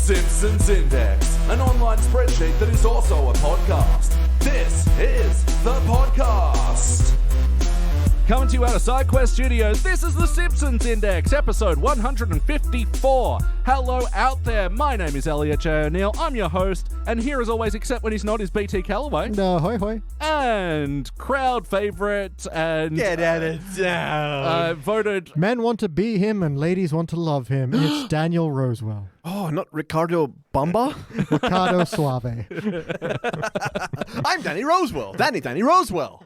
Simpsons Index, an online spreadsheet that is also a podcast. This is the podcast. Coming to you out of SideQuest Studios, this is the Simpsons Index, episode 154. Hello out there, my name is Elliot Jay O'Neill, I'm your host, and here as always, except when he's not, is BT Calloway. No, hoi hoi. And crowd favourite and... Get at it down. Voted... Men want to be him and ladies want to love him. It's Daniel Rosewell. Oh, not Ricardo Bamba? Ricardo Suave. I'm Danny Rosewell. Danny Rosewell.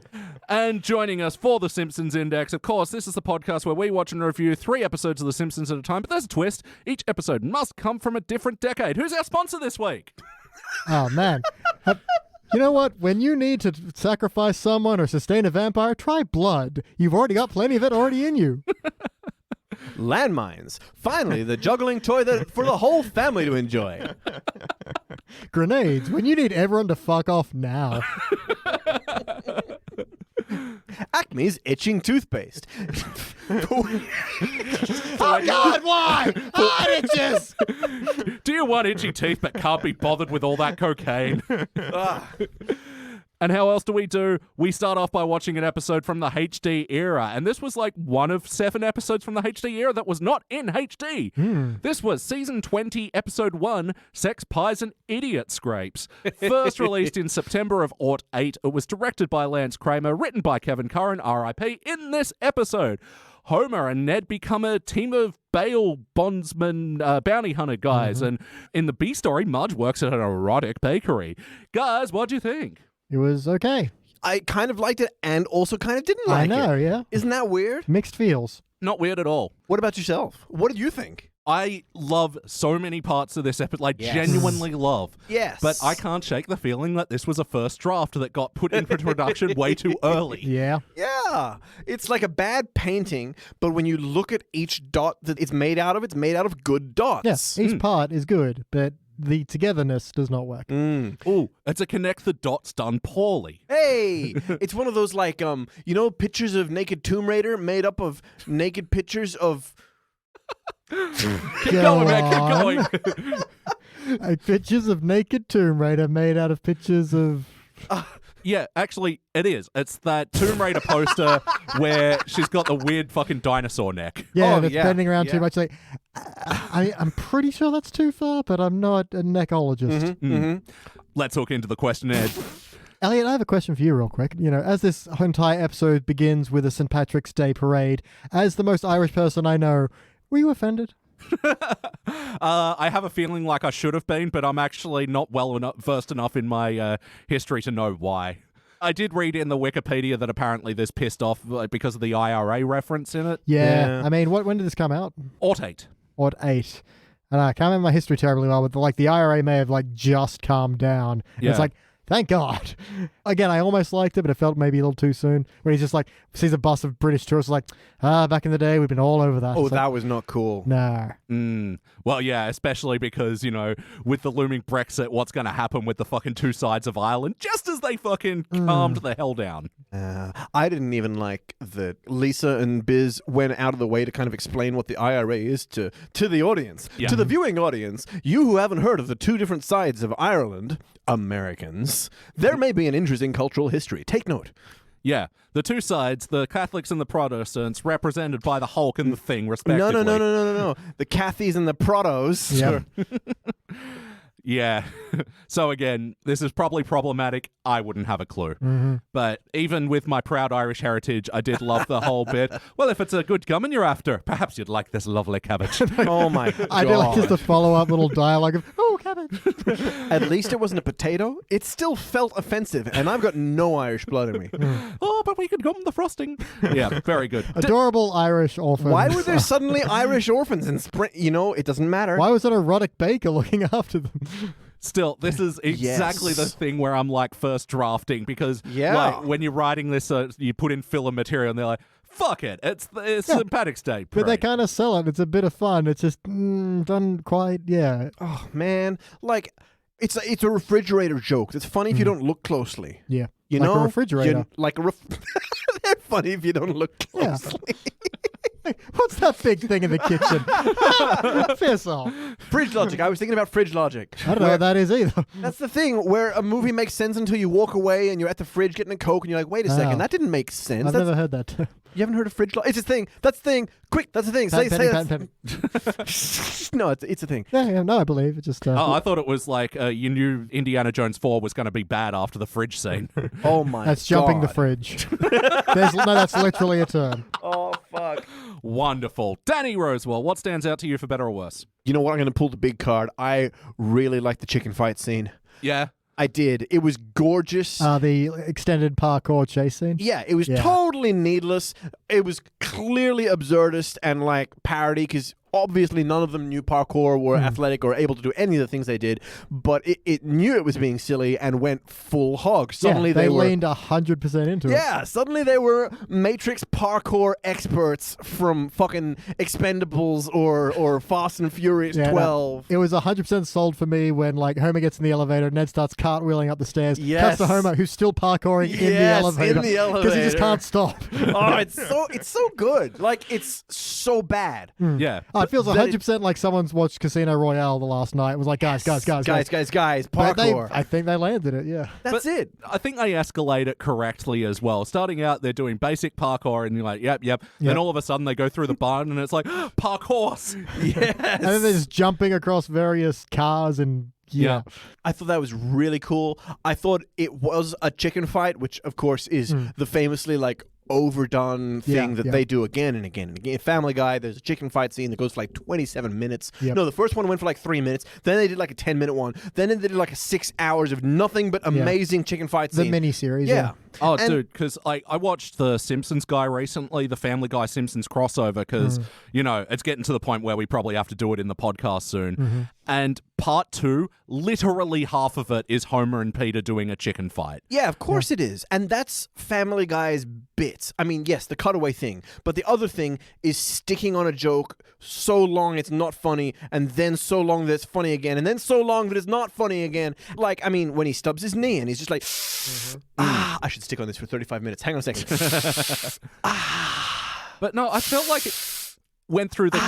And joining us for the Simpsons Index, of course, this is the podcast where we watch and review 3 episodes of The Simpsons at a time, but there's a twist. Each episode must come from a different decade. Who's our sponsor this week? Oh, man. You know what? When you need to sacrifice someone or sustain a vampire, try blood. You've already got plenty of it already in you. Landmines. Finally, the juggling toy for the whole family to enjoy. Grenades. When you need everyone to fuck off now. Acme's itching toothpaste. Oh, God, why? It itches! Do you want itchy teeth but can't be bothered with all that cocaine? And how else do? We start off by watching an episode from the HD era, and this was like one of 7 episodes from the HD era that was not in HD. This was season 20, episode 1, Sex, Pies, and Idiot Scrapes. First released in September of '08, it was directed by Lance Kramer, written by Kevin Curran, R.I.P. In this episode, Homer and Ned become a team of bail bondsman bounty hunter guys, and in the B story, Marge works at an erotic bakery. Guys, what'd you think? It was okay. I kind of liked it and also kind of didn't like it. I know, yeah. Isn't that weird? Mixed feels. Not weird at all. What about yourself? What did you think? I love so many parts of this episode, Yes. genuinely love. Yes. But I can't shake the feeling that this was a first draft that got put into production way too early. Yeah. Yeah. It's like a bad painting, but when you look at each dot that it's made out of good dots. Yes, each part is good, but the togetherness does not work. Ooh, it's a connect the dots done poorly. Hey, it's one of those like, pictures of naked Tomb Raider made up of naked pictures of... Keep going, man, keep going. Pictures of naked Tomb Raider made out of pictures of... Yeah, actually, it is. It's that Tomb Raider poster where she's got the weird fucking dinosaur neck. Yeah, that's bending around too much. Like, I'm pretty sure that's too far, but I'm not a neckologist. Let's hook into the question, Ed. Elliot, I have a question for you real quick. You know, as this entire episode begins with a St. Patrick's Day parade, as the most Irish person I know, were you offended? I have a feeling like I should have been, but I'm actually not versed enough in my history to know why. I did read in the Wikipedia that apparently this pissed off because of the IRA reference in it. Yeah. I mean, when did this come out? '08. '08. And I can't remember my history terribly well, but the IRA may have just calmed down. And it's like, thank God. Again, I almost liked it, but it felt maybe a little too soon. When he's just sees a bus of British tourists back in the day, we've been all over that. Oh, that was not cool. Nah. Well, yeah, especially because, with the looming Brexit, what's going to happen with the fucking 2 sides of Ireland, just as they fucking calmed the hell down. I didn't even like that Lisa and Biz went out of the way to kind of explain what the IRA is to the audience. Yeah. To the viewing audience, you who haven't heard of the 2 different sides of Ireland, Americans, there may be an interesting cultural history. Take note. Yeah, the 2 sides, the Catholics and the Protestants, represented by the Hulk and the Thing, respectively. No. The Cathys and the Protos. Yep. Yeah. So again, this is probably problematic. I wouldn't have a clue. But even with my proud Irish heritage, I did love the whole bit. Well, if it's a good gumming you're after, perhaps you'd like this lovely cabbage. Oh my God. I do like just a follow-up little dialogue of, oh, cabbage. At least it wasn't a potato. It still felt offensive, and I've got no Irish blood in me. Oh, but we could gum the frosting. Yeah, very good. Adorable Irish orphans. Why were there suddenly Irish orphans in spring? It doesn't matter. Why was an erotic baker looking after them? Still, this is exactly the thing where I'm first drafting because when you're writing this, you put in filler material and they're like, fuck it, it's St. Patrick's Day parade. But they kind of sell it. It's a bit of fun. It's just done quite, Oh, man. It's a refrigerator joke. It's funny if you don't look closely. Yeah. You know? A refrigerator. They're funny if you don't look closely. What's that big thing in the kitchen? Piss off. Fridge logic. I was thinking about fridge logic. I don't know what that is either. That's the thing where a movie makes sense until you walk away and you're at the fridge getting a Coke and you're like, wait a second, that didn't make sense. I've never heard that term. You haven't heard of fridge logic? It's a thing. That's a thing. Quick, that's a thing. Say Patent. No, it's a thing. Yeah, no, I believe it. Just. I thought it was like you knew Indiana Jones 4 was going to be bad after the fridge scene. Oh my god. That's jumping the fridge. That's literally a term. Oh fuck. Wonderful. Danny Rosewell, what stands out to you for better or worse? You know what? I'm going to pull the big card. I really like the chicken fight scene. Yeah. I did. It was gorgeous. The extended parkour chase scene. Yeah, it was totally needless. It was clearly absurdist and like parody because obviously none of them knew parkour, were athletic, or able to do any of the things they did. But it knew it was being silly and went full hog. Suddenly they were leaned 100% into it. Yeah, suddenly they were Matrix parkour experts from fucking Expendables or Fast and Furious 12. It was 100% sold for me when like Homer gets in the elevator, Ned starts cartwheeling up the stairs. Yes. Cuts to Homer, who's still parkouring in the elevator because he just can't stop. Oh, it's so good. Like it's so bad. Yeah. It feels 100% like someone's watched Casino Royale the last night. It was like, guys, parkour. But I think they landed it, yeah. That's it. I think they escalate it correctly as well. Starting out, they're doing basic parkour, and you're like, yep. Then all of a sudden, they go through the barn, and it's like, parkour. Yes. And then they're just jumping across various cars and... Yeah. I thought that was really cool. I thought it was a chicken fight, which, of course, is the famously, like, overdone thing that they do again and again and again. Family Guy, there's a chicken fight scene that goes for like 27 minutes. Yep. No, the first one went for like 3 minutes. Then they did like a 10-minute one. Then they did like a 6 hours of nothing but amazing chicken fight scene. The miniseries. Yeah. Oh, dude, because I watched the Simpsons guy recently, the Family Guy Simpsons crossover, because, you know, it's getting to the point where we probably have to do it in the podcast soon. And part 2, literally half of it is Homer and Peter doing a chicken fight. Yeah, of course it is. And that's Family Guy's bits. I mean, yes, the cutaway thing. But the other thing is sticking on a joke so long it's not funny, and then so long that it's funny again, and then so long that it's not funny again. Like, I mean, when he stubs his knee and he's just like, I should stick on this for 35 minutes. Hang on a second. But no, I felt like it went through the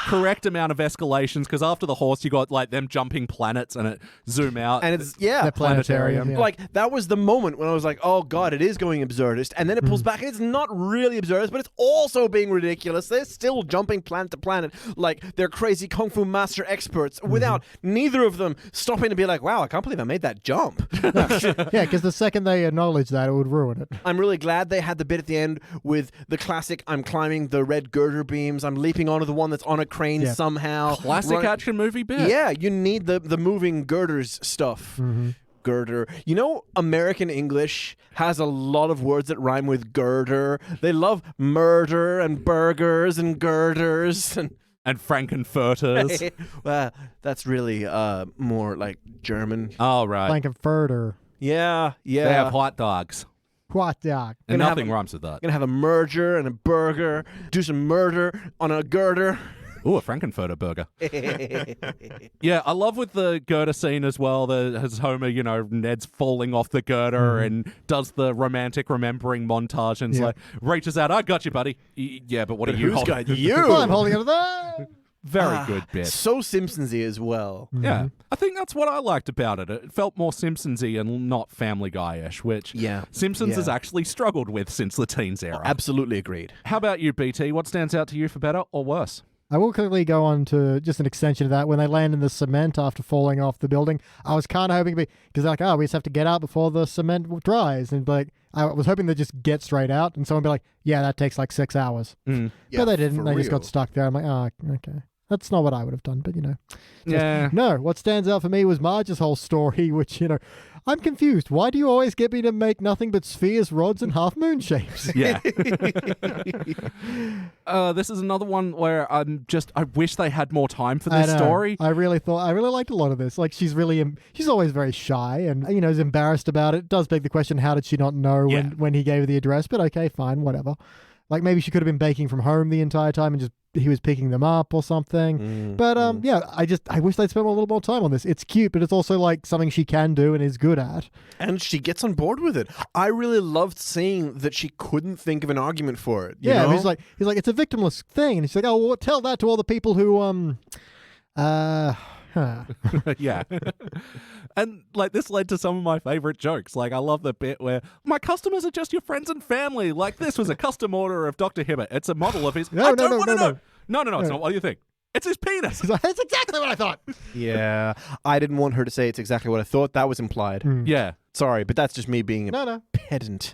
correct amount of escalations, because after the horse, you got like them jumping planets and it zoom out. And it's, The planetarium. Yeah. Like, that was the moment when I was like, oh, God, it is going absurdist. And then it pulls back, and it's not really absurdist, but it's also being ridiculous. They're still jumping planet to planet like they're crazy Kung Fu master experts without neither of them stopping to be like, wow, I can't believe I made that jump. Yeah, because the second they acknowledge that, it would ruin it. I'm really glad they had the bit at the end with the classic, I'm climbing the red girder beams, I'm leaping onto the one that's on a crane somehow. Classic action movie bit. Yeah, you need the moving girders stuff. Girder. You know, American English has a lot of words that rhyme with girder. They love murder and burgers and girders And Frankenfurters. Well, that's really more like German. Oh, right. Frankenfurter. Yeah. They have hot dogs. Hot dog. And nothing rhymes with that. Gonna have a merger and a burger. Do some murder on a girder. Ooh, a Frankenfurter burger. Yeah, I love with the girder scene as well. As Homer, you know, Ned's falling off the girder and does the romantic remembering montage and like reaches out. I got you, buddy. Yeah, but what are you Who's holding? got you? Well, I'm holding it there. Very good bit. So Simpsons-y as well. Yeah, I think that's what I liked about it. It felt more Simpsons-y and not Family Guy-ish, which Simpsons has actually struggled with since the teens era. Absolutely agreed. How about you, BT? What stands out to you for better or worse? I will quickly go on to just an extension of that. When they land in the cement after falling off the building, I was kind of hoping to be, because they're like, we just have to get out before the cement dries. And like, I was hoping they'd just get straight out and someone would be like, yeah, that takes like 6 hours. Yeah, but they didn't. They just real. got stuck there. I'm like, okay. That's not what I would have done, but you know. Yeah. No, what stands out for me was Marge's whole story, which, you know, I'm confused. Why do you always get me to make nothing but spheres, rods, and half moon shapes? Yeah. This is another one where I wish they had more time for this story. I really liked a lot of this. Like, she's always very shy and, you know, is embarrassed about it. It does beg the question, how did she not know when he gave her the address? But okay, fine, whatever. Like maybe she could have been baking from home the entire time and just he was picking them up or something. But yeah, I wish they'd spent a little more time on this. It's cute, but it's also like something she can do and is good at. And she gets on board with it. I really loved seeing that she couldn't think of an argument for it. You know? He's like, it's a victimless thing, and she's like, oh, well, tell that to all the people who Yeah. And like this led to some of my favorite jokes. Like I love the bit where my customers are just your friends and family. Like this was a custom order of Dr. Hibbert. It's a model of his. No, I don't no, want to no, know. No, it's not. What do you think? It's his penis. He's like, that's exactly what I thought. Yeah. I didn't want her to say it's exactly what I thought. That was implied. Yeah. Sorry, but that's just me being a No. pedant.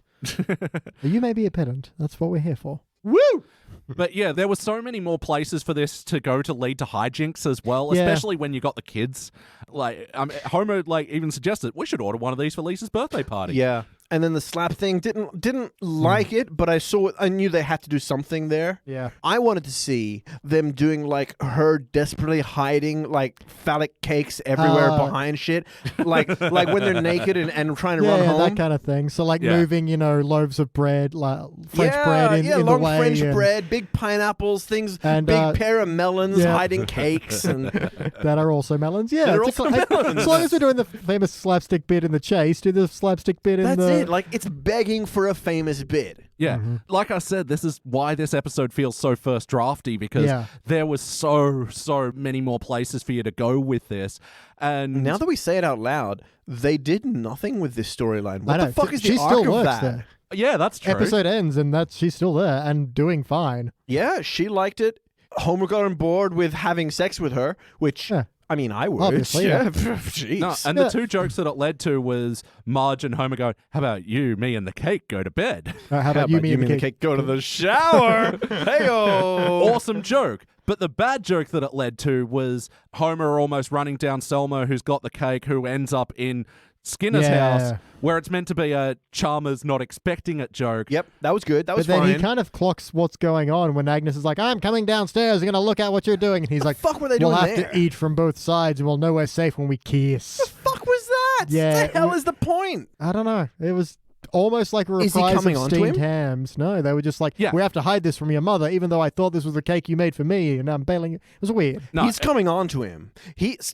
You may be a pedant. That's what we're here for. Woo! But yeah, there were so many more places for this to go to lead to hijinks as well, Yeah. especially when you got the kids. Like Homer, like even suggested we should order one of these for Lisa's birthday party. Yeah. And then the slap thing didn't like it, but I knew they had to do something there. Yeah. I wanted to see them doing like her desperately hiding like phallic cakes everywhere behind shit, like when they're naked and trying to run home. that kind of thing. So like Yeah. moving, loaves of bread, like French bread in long the way. French and bread, big pineapples, things, And, big pair of melons yeah. hiding cakes, and that are also melons. Yeah, That are it's also melons. As long as we're doing the famous slapstick bit in the chase, do the slapstick bit in that's the. it. Like it's begging for a famous bit. Yeah. Like I said, this is why this episode feels so first drafty, because Yeah. there was so many more places for you to go with this. And Now that we say it out loud, they did nothing with this storyline. I What know. the fuck is she the still arc of works that? there. yeah, that's true. Episode ends and she's still there and doing fine. Yeah, she liked it. Homer got on board with having sex with her, which Yeah. I mean, I would. Obviously, yeah. Jeez. No, and the two jokes that it led to was Marge and Homer going, how about you, me, and the cake go to bed? How about you, me, and the cake? go to the shower? Hey-o. Awesome joke. But the bad joke that it led to was Homer almost running down Selma, who's got the cake, who ends up in Skinner's Yeah. house, where it's meant to be a Chalmers not expecting it joke. Yep, that was good. That was But then fine. he kind of clocks what's going on when Agnes is like, I'm coming downstairs, I'm going to look at what you're doing. And he's like, fuck were they we'll doing have there? to eat from both sides and we'll know we're safe when we kiss. fuck was that? Yeah, What the hell is the point? I don't know. It was almost like a Is he reprise coming of on to steamed him? hams. No, they were just like, Yeah. we have to hide this from your mother, even though I thought this was the cake you made for me, and I'm bailing. It was weird. No, He's coming on to him.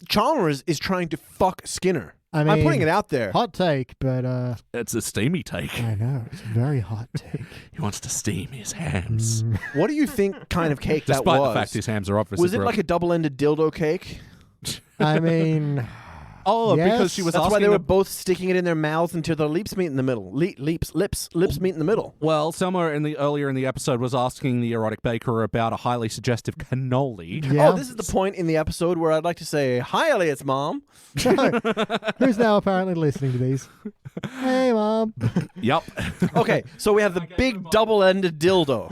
Chalmers is trying to fuck Skinner. I I'm mean, putting it out there. Hot take, but it's a steamy take. I know it's a very hot take. He wants to steam his hams. What do you think kind of cake that Despite was? the fact his hams are obviously Was it grilled. like a double-ended dildo cake? I mean, Oh, Yes. because she was That's asking why they were them- both sticking it in their mouths until their lips meet in the middle. Lips meet in the middle. Well, Selma earlier in the episode was asking the erotic baker about a highly suggestive cannoli. yeah. Oh, this is the point in the episode where I'd like to say, "Hi, Elliot's mom." Who's now apparently listening to these? Hey, mom. Yep. Okay, so we have the big double-ended dildo.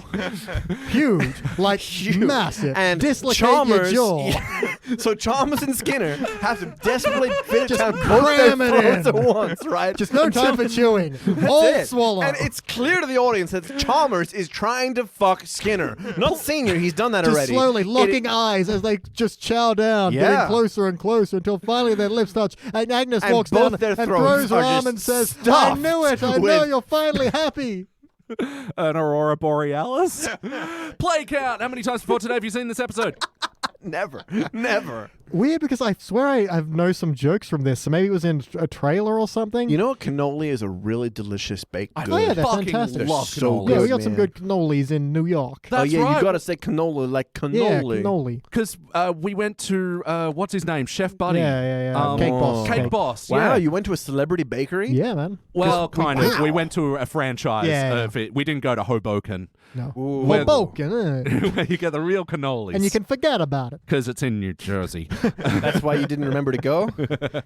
Huge, like massive, And dislocate Chalmers, your jaw. so Chalmers and Skinner have to desperately fit it Just down both their cram it throats in. at once, right? Just no time for chewing. All That's it. swallow. And it's clear to the audience that Chalmers is trying to fuck Skinner. Not Senior, he's done that just already. slowly It- locking eyes as they just chow down, Yeah. getting closer and closer until finally their lips touch. And Agnes And walks both down their and throats throws her are arm just and says, "I stuffed knew it. I know with- you're finally happy." An Aurora Borealis. Play count. How many times before today have you seen this episode? Never. Weird, because I swear I know some jokes from this, so maybe it was in a trailer or something. You know what? Cannoli is a really delicious baked good. Oh, yeah, they're fucking fantastic. love So cannolis. yeah, we good, got some man. good cannolis in New York. That's yeah, right. you gotta say cannoli like Yeah, cannoli. cannoli. Because we went to, what's his name? Chef Buddy. Yeah. Cake Boss. Cake Boss. Wow, Yeah. you went to a celebrity bakery? Yeah, man. Well, kind of. Wow. We went to a franchise Yeah. of it. We didn't go to Hoboken, No. Ooh. Hoboken, where you get the real cannolis. and you can forget about it. Because it's in New Jersey. That's why you didn't remember to go?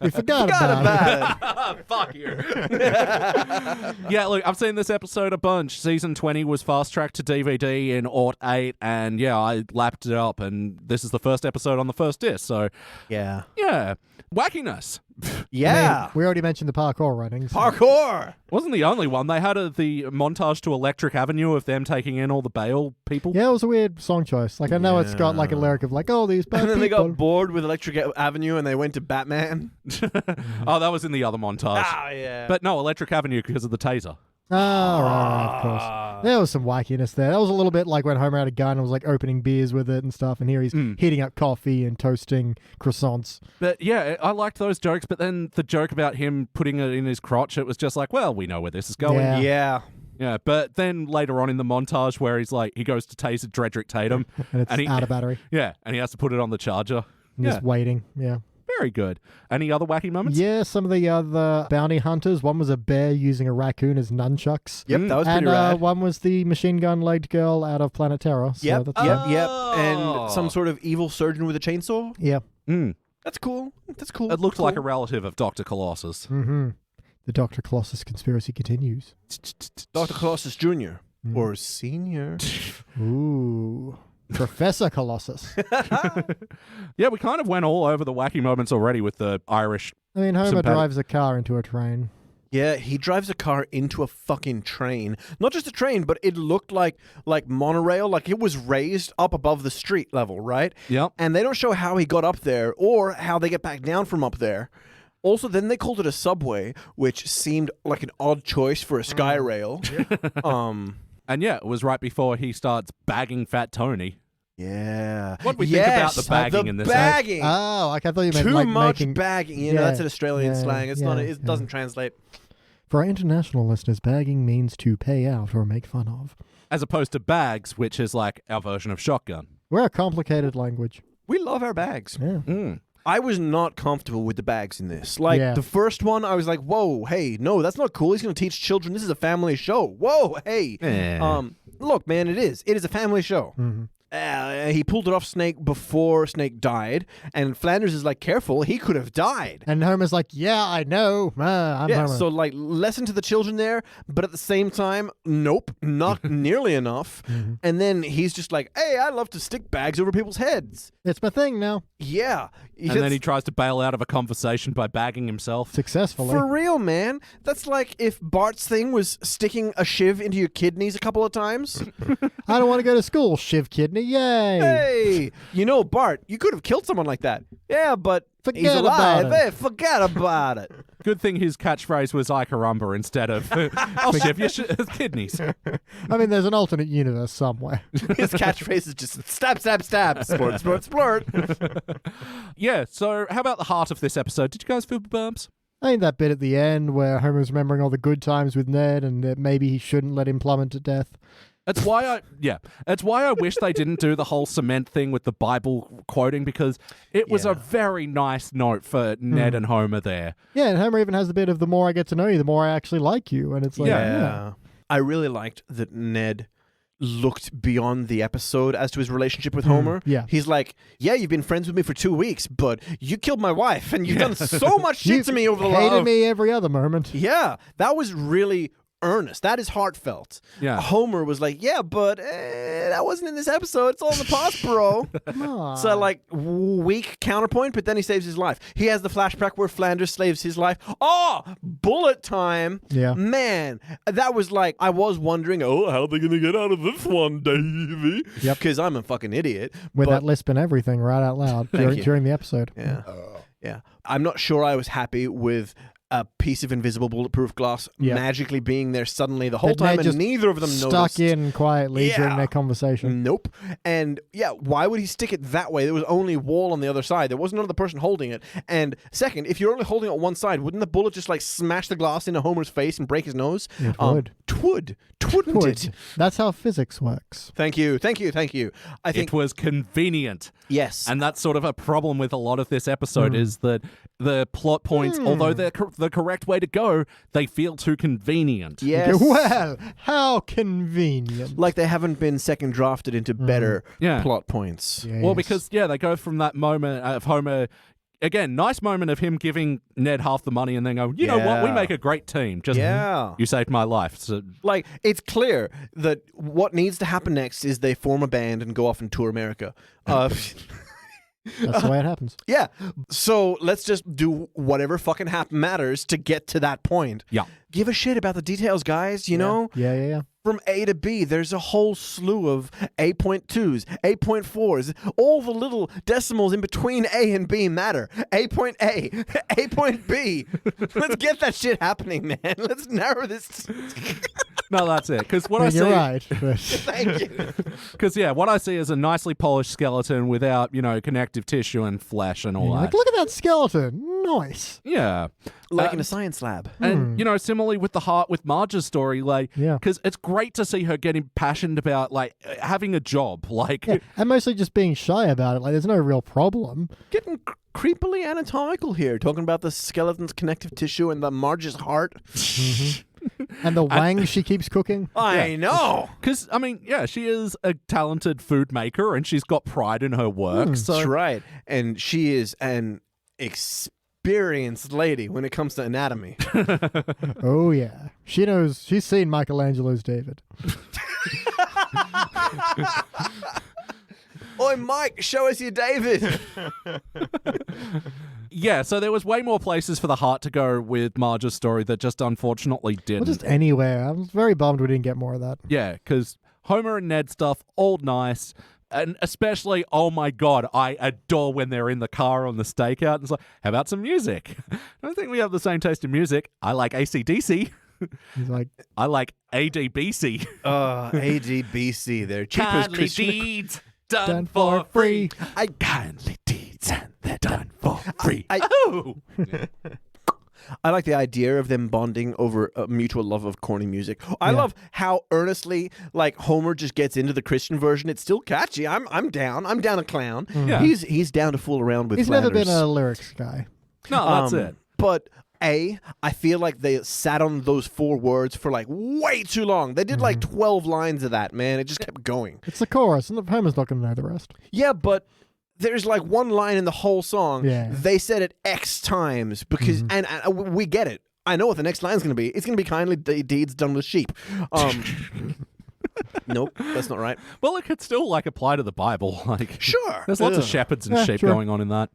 You forgot about it. Fuck you. Yeah, look, I've seen this episode a bunch. Season 20 was fast-tracked to DVD in Aut 8, and yeah, I lapped it up, and this is the first episode on the first disc, so Yeah. yeah. Wackiness. Yeah. We already mentioned the parkour running. so- Parkour. Wasn't the only one. They had the montage to Electric Avenue of them taking in all the Bale people. Yeah, it was a weird song choice. Like, I know it's got like a lyric of like, oh, these bad And then they people. got bored with Electric Avenue and they went to Batman. Oh, that was in the other montage. Yeah. But no, Electric Avenue because of the taser. Oh, right, of course. There was some wackiness there. That was a little bit like when Homer had a gun and was like opening beers with it and stuff, and here he's heating up coffee and toasting croissants. But yeah, I liked those jokes, but then the joke about him putting it in his crotch, it was just like, well, we know where this is going. Yeah. Yeah. But then later on in the montage where he's like, he goes to taser Dredrick Tatum. And it's out of battery. Yeah, and he has to put it on the charger. And just waiting, yeah. Very good. Any other wacky moments? Yeah, some of the other bounty hunters. One was a bear using a raccoon as nunchucks. Yep, that was pretty and rad. one was the machine gun-legged girl out of Planet Terror. So Yep, that's yep. Oh. And some sort of evil surgeon with a chainsaw. Yeah. That's cool. That's cool. It looked cool. like a relative of Dr. Colossus. Mm-hmm. The Dr. Colossus conspiracy continues. Dr. Colossus Jr. Or Senior. Ooh. Professor Colossus. Yeah, we kind of went all over the wacky moments already with the Irish. I mean, Homer Sympathetic. drives a car into a train. Yeah, he drives a car into a fucking train. Not just a train, but it looked like monorail, like it was raised up above the street level, right? Yep. And they don't show how he got up there or how they get back down from up there. Also, then they called it a subway, which seemed like an odd choice for a sky rail. And yeah, it was right before he starts bagging Fat Tony. Yeah. What do we think about the bagging in this? Bagging. Oh, like I thought you meant Too like much making... bagging. You know, Yeah, that's an Australian yeah, slang. It's yeah, not. It yeah. doesn't translate. For our international listeners, bagging means to pay out or make fun of. As opposed to bags, which is like our version of shotgun. We're a complicated language. We love our bags. Yeah. I was not comfortable with the bags in this. Like, Yeah. the first one, I was like, whoa, hey, no, that's not cool. He's going to teach children. This is a family show. Whoa, hey. Look, man, it is. It is a family show. Mm-hmm. He pulled it off Snake before Snake died, and Flanders is like, careful, he could have died. And Homer's like, yeah, I know. I'm Yeah, Homer. so like lesson to the children there, but at the same time, nope, not nearly enough. Mm-hmm. And then he's just like, hey, I love to stick bags over people's heads. It's my thing now. Yeah. And then he tries to bail out of a conversation by bagging himself. Successfully. For real, man. That's like if Bart's thing was sticking a shiv into your kidneys a couple of times. I don't want to go to school, Shiv Kidney. Yay. Hey, you know, Bart, you could have killed someone like that. Yeah, but he's Forget alive. about it. Hey, forget about it. Good thing his catchphrase was I carumba instead of I'll shiv your kidneys. I mean, there's an alternate universe somewhere. His catchphrase is just stab, stab, stab, splurt, splurt, splurt. Yeah, so how about the heart of this episode? Did you guys feel the bumps? I think that bit at the end where Homer's remembering all the good times with Ned and that maybe he shouldn't let him plummet to death. It's why I wish they didn't do the whole cement thing with the Bible quoting, because it was a very nice note for Ned and Homer there. Yeah, and Homer even has the bit of the more I get to know you, the more I actually like you. And it's like, yeah. I really liked that Ned looked beyond the episode as to his relationship with Homer. yeah. He's like, yeah, you've been friends with me for 2 weeks, but you killed my wife and you've done so much shit You to me over the hated last... me every other moment. Yeah, that was really earnest. That is heartfelt. Yeah. Homer was like, yeah, but that wasn't in this episode. It's all in the past, bro. Aw. So, like, weak counterpoint, but then he saves his life. He has the flashback where Flanders saves his life. Oh, bullet time. Yeah. Man, that was like, I was wondering, how are they going to get out of this one, Davey? Yep. Because I'm a fucking idiot. With but, that lisp and everything right out loud you. during the episode. Yeah. Yeah. I'm not sure I was happy with a piece of invisible bulletproof glass magically being there suddenly the whole That time, Ned and just neither of them stuck noticed. in quietly during their conversation. Nope. And yeah, why would he stick it that way? There was only wall on the other side. There wasn't another person holding it. And second, if you're only holding it on one side, wouldn't the bullet just like smash the glass into Homer's face and break his nose? It would. Wouldn't it? That's how physics works. Thank you. I think It was convenient. yes. And that's sort of a problem with a lot of this episode is that the plot points, although they're the correct way to go, they feel too convenient. yes. Well, how convenient. Like they haven't been second drafted into better Yeah. plot points. Yes. Well, because, they go from that moment of Homer... Again, nice moment of him giving Ned half the money and then go, you know what, we Yeah. make a great team. Just you saved my life. So, Like, it's clear that what needs to happen next is they form a band and go off and tour America. That's the way it happens. Yeah. So let's just do whatever fucking matters to get to that point. yeah. Give a shit about the details, guys, you know? Yeah. From A to B, there's a whole slew of 8.2s, 8.4s. All the little decimals in between A and B matter. A point A, A point B. Let's get that shit happening, man. Let's narrow this. No, that's it. Because what I I mean, see, you're right. But Thank you. because what I see is a nicely polished skeleton without, connective tissue and flesh and all you're that. like, look at that skeleton. Nice. Yeah. Like in a science lab. And, similarly with the heart with Marge's story, Yeah. because it's great to see her getting passionate about, having a job. Yeah. And mostly just being shy about it. Like, there's no real problem. Getting creepily anatomical here, talking about the skeleton's connective tissue and the Marge's heart. And the wang she keeps cooking. I know. Because, she is a talented food maker and she's got pride in her work. So That's right. And she is an experienced lady when it comes to anatomy. Oh, yeah. She knows. She's seen Michelangelo's David. Oi, Mike, show us your David. Yeah, so there was way more places for the heart to go with Marge's story that just unfortunately didn't. Well, just anywhere. I was very bummed we didn't get more of that. Yeah, because Homer and Ned stuff, all nice. And especially, oh my God, I adore when they're in the car on the stakeout. And it's like, how about some music? I don't think we have the same taste in music. I like AC/DC. He's like, I like ADBC. ADBC. They're cheap as Kindly Christian. deeds done for free. I Kindly deeds and they're done for free. I like the idea of them bonding over a mutual love of corny music. I love how earnestly Homer just gets into the Christian version. It's still catchy. I'm down. I'm down a clown. Yeah. He's down to fool around with. he's Flanders. never been a lyrics guy. No, that's it. But I feel like they sat on those 4 words for way too long. They did 12 lines of that, man. It just kept going. It's the chorus, and Homer's not going to know the rest. Yeah, but there's one line in the whole song. Yeah. They said it X times because, and we get it. I know what the next line's going to be. It's going to be kindly deeds done with sheep. Nope, that's not right. Well, it could still apply to the Bible. Sure. There's lots of Ugh. shepherds and sheep sure. going on in that.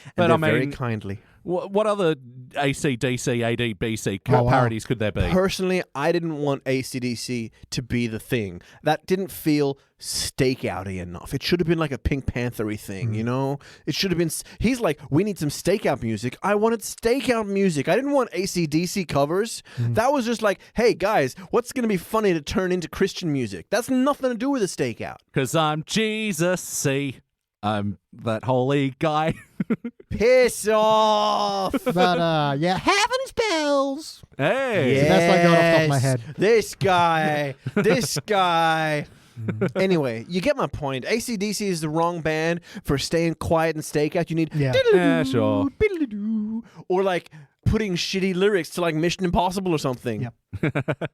And But they're very kindly. What other AC/DC, ADBC Oh, wow. parodies could there be? Personally, I didn't want AC/DC to be the thing. That didn't feel stakeouty enough. It should have been like a Pink Panther-y thing, you know? It should have been... He's like, we need some stakeout music. I wanted stakeout music. I didn't want AC/DC covers. That was just like, hey, guys, what's going to be funny to turn into Christian music? That's nothing to do with a stakeout. Because I'm Jesus, see. I'm that holy guy. Piss off! But, yeah, heaven's bells. Hey. Yeah. That's got off the top of my head. This guy. This guy. Anyway, you get my point. AC/DC is the wrong band for staying quiet and stakeout. You need Yeah, sure. or putting shitty lyrics to Mission Impossible or something. Yep.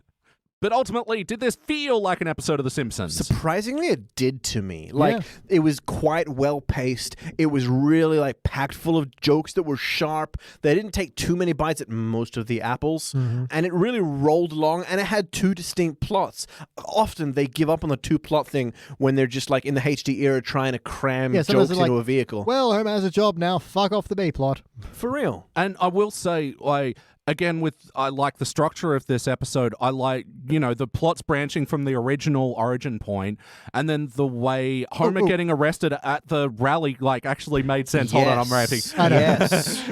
But ultimately, did this feel like an episode of The Simpsons? Surprisingly, it did to me. Yeah. It was quite well paced. It was really packed full of jokes that were sharp. They didn't take too many bites at most of the apples, and it really rolled along. And it had 2 distinct plots. Often they give up on the 2-plot thing when they're just in the HD era trying to cram sometimes jokes they're into a vehicle. Well, Homer has a job now. Fuck off the B plot. For real. And I will say, again, I like the structure of this episode. I like, the plots branching from the original origin point, and then the way Homer getting arrested at the rally, actually made sense. Hold on, I'm rapping. Yes.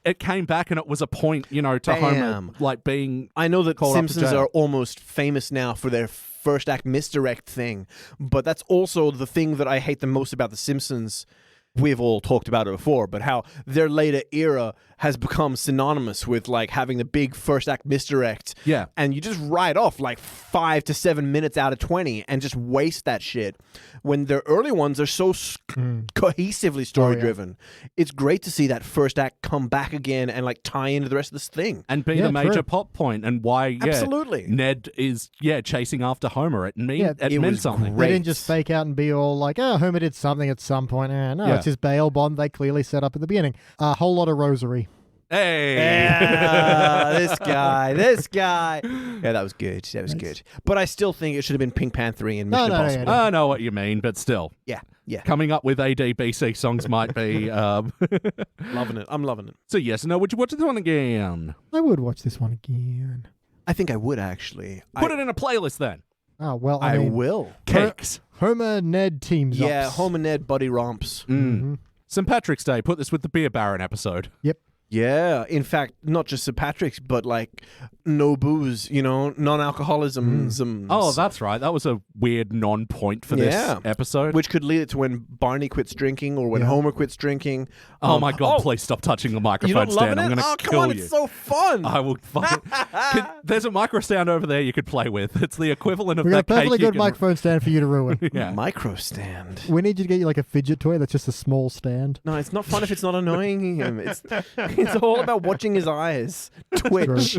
It came back and it was a point, to Bam. Homer, being... I know that called up to Simpsons jail. are almost famous now for their first act misdirect thing, but that's also the thing that I hate the most about The Simpsons. We've all talked about it before, but how their later era has become synonymous with having the big first act misdirect. Yeah. And you just write off 5 to 7 minutes out of 20 and just waste that shit. When their early ones are so cohesively story driven. It's great to see that first act come back again and tie into the rest of this thing. And be the major pop point and why, Absolutely. Ned is, chasing after Homer. It meant was something. great. They didn't just fake out and be all Homer did something at some point. No, it's his bail bond they clearly set up at the beginning. A whole lot of rosary. Hey. Yeah, this guy. Yeah, that was good. That was good. But I still think it should have been Pink Panther-y and Mission Impossible. Yeah. I know what you mean, but still. Yeah. Coming up with ADBC songs might be... Loving it. I'm loving it. So yes, no, would you watch this one again? I would watch this one again. I think I would, actually. Put it in a playlist then. Oh, well, I mean, will. Cakes. Homer, Ned teams Yeah, ups. Homer Ned buddy romps. St. Patrick's Day, put this with the Beer Baron episode. Yep. Yeah, in fact, not just Sir Patrick's, but like no booze, non-alcoholism. Oh, that's right. That was a weird non-point for this episode. Which could lead it to when Barney quits drinking or when Homer quits drinking. Oh my God, please stop touching the microphone you're not stand. loving I'm it? going to kill come on, you. It's so fun. I will fucking... There's a micro stand over there you could play with. It's the equivalent of We got that a perfectly cake good microphone stand for you to ruin. Yeah. Micro stand. We need you to get you like a fidget toy that's just a small stand. No, it's not fun if it's not annoying him. It's all about watching his eyes twitch.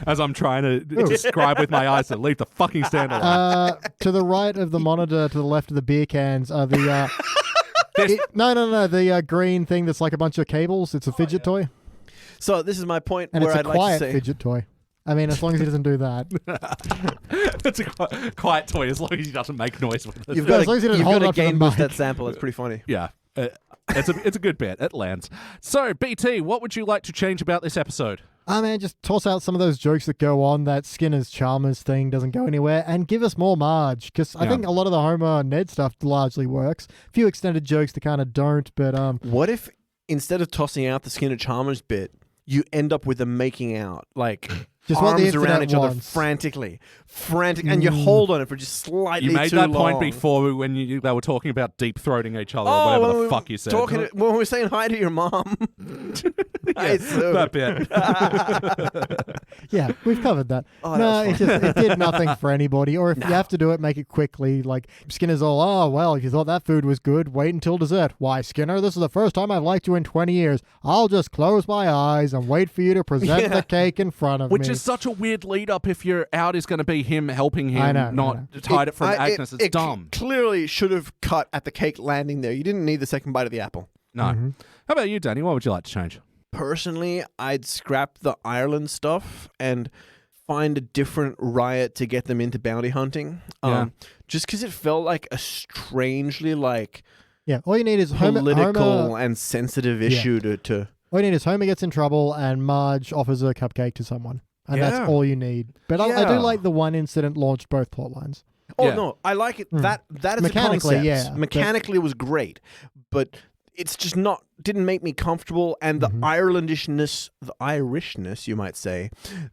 As I'm trying to describe with my eyes, to leave the fucking stand alone. To the right of the monitor, to the left of the beer cans are the... the green thing that's like a bunch of cables. It's a fidget toy. So this is my point And where it's I'd a like to quiet say... fidget toy. I mean, as long as he doesn't do that. It's a quiet toy as long as he doesn't make noise with it. You've as got long as he to doesn't hold it gain up to the boost mic. that sample. It's pretty funny. Yeah. It's a good bit. It lands. So, BT, what would you like to change about this episode? Man, just toss out some of those jokes that go on. That Skinner's Chalmers thing doesn't go anywhere, and give us more Marge, because I think a lot of the Homer Ned stuff largely works. A few extended jokes that kind of don't, but What if instead of tossing out the Skinner Chalmers bit, you end up with them making out, like Just what the arms around internet each other wants. frantic, and you hold on it for just slightly You made too that long. point before when they were talking about deep throating each other or whatever the fuck you said. When we were saying hi to your mom. That bit. yeah, we've covered that. Oh, no, that was it did nothing for anybody. Or if you have to do it, make it quickly. Like Skinner's all, oh, well, if you thought that food was good, wait until dessert. Why, Skinner, this is the first time I've liked you in 20 years. I'll just close my eyes and wait for you to present the cake in front of me. Which is such a weird lead up if your out is going to be him helping him, I know. not hide it from Agnes. It's dumb. Clearly should have cut at the cake landing there. You didn't need the second bite of the apple. No. Mm-hmm. How about you, Danny? What would you like to change? Personally, I'd scrap the Ireland stuff and find a different riot to get them into bounty hunting. Just because it felt like a strangely all you need is political and sensitive issue to... All you need is Homer gets in trouble and Marge offers a cupcake to someone. And that's all you need. But I do like the one incident launched both plot lines. Oh, no, I like it. That is Mechanically, a concept. Mechanically, it was great. But it's just didn't make me comfortable, and the Irishness, you might say,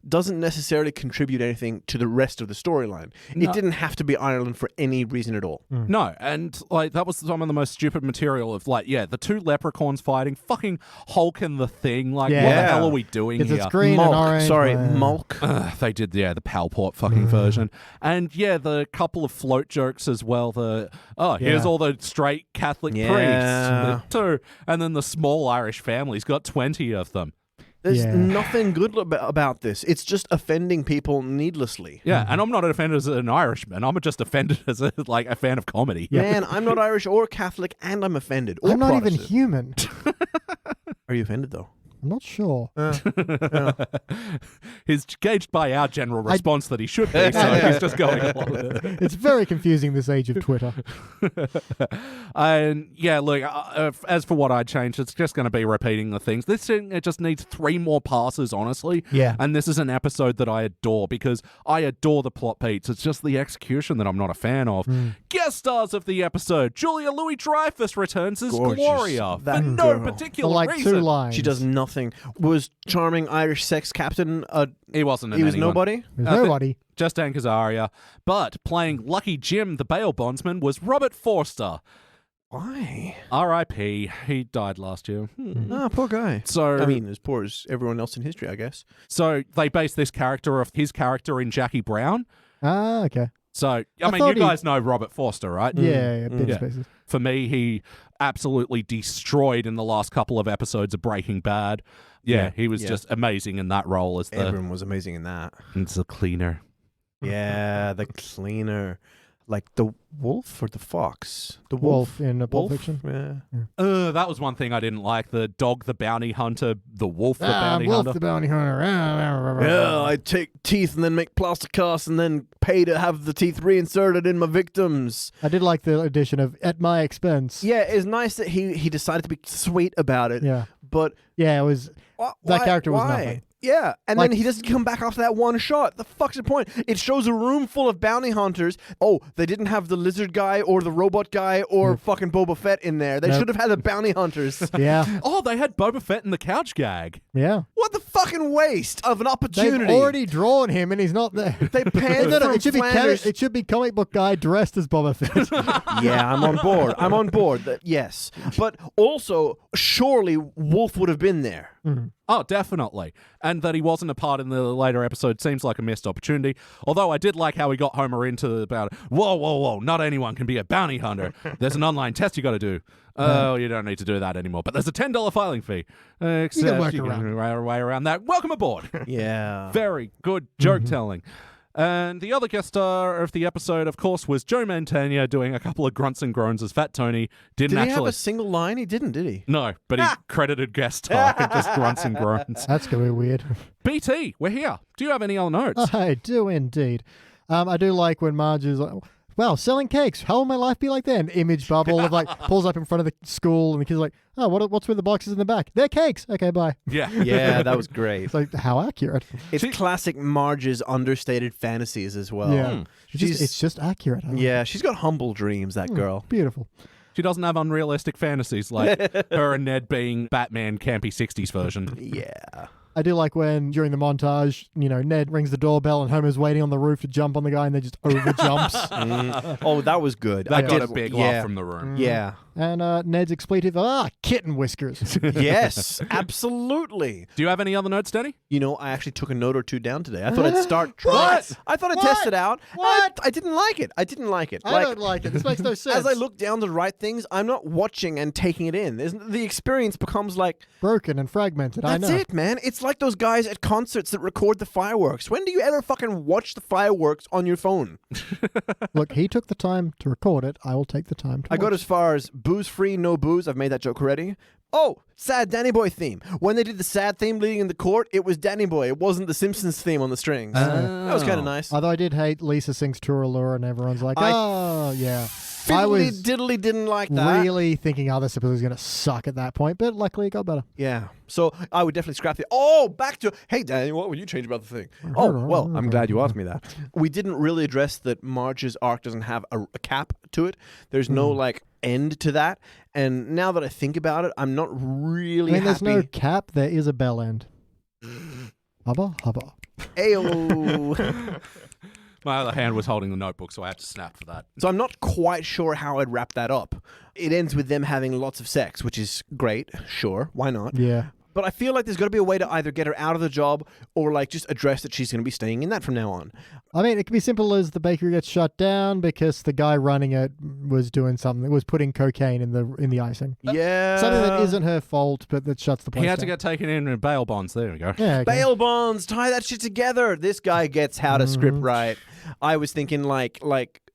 doesn't necessarily contribute anything to the rest of the storyline. No. It didn't have to be Ireland for any reason at all. No, and that was some of the most stupid material of the two leprechauns fighting, fucking Hulk and the Thing. What the hell are we doing here? It's green Mulk. and orange. Sorry, man. Mulk. They did, the Palport fucking version. And the couple of float jokes as well. Here's all the straight Catholic priests. Two. And then the small Irish family's got 20 of them. There's nothing good about this. It's just offending people needlessly. Yeah, and I'm not offended as an Irishman. I'm just offended as a fan of comedy. Man, I'm not Irish or Catholic, and I'm offended. Or I'm not even Protestant. human. Are you offended, though? I'm not sure. He's gauged by our general response that he should be, so he's just going along with it. It's very confusing this age of Twitter. And look, as for what I'd change, it's just going to be repeating the things. This thing, it just needs 3 more passes, honestly. Yeah. And this is an episode that I adore because I adore the plot beats. It's just the execution that I'm not a fan of. Guest stars of the episode: Julia Louis-Dreyfus returns as Gorgeous. Gloria for That no girl. particular For like reason. 2 lines. She does nothing. Was charming Irish sex captain? He wasn't. He was anyone. nobody. There's nobody. Just Hank Azaria. But playing Lucky Jim, the bail bondsman, was Robert Forster. Why? R.I.P. He died last year. Poor guy. So I mean, as poor as everyone else in history, I guess. So they based this character of his character in Jackie Brown. Ah, okay. So I mean, thought you guys know Robert Forster, right? Yeah, bit spaces. For me, he absolutely destroyed in the last couple of episodes of Breaking Bad. Yeah, he was just amazing in that role as Everyone was amazing in that. as the cleaner. Yeah, the cleaner. Like the wolf or the fox? The Wolf in Pulp Wolf? Fiction. Yeah. That was one thing I didn't like. The dog, the bounty hunter, the wolf, the bounty Wolf hunter. the bounty hunter. Yeah, I take teeth and then make plaster casts and then pay to have the teeth reinserted in my victims. I did like the addition of "at my expense." Yeah, it's nice that he decided to be sweet about it. Yeah. But Yeah, it was. That character was why? nothing. Yeah, and Like- then he doesn't come back after that one shot. The fuck's the point? It shows a room full of bounty hunters. Oh, they didn't have the lizard guy or the robot guy or fucking Boba Fett in there. They Nope. should have had the bounty hunters. Yeah. Oh, they had Boba Fett in the couch gag. Yeah. What the fucking waste of an opportunity. They've already drawn him and he's not there. They panned No, from it should Flanders. it should be comic book guy dressed as Boba Fett. Yeah, I'm on board. I'm on board. Yes. But also, surely Wolf would have been there. Oh, definitely. And that he wasn't a part in the later episode seems like a missed opportunity. Although I did like how he got Homer into about, whoa, not anyone can be a bounty hunter. There's an online test you got to do. Oh, you don't need to do that anymore. But there's a $10 filing fee. Except work you around. can way around that. Welcome aboard. Yeah. Very good joke telling. And the other guest star of the episode, of course, was Joe Mantegna doing a couple of grunts and groans as Fat Tony. Did he have actually. a single line? He didn't, did he? No, but he credited guest star and just grunts and groans. That's going to be weird. BT, we're here. Do you have any other notes? I do indeed. I do like when Marge is like, wow, selling cakes. How will my life be like then? Image bubble of like pulls up in front of the school and the kid's like, oh, what's with the boxes in the back? They're cakes. Okay, bye. Yeah. Yeah, that was great. It's like, how accurate. It's classic Marge's understated fantasies as well. Yeah. It's just accurate. I like Yeah, she's got humble dreams, that girl. it. Beautiful. She doesn't have unrealistic fantasies like her and Ned being Batman campy 60s version. Yeah. I do like when, during the montage, Ned rings the doorbell and Homer's waiting on the roof to jump on the guy and then just over jumps. Oh, that was good. That I got did- a big yeah. laugh from the room. Yeah. And Ned's expletive, kitten whiskers. Yes, absolutely. Do you have any other notes, Danny? You know, I actually took a note or two down today. I thought I'd start trying. What? I thought I'd What? test it out. What? I didn't like it. I I don't like it. This makes no sense. as I look down to write things, I'm not watching and taking it in. The experience becomes like, Broken and fragmented, I know. that's it, man. It's like those guys at concerts that record the fireworks. When do you ever fucking watch the fireworks on your phone? Look, he took the time to record it. I will take the time to I got watch as far as booze free, no booze. I've made that joke already. Oh, sad Danny Boy theme. When they did the sad theme leading in the court, it was Danny Boy. It wasn't the Simpsons theme on the strings. That was kind of nice. Although I did hate Lisa sings Touralure and everyone's like, I oh, yeah. I Fiddly was diddly didn't like that. really thinking other episode was going to suck at that point, but luckily it got better. Yeah. So I would definitely scrap the. Oh, back to. Hey, Danny, what would you change about the thing? Oh, well, I'm glad you asked me that. We didn't really address that Marge's arc doesn't have a cap to it. There's no, like, end to that. And now that I think about it, I'm not really I mean, there's happy. no cap, there is a bell end. Hubba, hubba. Ayo. My other hand was holding the notebook, so I had to snap for that. So I'm not quite sure how I'd wrap that up. It ends with them having lots of sex, which is great. Sure, why not? Yeah. But I feel like there's got to be a way to either get her out of the job or like just address that she's going to be staying in that from now on. I mean, it can be simple as the bakery gets shut down because the guy running it was doing something, was putting cocaine in the icing. Yeah. Something that isn't her fault, but that shuts the place He had to down. get taken in bail bonds. There we go. Yeah, okay. Bail bonds, tie that shit together. This guy gets how to script right. I was thinking like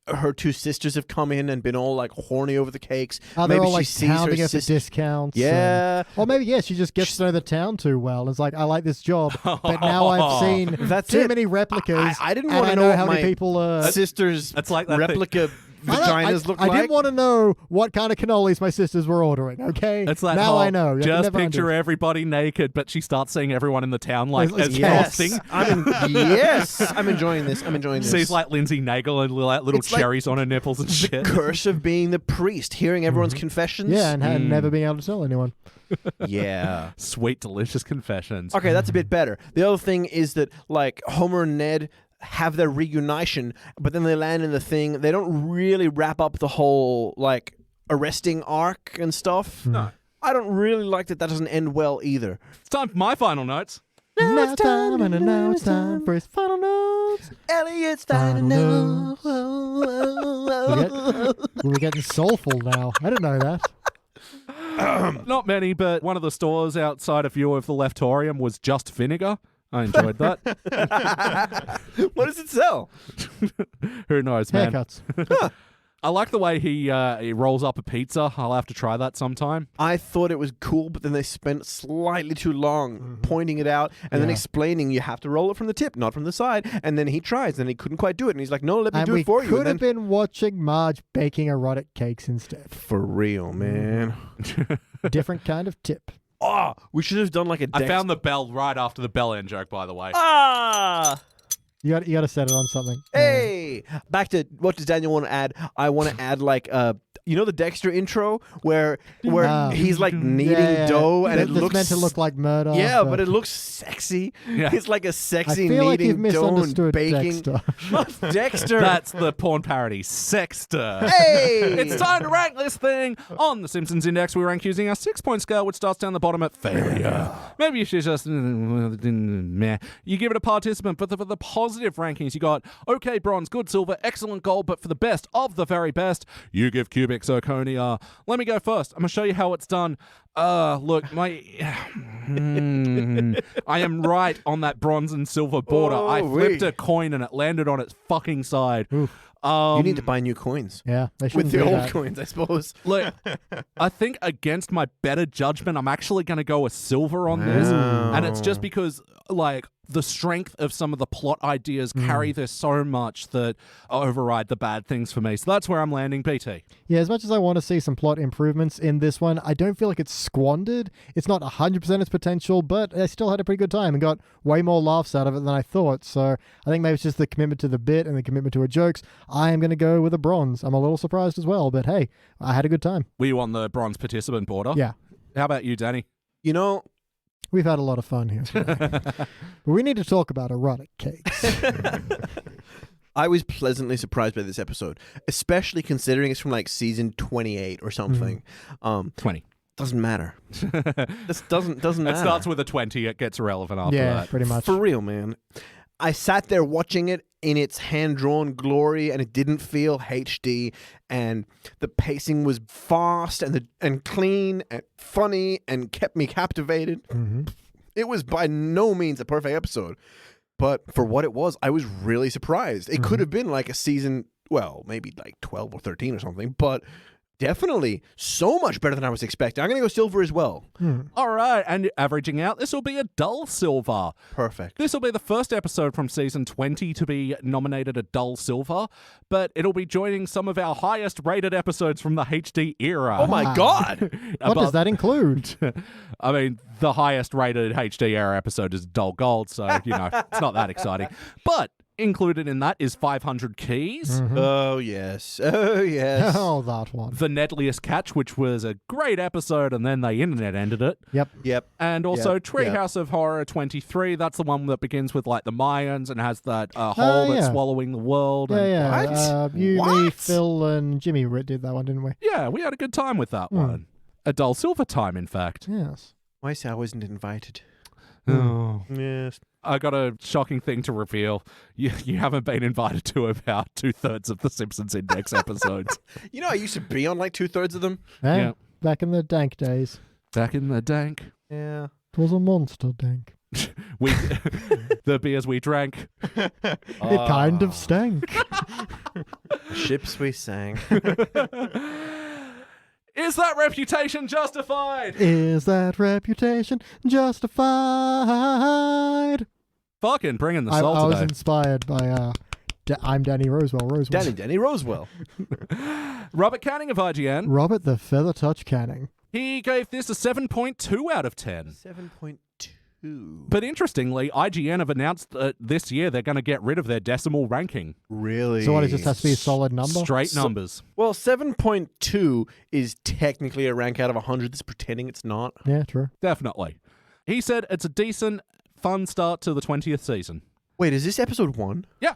her two sisters have come in and been all like horny over the cakes. Oh, they're Maybe all she like sees her pounding her for sister. discounts. Yeah. Or maybe, yeah, she just gets to know the town too well. It's like, I like this job, but now I've seen That's too it. many replicas. I didn't and want I to know know what how many my people sisters That's like that thing. replica vaginas look I like. didn't want to know what kind of cannolis my sisters were ordering, okay? It's like now whole, I know. I can Just never picture undo it. everybody naked, but she starts seeing everyone in the town like It's- as yes. frosting. I'm enjoying this. I'm enjoying this. Sees like Lindsay Nagel and little It's like cherries on her nipples and shit. curse of being the priest, hearing everyone's confessions. Yeah, and had never been able to tell anyone. Yeah. Sweet, delicious confessions. Okay, that's a bit better. The other thing is that like Homer and Ned have their reunition, but then they land in the thing. They don't really wrap up the whole like arresting arc and stuff. No. I don't really like that. That doesn't end well either. It's time for my final notes. Now it's time, and now it's time for his final notes. Elliot's Final notes. We're getting soulful now. I didn't know that. Not many, but one of the stores outside a view of the Leftorium was just vinegar. I enjoyed that. What does it sell? Who knows, man? Haircuts. I like the way he rolls up a pizza. I'll have to try that sometime. I thought it was cool, but then they spent slightly too long pointing it out and then Yeah. explaining you have to roll it from the tip, not from the side. And then he tries and he couldn't quite do it. And he's like, no, let me And do we it for you. could And have then, been watching Marge baking erotic cakes instead. for real, man. Different kind of tip. Oh, we should have done like a I found the bell right after the bell end joke, by the way. Ah! You got to set it on something. Hey! Back to what does Daniel want to add? I want to add like you know the Dexter intro where he's like kneading dough and it It's looks meant to look like murder. Yeah, but it looks sexy. Yeah. It's like a I sexy feel like you've kneading dough and misunderstood baking. Dexter. Not Dexter. That's the porn parody, Sexter. Hey! It's time to rank this thing. On the Simpsons Index, we rank using our 6-point scale, which starts down the bottom at failure. Maybe you should just... meh. You give it a participant, but for the positive rankings, you got okay bronze, good silver, excellent gold, but for the best of the very best, you give cubic zirconia. Let me go first. I'm going to show you how it's done. Look, my... I am right on that bronze and silver border. I flipped a coin and it landed on its fucking side. You need to buy new coins. Yeah, they With shouldn't the do old that. coins, I suppose. Look, I think against my better judgment, I'm actually going to go with silver on this. And it's just because, like, the strength of some of the plot ideas carry this so much that override the bad things for me. So that's where I'm landing, BT. Yeah, as much as I want to see some plot improvements in this one, I don't feel like it's squandered. It's not 100% its potential, but I still had a pretty good time and got way more laughs out of it than I thought. So I think maybe it's just the commitment to the bit and the commitment to her jokes. I am going to go with a bronze. I'm a little surprised as well, but hey, I had a good time. Were you on the bronze participant border? Yeah. How about you, Danny? You know, We've had a lot of fun here today. But we need to talk about erotic cakes. I was pleasantly surprised by this episode, especially considering it's from like season 28 or something. 20. Doesn't matter. This doesn't matter. It starts with a 20. It gets irrelevant after Yeah, that. pretty much. For real, man. I sat there watching it in its hand-drawn glory, and it didn't feel HD, and the pacing was fast and clean and funny and kept me captivated. It was by no means a perfect episode, but for what it was, I was really surprised. It could have been like a season, well, maybe like 12 or 13 or something, but definitely so much better than I was expecting. I'm going to go silver as well. All right, and averaging out, this will be a dull silver. Perfect. This will be the first episode from season 20 to be nominated a dull silver, but it'll be joining some of our highest rated episodes from the HD era. Oh my God. What does that include? I mean, the highest rated HD era episode is dull gold, so, it's not that exciting. But included in that is 500 Keys. Oh, yes. Oh, yes. Oh, that one. The Nedliest Catch, which was a great episode, and then the internet ended it. Yep. Yep. And also Yep. Treehouse of Horror 23. That's the one that begins with like the Mayans and has that hole that's yeah. swallowing the world. Yeah, and, yeah. What? You, me, What? Phil, and Jimmy did that one, didn't we? Yeah, we had a good time with that one. A dull silver time, in fact. Yes. Why say I wasn't invited? Oh. Yes. I got a shocking thing to reveal. You haven't been invited to about 2/3 of the Simpsons Index episodes. You know, I used to be on like 2/3 of them. Eh? Yeah. Back in the dank days. Back in the dank. Yeah. It was a monster dank. We the beers we drank. It kind of stank. Ships we sang. Is that reputation justified? Is that reputation justified? Fucking bringing the I soul was today. inspired by I'm Danny Rosewell. Danny Rosewell. Robert Canning of IGN. Robert the Feather Touch Canning. He gave this a 7.2 out of 10. 7.2. But interestingly, IGN have announced that this year they're going to get rid of their decimal ranking. Really? So what, it just has to be a solid number? Straight numbers. Well, 7.2 is technically a rank out of 100 that's pretending it's not. Yeah, true. Definitely. He said it's a decent, fun start to the 20th season. Wait, is this episode 1? Yeah.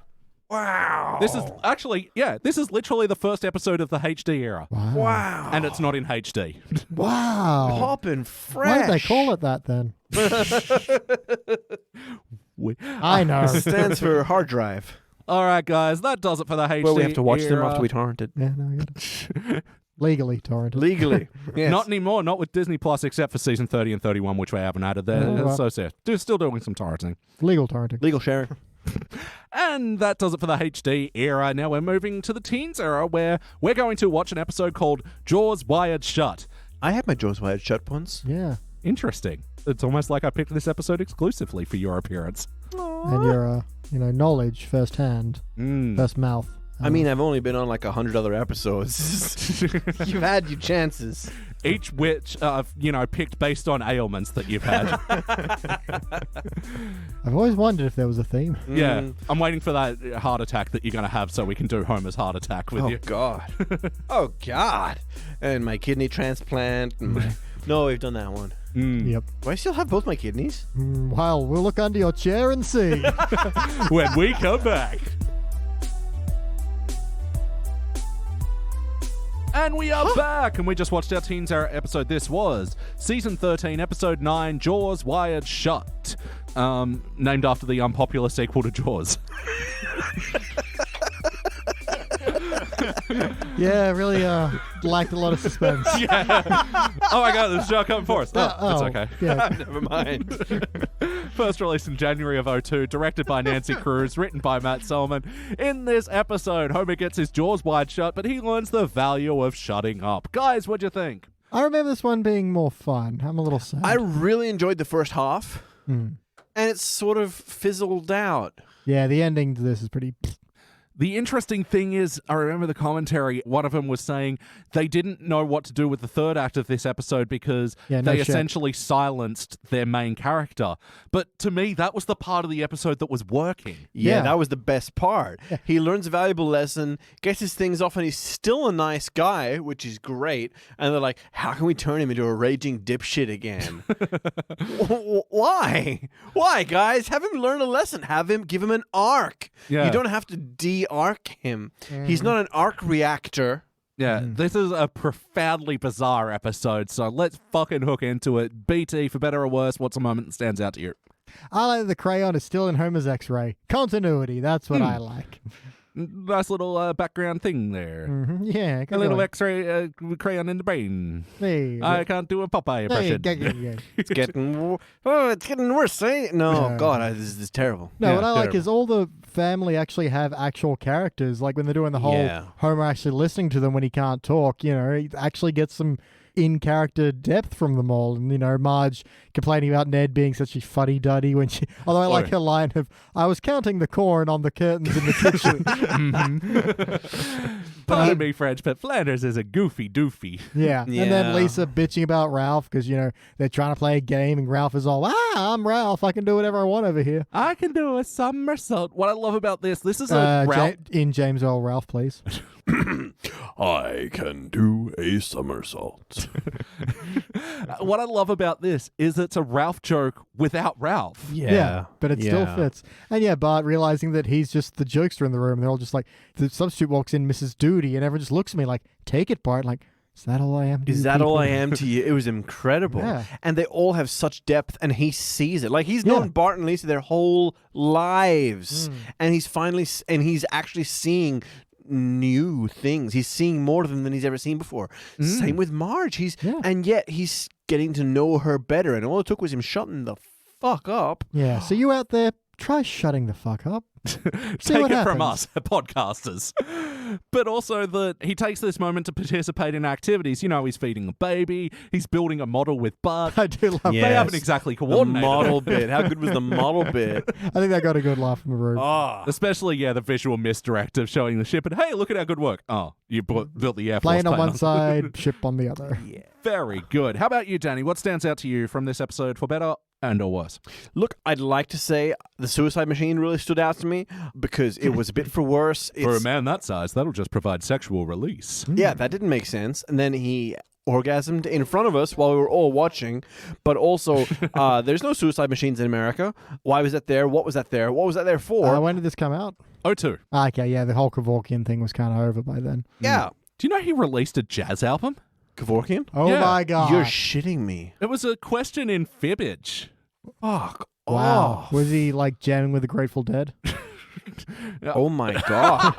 Wow. This is actually, this is literally the first episode of the HD era. Wow. And it's not in HD. Wow. Poppin' fresh. Why did they call it that then? I know. Stands for hard drive. All right, guys, that does it for the HD Well, we have to watch them era. after we torrent it. Yeah, no, I get it. Legally torrented. Legally. Yes. Not anymore, not with Disney Plus, except for season 30 and 31, which we haven't added there. Oh, right. So sad. Still doing some torrenting. Legal torrenting. Legal sharing. And that does it for the HD era. Now we're moving to the teens era, where we're going to watch an episode called Jaws Wired Shut. I had my jaws wired shut once. Yeah. Interesting. It's almost like I picked this episode exclusively for your appearance. And your, knowledge firsthand. First mouth. I mean, I've only been on like 100 other episodes. You've had your chances. Each which, picked based on ailments that you've had. I've always wondered if there was a theme. Yeah. I'm waiting for that heart attack that you're going to have so we can do Homer's heart attack with you. God. Oh, God. And my kidney transplant. No, we've done that one. Yep. Do I still have both my kidneys? Well, we'll look under your chair and see. When we come back. And we are back, and we just watched our Teens Era episode. This was Season 13, Episode 9, Jaws Wired Shut, named after the unpopular sequel to Jaws. Yeah, really lacked a lot of suspense. Yeah. Oh my God, there's a show coming for us. It's okay. Yeah. Never mind. First released in January of 2002, directed by Nancy Cruz, written by Matt Selman. In this episode, Homer gets his jaws wide shut, but he learns the value of shutting up. Guys, what'd you think? I remember this one being more fun. I'm a little sad. I really enjoyed the first half, and it's sort of fizzled out. Yeah, the ending to this is pretty... The interesting thing is, I remember the commentary, one of them was saying they didn't know what to do with the third act of this episode because they essentially silenced their main character. But to me, that was the part of the episode that was working. Yeah, that was the best part. Yeah. He learns a valuable lesson, gets his things off, and he's still a nice guy, which is great. And they're like, how can we turn him into a raging dipshit again? Why? Why, guys? Have him learn a lesson. Give him an arc. Yeah. You don't have to de-arc him. He's not an arc reactor. Yeah, this is a profoundly bizarre episode, so let's fucking hook into it. BT, for better or worse, what's a moment that stands out to you? I like that the crayon is still in Homer's X-ray. Continuity, that's what I like. Nice little background thing there. Yeah. A little X-ray crayon in the brain. Hey, I can't do a Popeye impression. It's getting worse, eh? No, God, this is terrible. No, what I like is all the family actually have actual characters. Like when they're doing the whole Homer actually listening to them when he can't talk, he actually gets some in-character depth from them all. And, Marge complaining about Ned being such a fuddy-duddy when she... Although I like her line of, I was counting the corn on the curtains in the kitchen. Pardon me, French, but Flanders is a goofy doofy. Yeah. And then Lisa bitching about Ralph because, they're trying to play a game and Ralph is all, I'm Ralph. I can do whatever I want over here. I can do a somersault. What I love about this is a Ralph... in James Earl Ralph, please. I can do a somersault. What I love about this is it's a Ralph joke without Ralph. Yeah, but it still fits. And Bart realizing that he's just the jokester in the room. And they're all just like, the substitute walks in, Mrs. Doody, and everyone just looks at me like, take it, Bart. Like, is that all I am to you? Is that all I am to you? It was incredible. Yeah. And they all have such depth, and he sees it. Like, he's known Bart and Lisa their whole lives. And he's actually seeing new things. He's seeing more of them than he's ever seen before. Same with Marge. And yet he's getting to know her better, and all it took was him shutting the fuck up. Yeah. So you out there, try shutting the fuck up. Take it from us, podcasters. But also that he takes this moment to participate in activities. He's feeding a baby. He's building a model with Bart. I do love that. They haven't exactly coordinated. The model bit. How good was the model bit? I think that got a good laugh from the room. Especially, the visual misdirect of showing the ship. And hey, look at our good work. Oh, you built the Air Force plane on one side, ship on the other. Yeah. Very good. How about you, Danny? What stands out to you from this episode for better and or worse? Look, I'd like to say the suicide machine really stood out to me because it was a bit for worse. For a man that size, that'll just provide sexual release. Yeah, that didn't make sense. And then he orgasmed in front of us while we were all watching. But also, there's no suicide machines in America. Why was that there? What was that there? What was that there for? When did this come out? 2002. Okay, yeah, the whole Kevorkian thing was kind of over by then. Yeah. Do you know he released a jazz album? Kevorkian? Oh my God. You're shitting me. It was a question in Fibbage. Fuck. Wow. Was he like jamming with the Grateful Dead? Oh my God.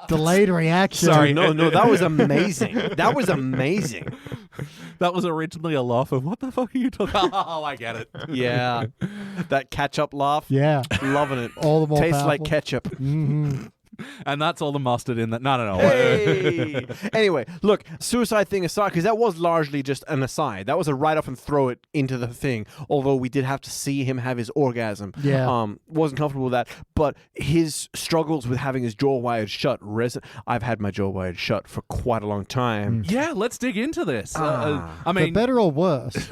Delayed reaction. Sorry, no, that was amazing. That was amazing. That was originally a laugh of, what the fuck are you talking about? Oh, I get it. Yeah. That catch-up laugh. Yeah. Loving it. All the more Tastes powerful. like ketchup. Mm-hmm. And that's all the mustard in that. No. Hey! Anyway, look, suicide thing aside, because that was largely just an aside. That was a write off and throw it into the thing. Although we did have to see him have his orgasm. Yeah. Wasn't comfortable with that. But his struggles with having his jaw wired shut. I've had my jaw wired shut for quite a long time. Yeah, let's dig into this. I For mean, better or worse?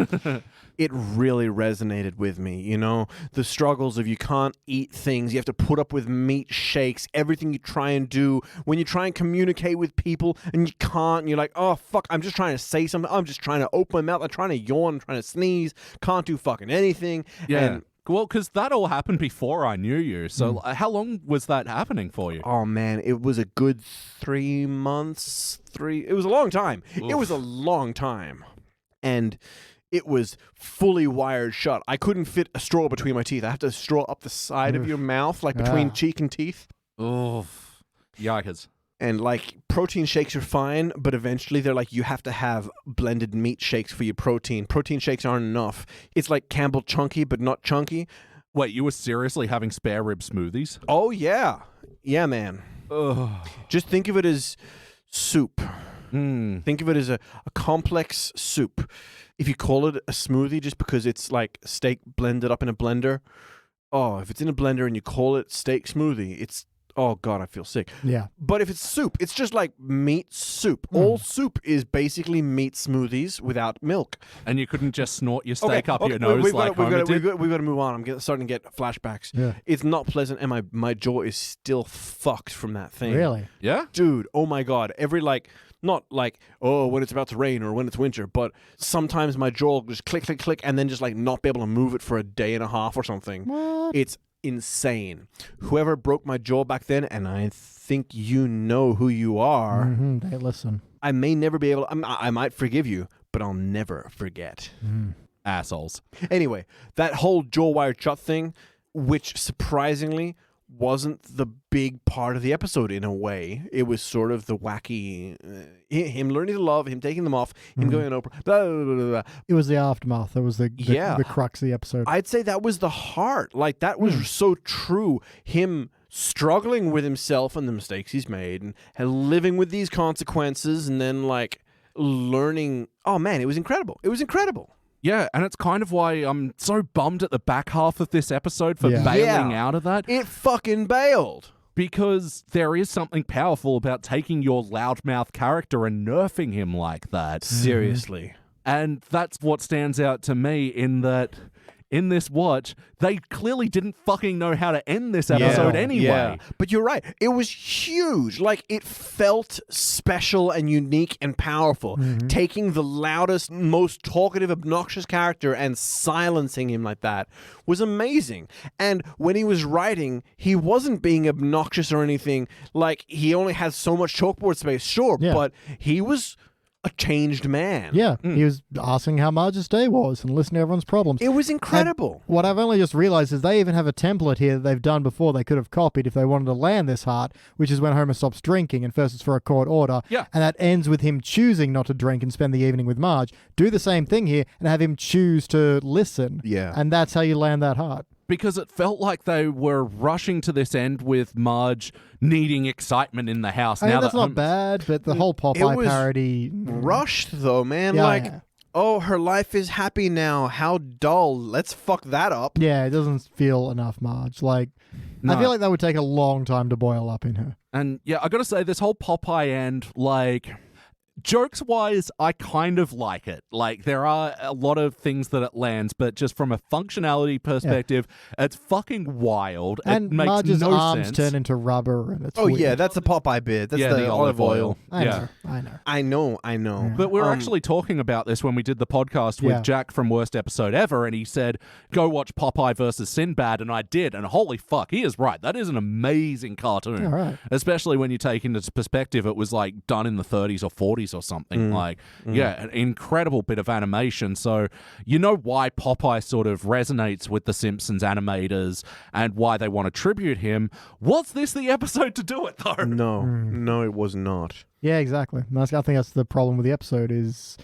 It really resonated with me, you know? The struggles of you can't eat things, you have to put up with meat shakes, everything you try and do, when you try and communicate with people and you can't, and you're like, oh, fuck, I'm just trying to say something, I'm just trying to open my mouth, I'm trying to yawn, I'm trying to sneeze, can't do fucking anything. yeah. And, Well, because that all happened before I knew you. So how long was that happening for you? oh, man, it was a good 3 months, it was a long time. Oof. It was a long time. And it was fully wired shut. I couldn't fit a straw between my teeth. I have to straw up the side of your mouth, like between cheek and teeth. Oh, yikers. And like protein shakes are fine, but eventually they're like, you have to have blended meat shakes for your protein. Protein shakes aren't enough. It's like Campbell Chunky, but not chunky. Wait, you were seriously having spare rib smoothies? Oh, yeah. Yeah, man. Ugh. Just think of it as soup. Mm. Think of it as a complex soup. If you call it a smoothie just because it's like steak blended up in a blender, if it's in a blender and you call it steak smoothie, it's, oh God, I feel sick. Yeah. But if it's soup, it's just like meat soup. All soup is basically meat smoothies without milk. And you couldn't just snort your steak up your nose we've like Homer did? We've got to move on. I'm starting to get flashbacks. Yeah. It's not pleasant, and my jaw is still fucked from that thing. Really? Yeah? Dude, oh my God. Every not like, oh, when it's about to rain or when it's winter, but sometimes my jaw will just click, click, click, and then just like not be able to move it for a day and a half or something. What? It's insane. Whoever broke my jaw back then, and I think you know who you are, They listen. I may never be able to, I might forgive you, but I'll never forget. Assholes. Anyway, that whole jaw wired shut thing, which surprisingly wasn't the big part of the episode in a way. It was sort of the wacky, him learning to love, him taking them off, him going on Oprah, blah, blah, blah, blah. It was the aftermath. That was the crux of the episode. I'd say that was the heart. Like, that was so true. Him struggling with himself and the mistakes he's made and living with these consequences and then, like, learning. Oh, man, it was incredible. It was incredible. Yeah, and it's kind of why I'm so bummed at the back half of this episode for bailing out of that. It fucking bailed. Because there is something powerful about taking your loudmouth character and nerfing him like that. Seriously. And that's what stands out to me in that, in this watch, they clearly didn't fucking know how to end this episode anyway. Yeah. But you're right. It was huge. Like, it felt special and unique and powerful. Taking the loudest, most talkative, obnoxious character and silencing him like that was amazing. And when he was writing, he wasn't being obnoxious or anything. Like, he only had so much chalkboard space, sure, but he was a changed man. Yeah, he was asking how Marge's day was and listening to everyone's problems. It was incredible. And what I've only just realized is they even have a template here that they've done before they could have copied if they wanted to land this heart, which is when Homer stops drinking and first it's for a court order. Yeah. And that ends with him choosing not to drink and spend the evening with Marge. Do the same thing here and have him choose to listen. Yeah. And that's how you land that heart. Because it felt like they were rushing to this end with Marge needing excitement in the house. I mean, now that's that not bad, but the whole Popeye was parody... Rushed, though, man. Yeah, like, yeah. oh, her life is happy now. How dull. Let's fuck that up. Yeah, it doesn't feel enough Marge. Like, I feel like that would take a long time to boil up in her. And yeah, I gotta say, this whole Popeye end, like, jokes-wise, I kind of like it. Like, there are a lot of things that it lands, but just from a functionality perspective, it's fucking wild. And it makes Marge's no arms sense. turn into rubber, and it's Oh, weird. yeah, that's the Popeye bit. That's Yeah, the olive oil. I Yeah. know. I know. I know. But we were actually talking about this when we did the podcast with Yeah. Jack from Worst Episode Ever, and he said, go watch Popeye versus Sinbad, and I did, and holy fuck, he is right. That is an amazing cartoon. All right. Especially when you take into perspective it was like done in the 30s or 40s or something. Yeah, an incredible bit of animation. So you know why Popeye sort of resonates with the Simpsons animators and why they want to tribute him. Was this the episode to do it, though? No, it was not. Yeah, exactly. And I think that's the problem with the episode is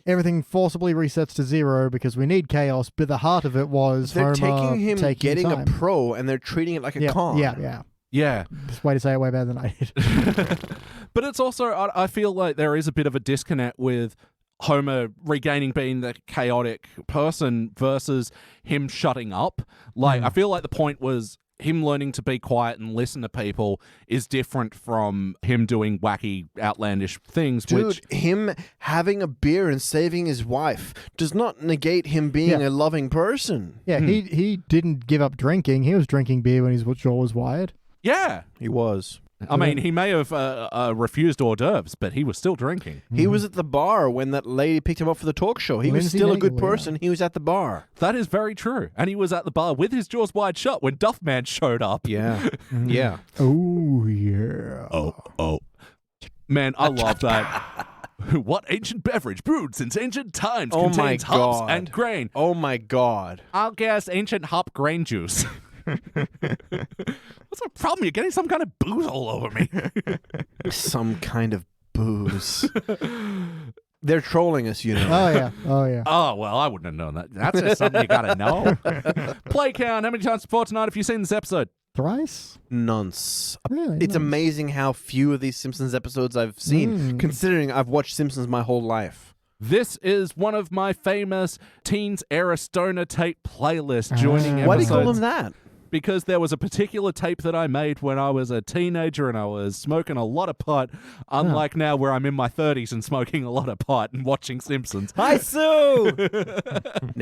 everything forcibly resets to zero because we need chaos, but the heart of it was They're Homer taking him taking getting time. a pro and they're treating it like a con. Yeah. Yeah. This way to say it way better than I did. But it's also, I feel like there is a bit of a disconnect with Homer regaining being the chaotic person versus him shutting up. Like, I feel like the point was him learning to be quiet and listen to people is different from him doing wacky, outlandish things. Dude, him having a beer and saving his wife does not negate him being a loving person. Yeah, he didn't give up drinking. He was drinking beer when his jaw was wired. Yeah. He was. I mean, he may have refused hors d'oeuvres, but he was still drinking. He was at the bar when that lady picked him up for the talk show. He was Lindsay still a good Nagle, person. He was at the bar. That is very true. And he was at the bar with his jaws wide shut when Duffman showed up. Yeah. Yeah. Oh, yeah. Oh. Man, I love that. What ancient beverage brewed since ancient times contains hops and grain? Oh my God. I'll guess ancient hop grain juice. What's the problem? You're getting some kind of booze all over me. Some kind of booze. They're trolling us, you know. Oh, yeah. Oh, well, I wouldn't have known that. That's just something you gotta know. Play count. How many times before tonight have you seen this episode? Thrice? Nonce. Really? It's Nice. amazing how few of these Simpsons episodes I've seen, considering I've watched Simpsons my whole life. This is one of my famous Teens Era Stoner tape playlists joining Ah. Why do you call episodes. them that? Because there was a particular tape that I made when I was a teenager and I was smoking a lot of pot, unlike now where I'm in my 30s and smoking a lot of pot and watching Simpsons. Hi, Sue!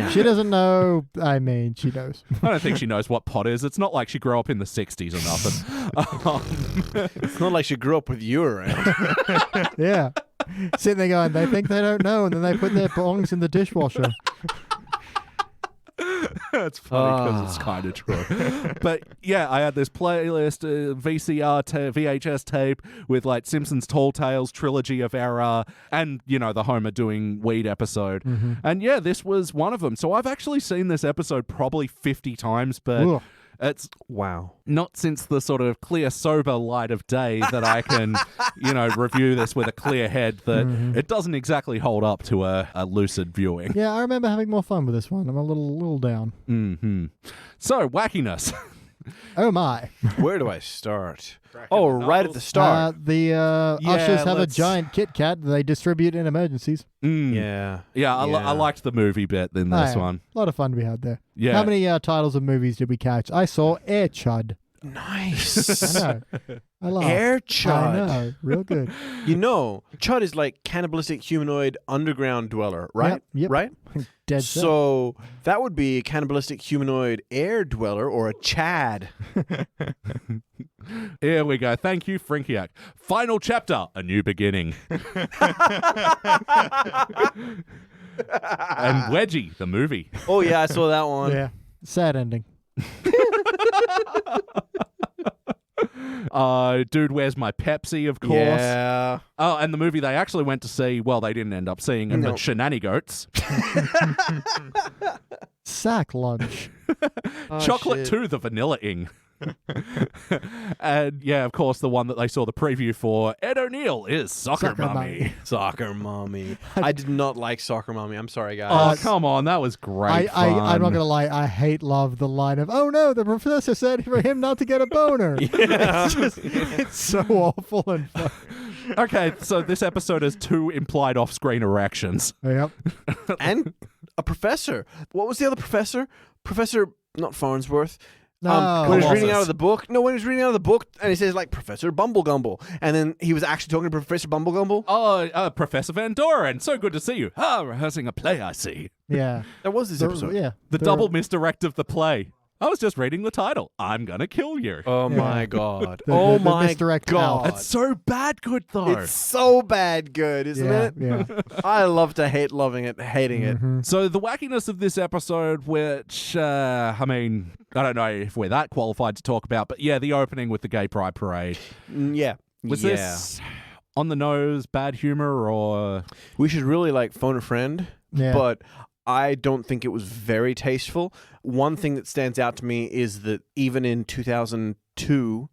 She doesn't know. I mean, she knows. I don't think she knows what pot is. It's not like she grew up in the 60s or nothing. It's not like she grew up with you around. Yeah. Sitting there going, they think they don't know, and then they put their bongs in the dishwasher. It's funny because it's kind of true. But yeah, I had this playlist, VHS tape with like Simpsons Tall Tales, Trilogy of Error, and, you know, the Homer doing weed episode. And yeah, this was one of them. So I've actually seen this episode probably 50 times, but Ugh. it's Wow. not since the sort of clear, sober light of day that I can, you know, review this with a clear head that it doesn't exactly hold up to a lucid viewing. Yeah, I remember having more fun with this one. I'm a little down. So, wackiness. Oh, my. Where do I start? Oh, right at the start. Ushers have a let's- giant Kit Kat that they distribute in emergencies. Yeah. Yeah, I liked the movie bit in this Oh, yeah. one. A lot of fun to be had there. Yeah. How many titles of movies did we catch? I saw Air Chud. Nice. I know. I laughed. Air I Chud. know. Real good. You know, Chud is like cannibalistic humanoid underground dweller, right? Yep. Right? Dead set. So that would be a cannibalistic humanoid air dweller or a Chad. Here we go. Thank you, Frankiak. Final chapter, a new beginning. And Wedgie, the movie. Oh, yeah, I saw that one. Yeah. Sad ending. Dude, Where's My Pepsi, of course. Yeah. Oh, and the movie they actually went to see, well, they didn't end up seeing it, No. but Shenanigoats. Sack lunch. Chocolate shit. 2, the Vanilla Ing. And yeah, of course, the one that they saw the preview for, Ed O'Neill is Soccer Soccer Mummy. Mummy. Soccer Mommy. I did not like Soccer Mommy. I'm sorry, Oh, guys. come on. That was great I'm not fun. gonna lie. I hate love the line of "Oh no, the professor said for him not to get a boner." It's so awful and fun. Okay, so this episode has 2 implied off-screen erections. Yep. And a professor. What was the other professor? Professor, not Farnsworth. No. When he was Colossus. reading out of the book. No, when he was reading out of the book, and he says, like, Professor Bumblegumble. And then he was actually talking to Professor Bumblegumble. Oh, Professor Van Doren, so good to see you. Ah, rehearsing a play, I see. Yeah. That was this episode. Yeah. The double misdirect of the play. I was just reading the title. I'm gonna kill you. Oh, my God. The my misdirect God. out. It's so bad good, though. It's so bad good, isn't Yeah. it? Yeah. I love to hate loving it, hating it. So the wackiness of this episode, which, I mean, I don't know if we're that qualified to talk about, but yeah, the opening with the Gay Pride Parade. Yeah. Was yeah. this on the nose, bad humor, or... We should really, like, phone a friend. Yeah. But I don't think it was very tasteful. One thing that stands out to me is that even in 2002,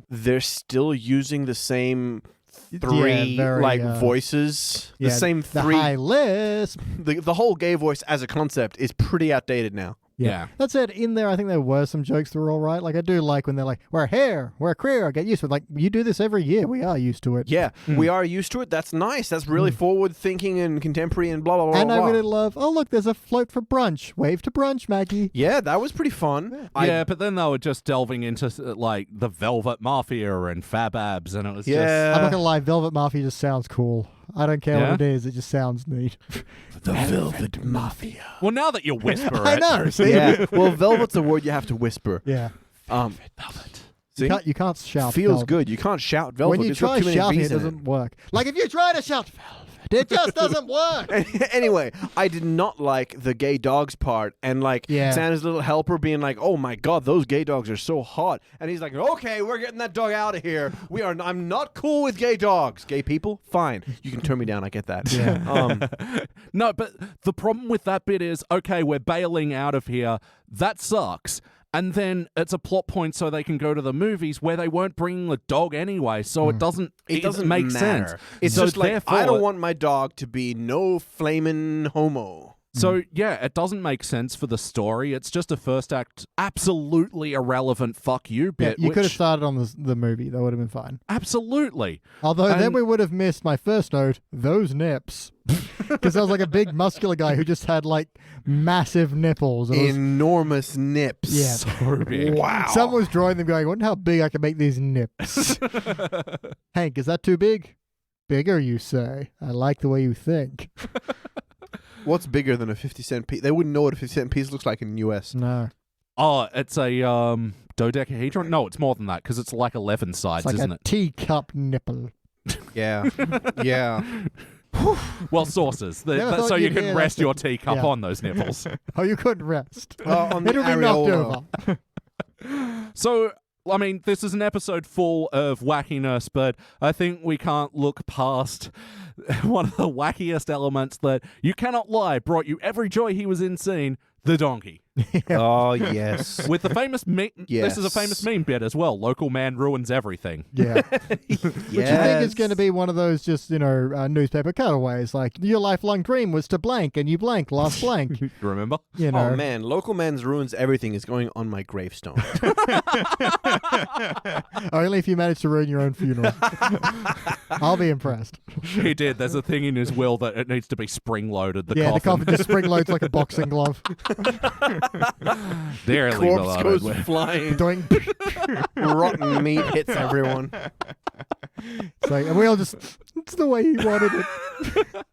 they're still using the same three very, voices. Yeah, the same the three. high lisp. The whole gay voice as a concept is pretty outdated now. Yeah. That said, in there, I think there were some jokes that were all right. Like, I do like when they're like, we're here, we're queer, I get used to it. Like, you do this every year. We are used to it. Yeah, we are used to it. That's nice. That's really forward-thinking and contemporary and blah, blah, blah, And blah. I really love, oh, look, there's a float for brunch. Wave to brunch, Maggie. Yeah, that was pretty fun. Yeah, but then they were just delving into like the Velvet Mafia and Fab Abs, and it was I'm not going to lie, Velvet Mafia just sounds cool. I don't care what it is. It just sounds neat. The Velvet Mafia. just... Well, now that you whisper it. I know, see? Yeah, well, velvet's a word you have to whisper. Yeah. Velvet. See? You can't shout Feels velvet. good. You can't shout velvet. When you It's got try too many shouting, V's it in doesn't work. Like, if you try to shout velvet, it just doesn't work. Anyway, I did not like the gay dogs part, and like Santa's little helper being like, "Oh my God, those gay dogs are so hot," and he's like, "Okay, we're getting that dog out of here. I'm not cool with gay dogs. Gay people, fine. You can turn me down. I get that." Yeah. No, but the problem with that bit is, okay, we're bailing out of here. That sucks. And then it's a plot point so they can go to the movies where they weren't bringing the dog anyway, so it doesn't make matter. sense. It's so just like, therefore, I don't want my dog to be no flamin' homo. So, yeah, it doesn't make sense for the story. It's just a first act, absolutely irrelevant fuck you bit. You could have started on the movie. That would have been fine. Absolutely. Although then we would have missed my first note, those nips. Because I was like a big muscular guy who just had like massive nipples. And Enormous nips. Yeah. So big. Wow. Someone was drawing them going, wonder how big I can make these nips. Hank, is that too big? Bigger, you say. I like the way you think. What's bigger than a 50-cent piece? They wouldn't know what a 50-cent piece looks like in the U.S. No. Oh, it's a dodecahedron? No, it's more than that because it's like 11 sides, It's like isn't a it? teacup nipple. Yeah. Yeah. Well, sources. Never thought So you you'd can hear rest that. your teacup Yeah. on those nipples. Oh, you couldn't rest. On the It'll be knocked areola. over. So, I mean, this is an episode full of wackiness, but I think we can't look past one of the wackiest elements that, you cannot lie, brought you every joy he was in scene, the donkey. Oh, yes. With the famous meme, Yes. this is a famous meme bit as well, local man ruins everything. Yeah. Which you think is going to be one of those just, newspaper cutaways. Like, your lifelong dream was to blank, and you blank, lost blank. You remember? You know. Oh, man. Local Man's Ruins Everything is going on my gravestone. Only if you manage to ruin your own funeral. I'll be impressed. He did. There's a thing in his will that it needs to be spring-loaded, the The coffin. coffin just spring loads like a boxing glove. Dearly Corpse beloved. goes flying. Doing. Rotten meat hits everyone. It's like, and we all just, it's the way he wanted it.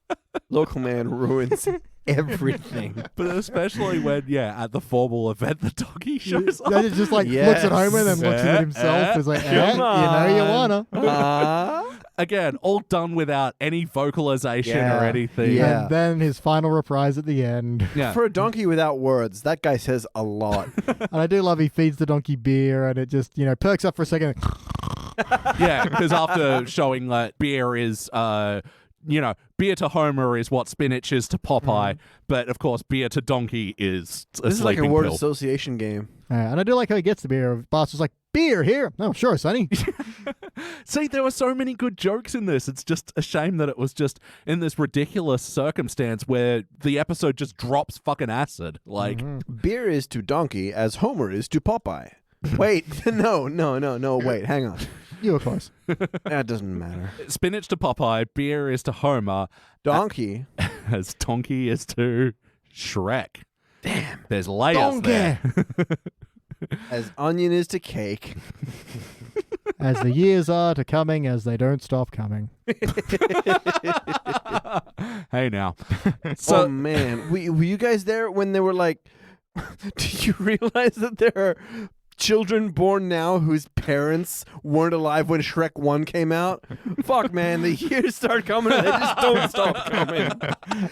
Local Man ruins everything. But especially when, at the formal event, the donkey shows up. Yeah, he just like looks at Homer and then looks at himself. He's like, you wanna. Again, all done without any vocalization or anything. Yeah. And then his final reprise at the end. Yeah. For a donkey without words, that guy says a lot. And I do love he feeds the donkey beer and it just, perks up for a second. Yeah, because after showing that beer is, beer to Homer is what spinach is to Popeye, but of course, beer to donkey is a This is like a sleeping word pill. association game. And I do like how he gets the beer. Boss is like, beer here. Oh, sure, Sonny. See, there were so many good jokes in this. It's just a shame that it was just in this ridiculous circumstance where the episode just drops fucking acid. Like, Beer is to donkey as Homer is to Popeye. Wait, no, wait, hang on. You were close. That doesn't matter. spinach to Popeye, beer is to Homer, Donkey. as donkey is to Shrek. Damn. There's layers there. As onion is to cake. As the years are to coming, as they don't stop coming. Hey now. So Oh, man. Were you guys there when they were like, do you realize that there are children born now whose parents weren't alive when Shrek 1 came out? Fuck, man. The years start coming and they just don't stop coming.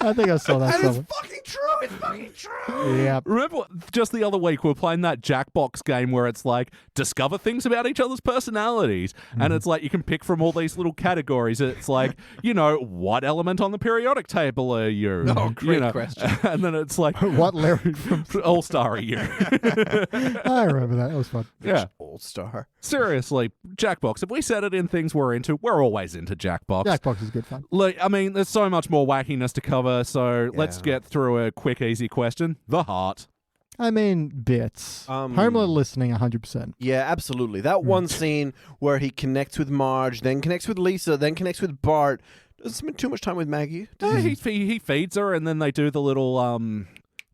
I think I saw that And it's somewhere. fucking true. It's fucking true. Yeah. remember just the other week we were playing that Jackbox game where it's like discover things about each other's personalities, and it's like you can pick from all these little categories. It's like, what element on the periodic table are you? Oh, great question. And then it's like, What lyric from... All-Star are you? I remember that. That was fun. Yeah. Old star. Seriously, Jackbox. If we set it in things we're into, we're always into Jackbox. Jackbox is good fun. Look, I mean, there's so much more wackiness to cover, so let's get through a quick, easy question. The heart. I mean, bits. Homer listening 100%. Yeah, absolutely. That one scene where he connects with Marge, then connects with Lisa, then connects with Bart. Doesn't spend too much time with Maggie. He feeds her, and then they do the little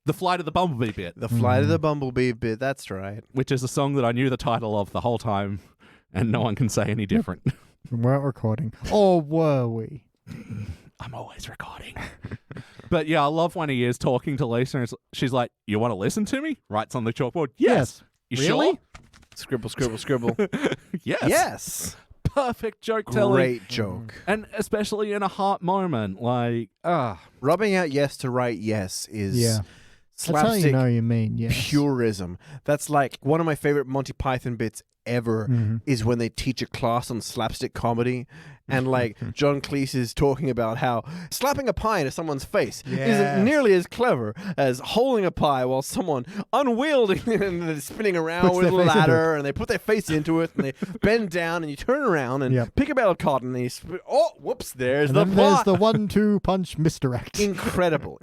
the Flight of the Bumblebee bit. The Flight of the Bumblebee bit, that's right. Which is a song that I knew the title of the whole time, and no one can say any different. We weren't recording. Or were we? I'm always recording. But yeah, I love when he is talking to Lisa, and she's like, "You want to listen to me?" Writes on the chalkboard. Yes. You Really? sure? Scribble, scribble, scribble. Yes. Yes. Perfect joke telling. Great joke. And especially in a heart moment, like, Rubbing out yes to write yes is That's how slapstick you know you mean, yes. purism. That's like one of my favorite Monty Python bits ever is when they teach a class on slapstick comedy, and like John Cleese is talking about how slapping a pie into someone's face isn't nearly as clever as holding a pie while someone unwieldy and they're spinning around Puts with a their face into ladder, and they put their face into it, and they bend down, and you turn around and pick a bale of cotton, and you whoops, there's and the then plot. there's the 1-2 punch misdirect. Incredible.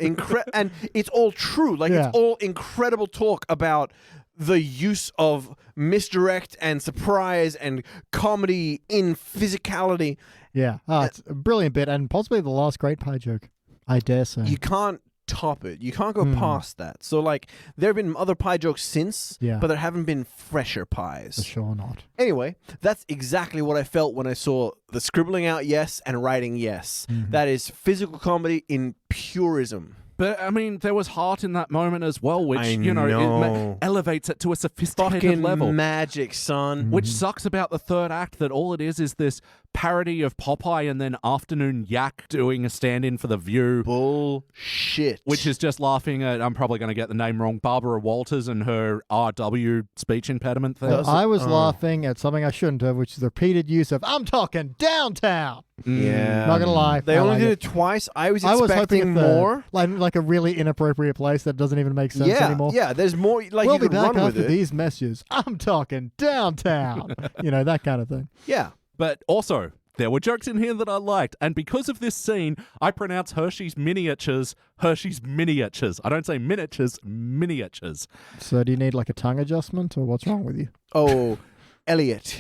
And it's all true. Like, it's all incredible talk about the use of misdirect and surprise and comedy in physicality. Yeah. Oh, it's a brilliant bit, and possibly the last great pie joke, I dare say. You can't top it. You can't go past that. So, like, there have been other pie jokes since, but there haven't been fresher pies. For sure not. Anyway, that's exactly what I felt when I saw the scribbling out yes and writing yes. That is physical comedy in purism. But, I mean, there was heart in that moment as well, which, know. It elevates it to a sophisticated Fucking level. magic, son. Which sucks about the third act, that all it is this parody of Popeye and then Afternoon Yak doing a stand-in for The View. Bullshit. Which is just laughing at, I'm probably going to get the name wrong, Barbara Walters and her RW speech impediment thing. Well, I was laughing at something I shouldn't have, which is the repeated use of, I'm talking downtown. Yeah. Not gonna lie. They only did it twice. I was expecting more. Like a really inappropriate place that doesn't even make sense anymore. Yeah, there's more. Like, we'll you be could back run with after it. these messages. I'm talking downtown. That kind of thing. Yeah. But also, there were jokes in here that I liked, and because of this scene, I pronounce Hershey's miniatures. I don't say miniatures, miniatures. So do you need like a tongue adjustment, or what's wrong with you? Oh, Elliot.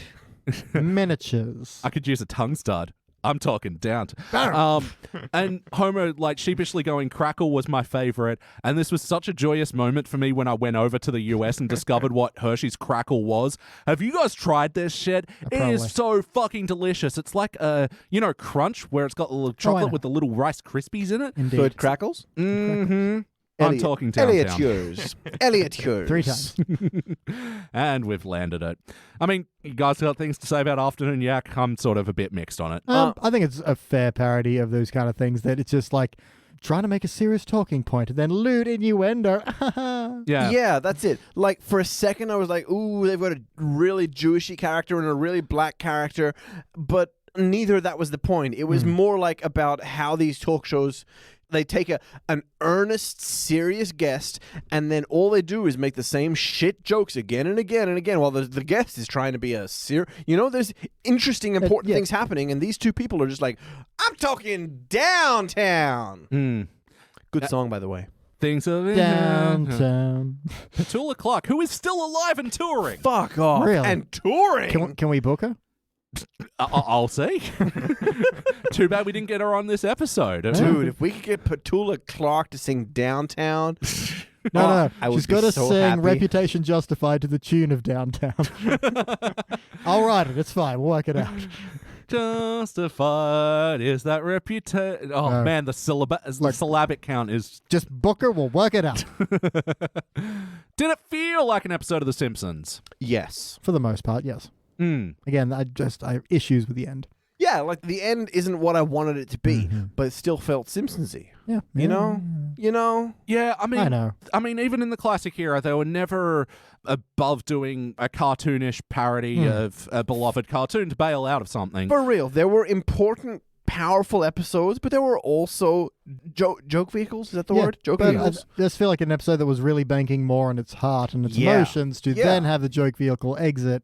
Miniatures. I could use a tongue stud. I'm talking down to... and Homer, like, sheepishly going, Crackle was my favorite. And this was such a joyous moment for me when I went over to the US and discovered what Hershey's Crackle was. Have you guys tried this shit? It is so fucking delicious. It's like, Crunch, where it's got the little chocolate with the little Rice Krispies in it. Indeed. So it crackles? Mm-hmm. Elliot, I'm talking downtown. Elliot yours. Elliot yours. 3 times. And we've landed it. I mean, you guys got things to say about Afternoon Yak? I'm sort of a bit mixed on it. I think it's a fair parody of those kind of things, that it's just like trying to make a serious talking point and then lewd innuendo. Yeah, that's it. Like, for a second, I was like, ooh, they've got a really Jewishy character and a really black character, but neither of that was the point. It was more like about how these talk shows... They take an earnest, serious guest, and then all they do is make the same shit jokes again and again and again, while the guest is trying to be a serious... there's interesting, important things happening, and these two people are just like, I'm talking downtown. Good song, by the way. Things of Downtown. Petula Clark, who is still alive and touring. Fuck off. Really? And touring. Can we book her? I'll see. Too bad we didn't get her on this episode. Dude, if we could get Petula Clark to sing Downtown... No. I would She's be got to so sing happy. Reputation Justified to the tune of Downtown. I'll write it. It's fine. We'll work it out. Justified is that reputation. Oh, man, the syllabic count is... Just book her. We'll work it out. Did it feel like an episode of The Simpsons? Yes. For the most part, yes. Again, I have issues with the end. Yeah, like, the end isn't what I wanted it to be, but it still felt Simpsons-y. Yeah. You know? Yeah, I know. I mean, even in the classic era, they were never above doing a cartoonish parody of a beloved cartoon to bail out of something. For real, there were important, powerful episodes, but there were also joke vehicles. Is that the word? Joke vehicles? I just feel like an episode that was really banking more on its heart and its emotions to then have the joke vehicle exit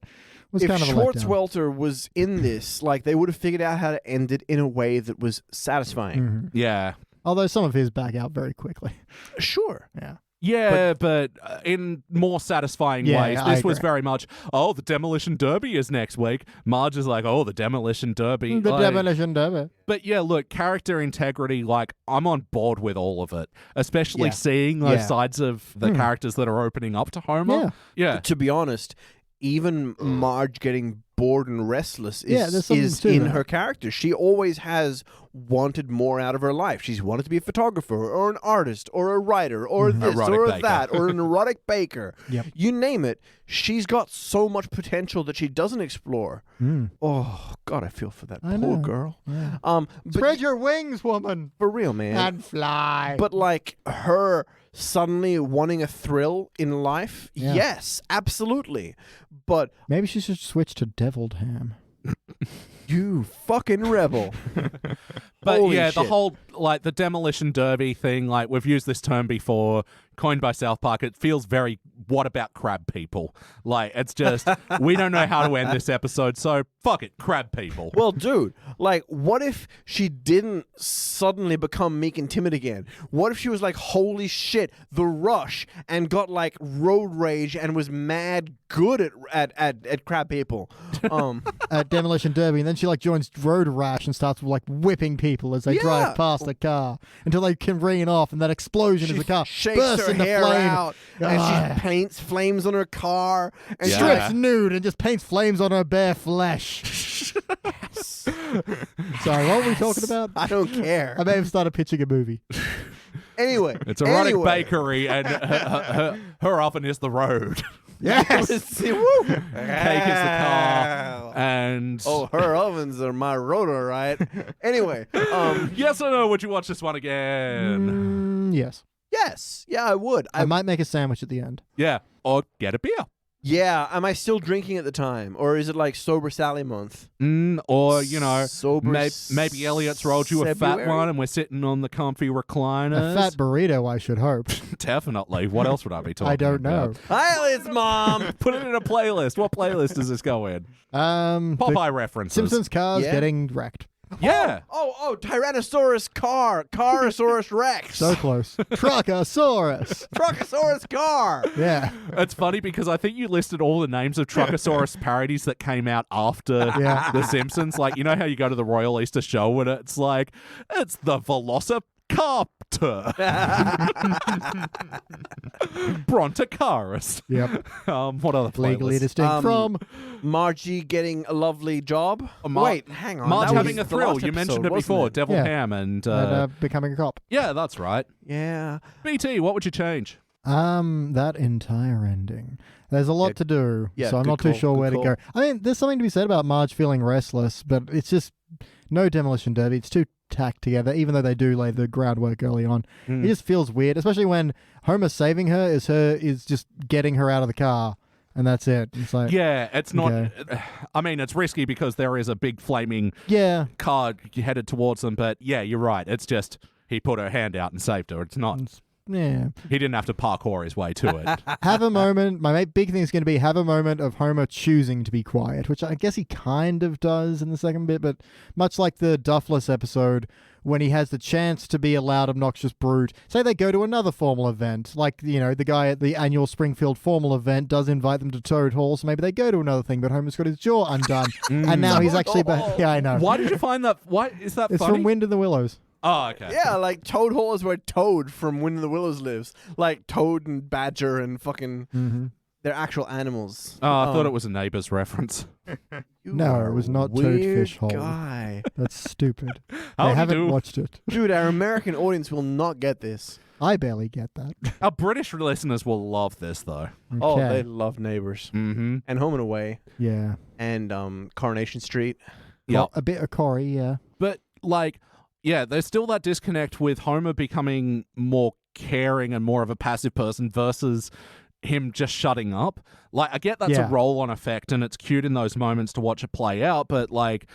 was if kind of a Schwartzwelter was in this, like, they would have figured out how to end it in a way that was satisfying. Yeah. Although some of his back out very quickly. Sure. Yeah. Yeah, but in more satisfying ways. I This was agree. very much, oh, the Demolition Derby is next week. Marge is like, oh, the Demolition Derby. The Like, Demolition Derby. But yeah, look, character integrity, like, I'm on board with all of it, especially Yeah. seeing those Yeah. sides of the characters that are opening up to Homer. Yeah. To be honest, even Marge getting bored and restless Yeah, there's something is to in that. her character. She always has wanted more out of her life. She's wanted to be a photographer or an artist or a writer or this Erotic or baker. that or an erotic baker. Yep. You name it. She's got so much potential that she doesn't explore. Oh, God, I feel for that I poor know. girl. Yeah. But Spread your wings, woman, for real, man. and fly. But like her suddenly wanting a thrill in life, Yeah. yes, absolutely. But maybe she should switch to deviled ham. you fucking rebel. But Holy yeah, shit. the whole, like, the Demolition Derby thing, like, we've used this term before, coined by South Park. It feels very, what about crab people? Like, it's just, we don't know how to end this episode, so fuck it, crab people. Well, dude, like, what if she didn't suddenly become meek and timid again? What if she was like, holy shit, the Rush, and got like road rage and was mad good at crab people? At Demolition Derby, and then she like joins Road Rash and starts like whipping people as they Yeah. drive past the car until they can rein off, and that explosion She as the car shakes bursts her into hair flame. out, and she paints flames on her car, and Yeah. Strips nude and just paints flames on her bare flesh. Sorry, what were we talking about? I don't care. I may have started pitching a movie. Anyway, It's erotic anyway. bakery, and her oven is the road. Yes. Woo. Cake is the car, and Oh, her ovens are my rotor, right? Anyway, yes or no? Would you watch this one again? Yes. yes, yeah, I would. I might make a sandwich at the end. Yeah, or get a beer. Yeah, am I still drinking at the time, or is it like sober Sally month? Or, you know, Sober maybe Elliot's rolled you a fat February? one and we're sitting on the comfy A recliners. fat burrito, I should hope. Definitely. What else would I be talking I don't know. about? Hi, it's mom. Put it in a playlist. What playlist does this go in? The Popeye references. Simpsons cars Yeah. getting wrecked. Yeah. Oh, Tyrannosaurus Carosaurus Rex, So close. Truckosaurus. Truckosaurus car. Yeah. It's funny because I think you listed all the names of Truckosaurus parodies that came out after Yeah. The Simpsons. Like, you know how you go to the Royal Easter Show and it's like, it's the Velociraptor. Brontosaurus. Yep. What other Legally playlists? distinct from. Margie getting a lovely job. Wait, hang on. Marge that was having a the thrill. last You mentioned episode, it wasn't before. Devil Yeah. Ham and Becoming a cop. yeah, that's right. Yeah. BT, what would you change? That entire ending. There's a lot to do, yeah, so I'm good not too call, sure good where call. to go. I mean, there's something to be said about Marge feeling restless, but it's just no Demolition Derby. It's too tacked together, even though they do lay the groundwork early on. It just feels weird, especially when Homer saving her is just getting her out of the car, and that's it. It's like, Yeah, it's not. Okay. I mean, it's risky because there is a big flaming yeah, car headed towards them. But yeah, you're right. It's just he put her hand out and saved her. It's not. yeah. He didn't have to parkour his way to it. Have a moment. My big thing is going to be have a moment of Homer choosing to be quiet, which I guess he kind of does in the second bit, but much like the Duffless episode, when he has the chance to be a loud, obnoxious brute. Say they go to another formal event, like, you know, the guy at the annual Springfield formal event does invite them to Toad Hall, so maybe they go to another thing, but Homer's got his jaw undone, and now he's actually... Yeah, I know. Why did you find that? Why is that It's funny? from Wind in the Willows. Oh, okay. Yeah, like Toad Hall is where Toad from Wind in the Willows lives. Like Toad and Badger and fucking... They're actual animals. Oh, I thought it was a Neighbours reference. You No, are it was a not weird Toadfish Hole. guy. That's stupid. How They do you haven't do? watched it. Dude, our American audience will not get this. I barely get that. Our British listeners will love this, though. Oh, Okay. they love Neighbors. Mm-hmm. And Home and Away. Yeah. And Coronation Street. Yep. A bit of Corey, yeah. But, like, yeah, there's still that disconnect with Homer becoming more caring and more of a passive person versus him just shutting up. Like, I get that's Yeah. a roll-on effect and it's cute in those moments to watch it play out, but, like,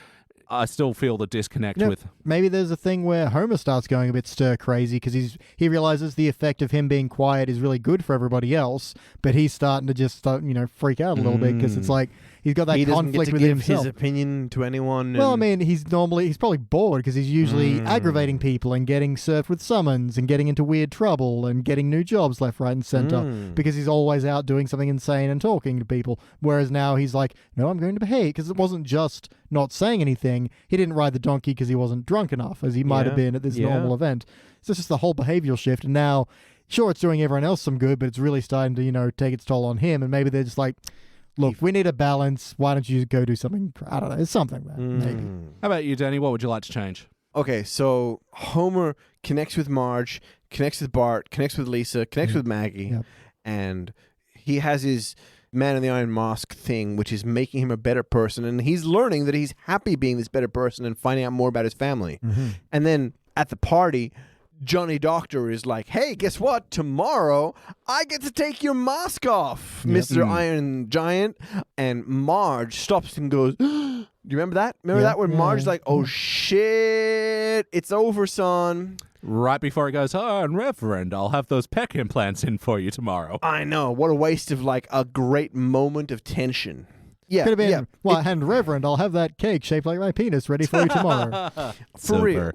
I still feel the disconnect No, with... Maybe there's a thing where Homer starts going a bit stir crazy because he realizes the effect of him being quiet is really good for everybody else, but he's starting to just freak out a little bit because it's like he's got that he doesn't conflict get to with give himself. his opinion to anyone. Well, I and- mean, he's probably bored because he's usually aggravating people and getting served with summons and getting into weird trouble and getting new jobs left, right, and center because he's always out doing something insane and talking to people. Whereas now he's like, no, I'm going to behave, because it wasn't just not saying anything. He didn't ride the donkey because he wasn't drunk enough, as he might have been at this normal event. So it's just the whole behavioral shift. And now, sure, it's doing everyone else some good, but it's really starting to, take its toll on him. And maybe they're just like, look, we need a balance. Why don't you go do something? I don't know. It's something there, maybe. How about you, Danny? What would you like to change? Okay, so Homer connects with Marge, connects with Bart, connects with Lisa, connects with Maggie, and he has his Man in the Iron Mask thing, which is making him a better person, and he's learning that he's happy being this better person and finding out more about his family. And then at the party, Johnny Doctor is like, hey, guess what? Tomorrow, I get to take your mask off, Mr. Iron Giant. And Marge stops and goes, do you remember that? Remember that? Where Marge's like, oh, shit, it's over, son. Right before he goes, oh, and Reverend, I'll have those pec implants in for you tomorrow. I know. What a waste of, a great moment of tension. Yeah, Could have been, and Reverend, I'll have that cake shaped like my penis ready for you tomorrow. For real.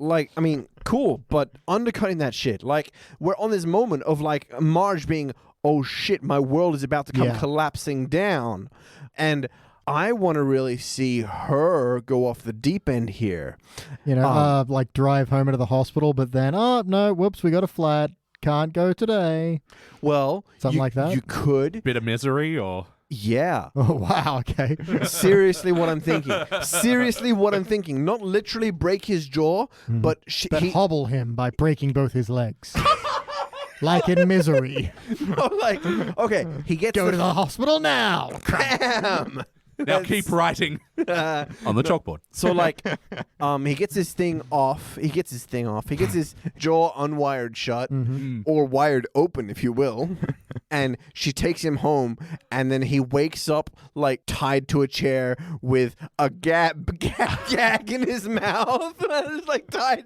Cool, but undercutting that shit. We're on this moment of, Marge being, oh, shit, my world is about to come collapsing down. And I want to really see her go off the deep end here. Drive Homer to the hospital, but then, oh, no, whoops, we got a flat. Can't go today. Well, something like that. You could. Bit of misery, or... Yeah. Oh, wow, okay. Seriously what I'm thinking. Not literally break his jaw, but... hobble him by breaking both his legs. Like in Misery. Okay, he gets... Go to the hospital now. Bam! Now keep writing on the chalkboard. So, he gets his thing off. He gets his jaw unwired shut, or wired open, if you will. And she takes him home, and then he wakes up, tied to a chair with a gag in his mouth. It's tied.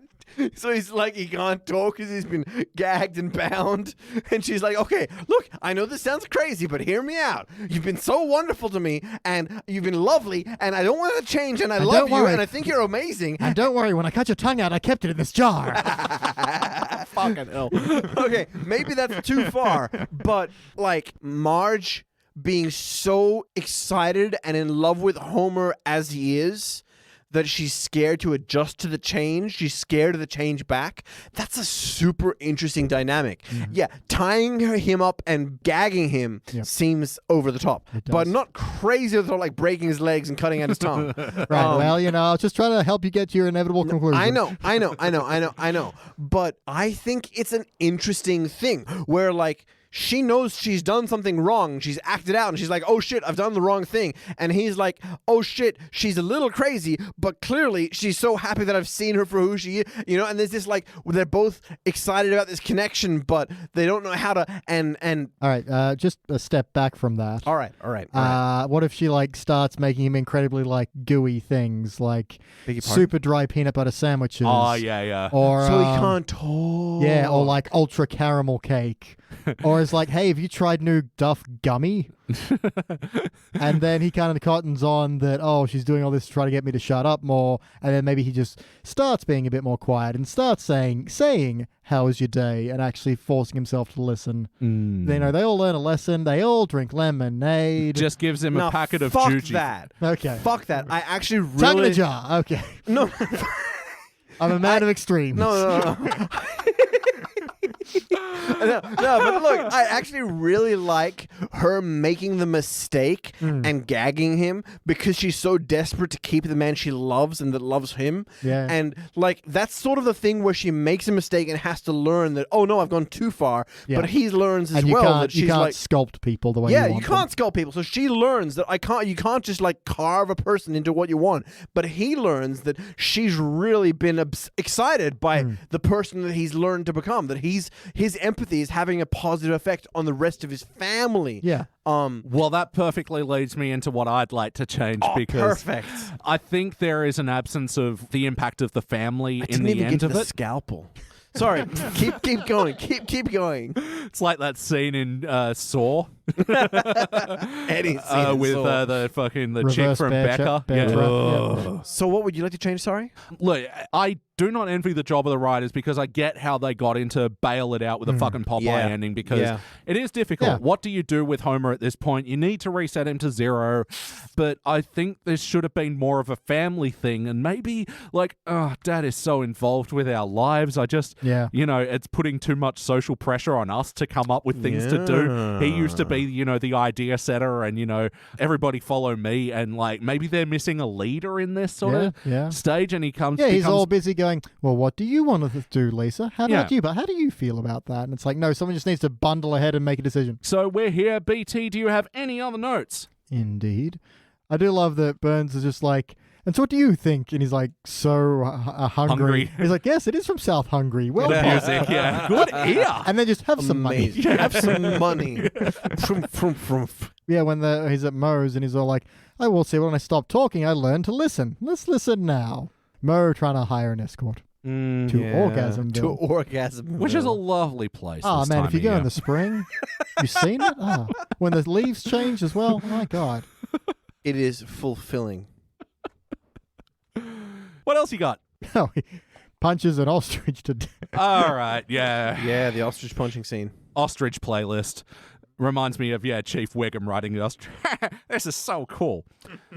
So he's he can't talk because he's been gagged and bound. And she's like, okay, look, I know this sounds crazy, but hear me out. You've been so wonderful to me, and you've been lovely, and I don't want to change, and I love you, and I think you're amazing. And don't worry, when I cut your tongue out, I kept it in this jar. Fucking hell. Okay, maybe that's too far, but Marge being so excited and in love with Homer as he is, that she's scared to adjust to the change. She's scared of the change back. That's a super interesting dynamic. Yeah, tying him up and gagging him seems over the top, but not crazy over the top, like breaking his legs and cutting out his tongue. Right. Well, I was just trying to help you get to your inevitable conclusion. I know. But I think it's an interesting thing where she knows she's done something wrong. She's acted out and she's like, oh shit, I've done the wrong thing. And he's like, oh shit, she's a little crazy, but clearly she's so happy that I've seen her for who she is, and there's this they're both excited about this connection, but they don't know how to, and. All right, just a step back from that. All right. What if she starts making him incredibly gooey things, super dry peanut butter sandwiches? Oh, yeah. Or, so he can't talk. Yeah, or ultra caramel cake. Or it's hey, have you tried new Duff gummy? And then he kind of cottons on that, oh, she's doing all this to try to get me to shut up more. And then maybe he just starts being a bit more quiet and starts saying, how was your day? And actually forcing himself to listen. They all learn a lesson. They all drink lemonade. Just gives him a packet of fuck Juji. That. Okay. Fuck that. I actually really... Tongue in a jar. Okay. No. I'm a man of extremes. No. No, but look, I actually really like her making the mistake and gagging him because she's so desperate to keep the man she loves and that loves him. Yeah. And that's sort of the thing where she makes a mistake and has to learn that, oh no, I've gone too far. Yeah. But he learns as well that she's you can't sculpt people the way you want. Yeah, you can't sculpt people. So she learns that you can't just carve a person into what you want. But he learns that she's really been excited by the person that he's learned to become, that his empathy is having a positive effect on the rest of his family. Yeah. Well, that perfectly leads me into what I'd like to change because perfect. I think there is an absence of the impact of the family in the even end get of the it. Scalpel. Sorry, keep going. Keep going. It's like that scene in Saw Any scene with so- the chick Reverse from bear Becca. trap, bear Yeah. trap, yeah. So what would you like to change? Sorry. Look, I do not envy the job of the writers because I get how they got into bail it out with a fucking Popeye Yeah. ending because Yeah. it is difficult. Yeah. What do you do with Homer at this point? You need to reset him to 0, but I think this should have been more of a family thing and maybe like, oh, Dad is so involved with our lives. I just, Yeah. it's putting too much social pressure on us to come up with things to do. He used to be, the idea setter and, everybody follow me and like maybe they're missing a leader in this sort of stage and he comes. Yeah, he's becomes all busy going, well, what do you want to do, Lisa? How about Yeah. you? But how do you feel about that? And it's like, no, someone just needs to bundle ahead and make a decision. So we're here. BT, do you have any other notes? Indeed. I do love that Burns is just like, and so what do you think? And he's like, so hungry. He's like, yes, it is from South Hungary. Well, The music, yeah. Good ear. and then just have some money. Amazing. Have some money. Vroom, vroom, vroom. Yeah, when he's at Moe's and he's all like, I will say when I stop talking, I learned to listen. Let's listen now. Moe trying to hire an escort to Orgasmville. To Orgasmville. Which is a lovely place. Oh, this man, time if you of go year. in the spring, you seen it? Oh, when the leaves change as well? Oh, my God. It is fulfilling. What else you got? Oh, he punches an ostrich to death. All right, yeah. Yeah, the ostrich punching scene. Ostrich playlist. Reminds me of, Chief Wiggum writing the ostrich. This is so cool.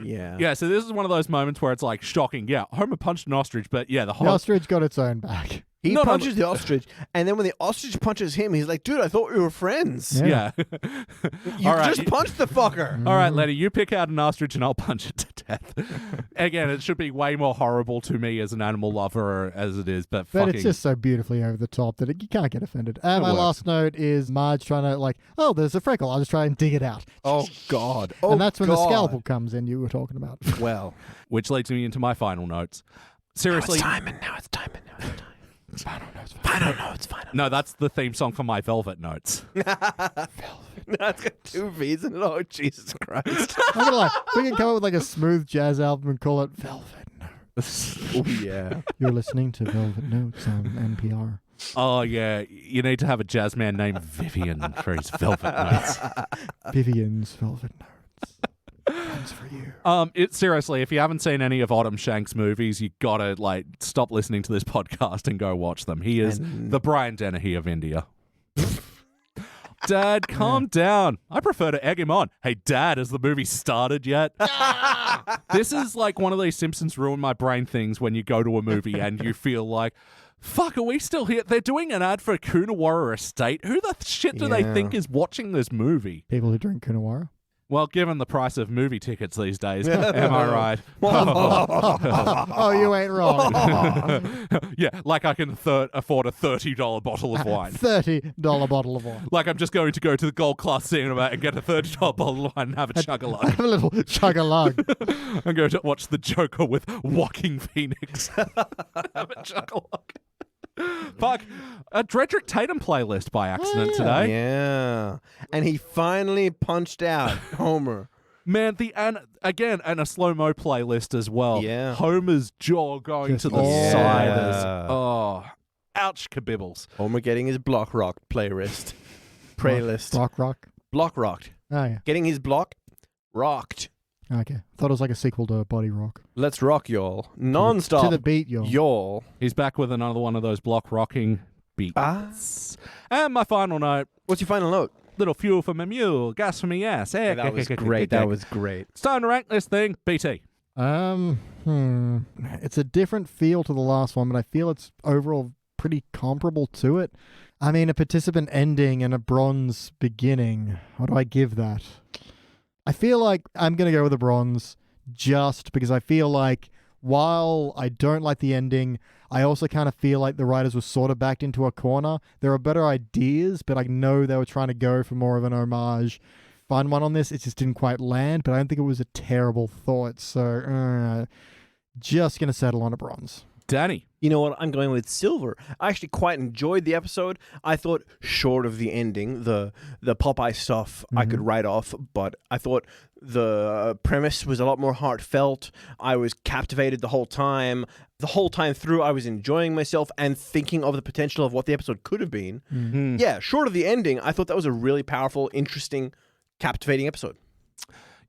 Yeah. Yeah, so this is one of those moments where it's like shocking. Yeah, Homer punched an ostrich, but yeah, the The whole... ostrich got its own back. He No, punches the ostrich, and then when the ostrich punches him, he's like, dude, I thought we were friends. Yeah. You All right. just punched the fucker. All right, Lenny, you pick out an ostrich and I'll punch it to death. Again, it should be way more horrible to me as an animal lover as it is, but But fucking... it's just so beautifully over the top that you can't get offended. And my works. last note is Marge trying to like, oh, there's a freckle. I'll just try and dig it out. Oh, God. Oh, and that's when the God. scalpel comes in you were talking about. Well. Which leads me into my final notes. Seriously... Now it's time. Final notes. No, that's the theme song for my Velvet Notes. That's got 2 V's in it. Oh, Jesus Christ. I'm gonna lie, we can come up with like a smooth jazz album and call it Velvet Notes. Oh, yeah. You're listening to Velvet Notes on NPR. Oh, yeah. You need to have a jazz man named Vivian for his Velvet Notes. Vivian's Velvet Notes. One's for you. Seriously, if you haven't seen any of Autumn Shank's movies, you gotta stop listening to this podcast and go watch them. He is the Brian Dennehy of India. Dad, calm down. I prefer to egg him on. Hey, Dad, has the movie started yet? This is like one of these Simpsons ruin my brain things when you go to a movie and you feel like, fuck, are we still here? They're doing an ad for Coonawarra Estate. Who the shit do they Yeah. think is watching this movie? People who drink Coonawarra. Well, given the price of movie tickets these days, am I right? Oh, you ain't wrong. Yeah, like I can afford a $30 bottle of wine. $30 bottle of wine. Like I'm just going to go to the Gold Class Cinema and get a $30 bottle of wine and have a chug-a-lug. Have a little chug-a-lug. I'm going to watch The Joker with Joaquin Phoenix. Have a chug-a-lug. Fuck, a Dredrick Tatum playlist by accident today. Yeah. And he finally punched out Homer. Man, and a slow-mo playlist as well. Yeah. Homer's jaw going to the Yeah. side as, ouch, kabibbles. Homer getting his block rock playlist. Playlist. Rock. Block rocked. Oh, yeah. Getting his block rocked. Okay. Thought it was like a sequel to Body Rock. Let's rock, y'all. Non-stop. To the beat, y'all. Y'all. He's back with another one of those block rocking beats. And my final note, What's your final note? little fuel for my mule, gas for me ass. That was great. That was great. It's time to rank this thing. BT. It's a different feel to the last one, but I feel it's overall pretty comparable to it. I mean, a participant ending and a bronze beginning. What do I give that? I feel like I'm going to go with a bronze just because I feel like while I don't like the ending, I also kind of feel like the writers were sort of backed into a corner. There are better ideas, but I know they were trying to go for more of an homage. Fun one on this. It just didn't quite land, but I don't think it was a terrible thought. So, just going to settle on a bronze. Danny. You know what? I'm going with silver. I actually quite enjoyed the episode. I thought, short of the ending, the Popeye stuff I could write off, but I thought the premise was a lot more heartfelt. I was captivated the whole time. The whole time through, I was enjoying myself and thinking of the potential of what the episode could have been. Yeah, short of the ending, I thought that was a really powerful, interesting captivating episode.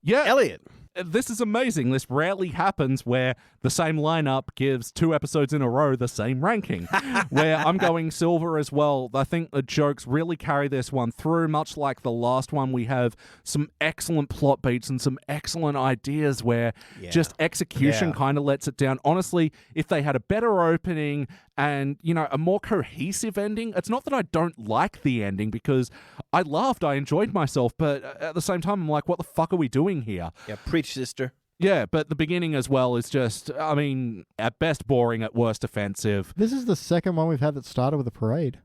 Yeah. Elliot. This is amazing. This rarely happens where the same lineup gives 2 episodes in a row the same ranking. Where I'm going silver as well. I think the jokes really carry this one through, much like the last one. We have some excellent plot beats and some excellent ideas where just execution kind of lets it down. Honestly, if they had a better opening and, you know, a more cohesive ending, it's not that I don't like the ending because I laughed, I enjoyed myself, but at the same time, I'm like, what the fuck are we doing here? Yeah, preach, sister. Yeah, but the beginning as well is just, I mean, at best boring, at worst offensive. This is the second one we've had that started with a parade.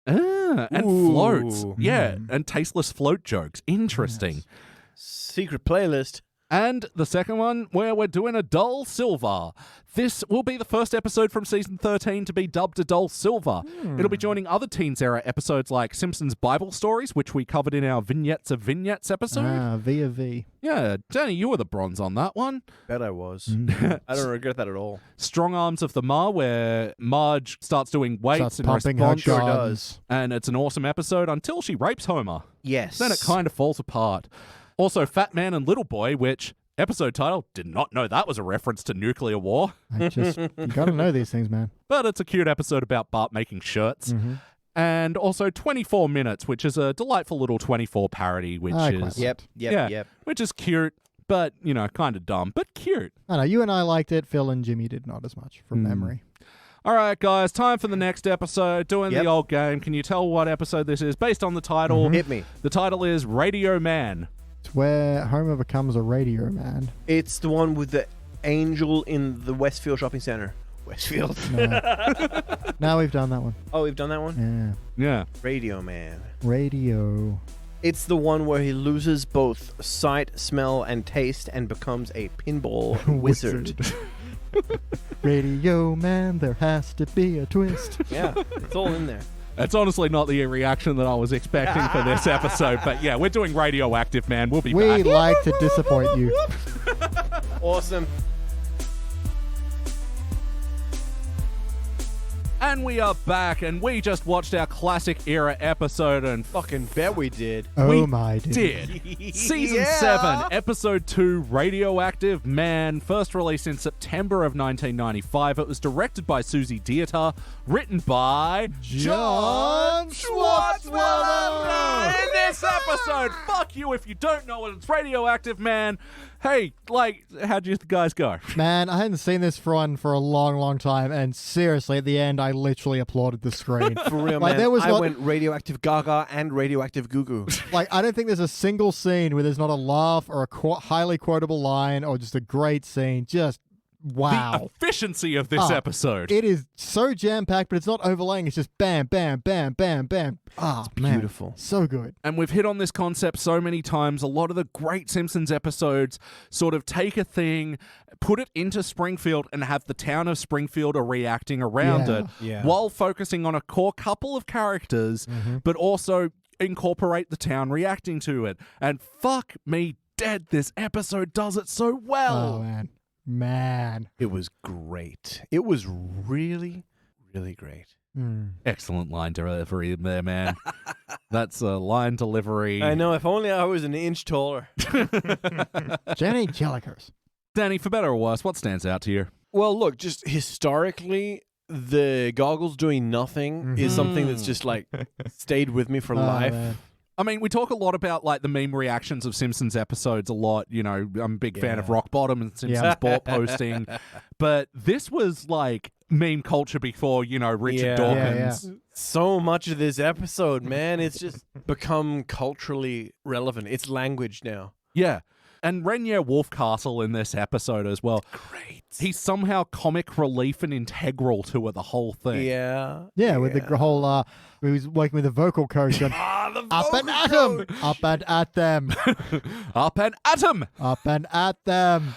And floats. Yeah, and tasteless float jokes. Interesting. Yes. Secret playlist. And the second one, where we're doing a dull silver. This will be the first episode from season 13 to be dubbed a dull silver. It'll be joining other Teens Era episodes like Simpsons Bible Stories, which we covered in our Vignettes of Vignettes episode. V of V. Yeah, Danny, you were the bronze on that one. Bet I was. I don't regret that at all. Strong Arms of the Ma, where Marge starts doing weights Starts in pumping her response. guns. And it's an awesome episode until she rapes Homer. Yes. Then it kind of falls apart. Also, Fat Man and Little Boy, which episode title, did not know that was a reference to nuclear war. You gotta know these things, man. But it's a cute episode about Bart making shirts. And also 24 Minutes, which is a delightful little 24 parody, which is... Yep. Which is cute, but, you know, kind of dumb, but cute. I know, you and I liked it. Phil and Jimmy did not as much from memory. All right, guys, time for the next episode. Doing the old game. Can you tell what episode this is? Based on the title. Hit me. The title is Radio Man. It's where Homer becomes a radio man. It's the one with the angel in the Westfield shopping center. Westfield. Now we've done that one. Oh, we've done that one? Yeah. Radio Man. Radio. It's the one where he loses both sight, smell, and taste and becomes a pinball wizard. Radio man, there has to be a twist. Yeah, it's all in there. That's honestly not the reaction that I was expecting for this episode, but yeah, we're doing Radioactive Man. We'll be back. We like to disappoint you. Awesome. And we are back, and we just watched our classic era episode, and Fucking bet we did. Oh my dear. did. Season 7, Episode 2, Radioactive Man, first released in September of 1995. It was directed by Susie Dieter, written by John Swartzwelder. In this episode, fuck you if you don't know it, it's Radioactive Man. Hey, like, how'd you guys go? Man, I hadn't seen this one for a long, long time, and seriously, at the end, I literally applauded the screen. For real, Like, man. there was I not- went radioactive Gaga and radioactive Goo Goo. Like, I don't think there's a single scene where there's not a laugh or a highly quotable line or just a great scene. Just wow. The efficiency of this episode. It is so jam-packed, but it's not overlaying. It's just bam, bam, bam, bam, bam. Ah, man. beautiful. So good. And we've hit on this concept so many times. A lot of the great Simpsons episodes sort of take a thing, put it into Springfield, and have the town of Springfield reacting around it while focusing on a core couple of characters, but also incorporate the town reacting to it. And fuck me dead, this episode does it so well. Oh, man. It was great. It was really, really great. Excellent line delivery there, man. That's a line delivery. I know. If only I was an inch taller. Jenny Jellicers. Danny, for better or worse, what stands out to you? Well, look, just historically, the goggles doing nothing is something that's just like stayed with me for life. Man. I mean, we talk a lot about like the meme reactions of Simpsons episodes a lot. You know, I'm a big fan of Rock Bottom and Simpsons board posting. But this was like meme culture before, you know, Richard Dawkins. So much of this episode, man, it's just become culturally relevant. It's language now. Yeah. And Renier Wolfcastle in this episode as well. Great. He's somehow comic relief and integral to the whole thing. Yeah. Yeah, with the whole, he was working with the vocal coach. And, up and at him! Up and at them! Up and at 'em! Up and at them!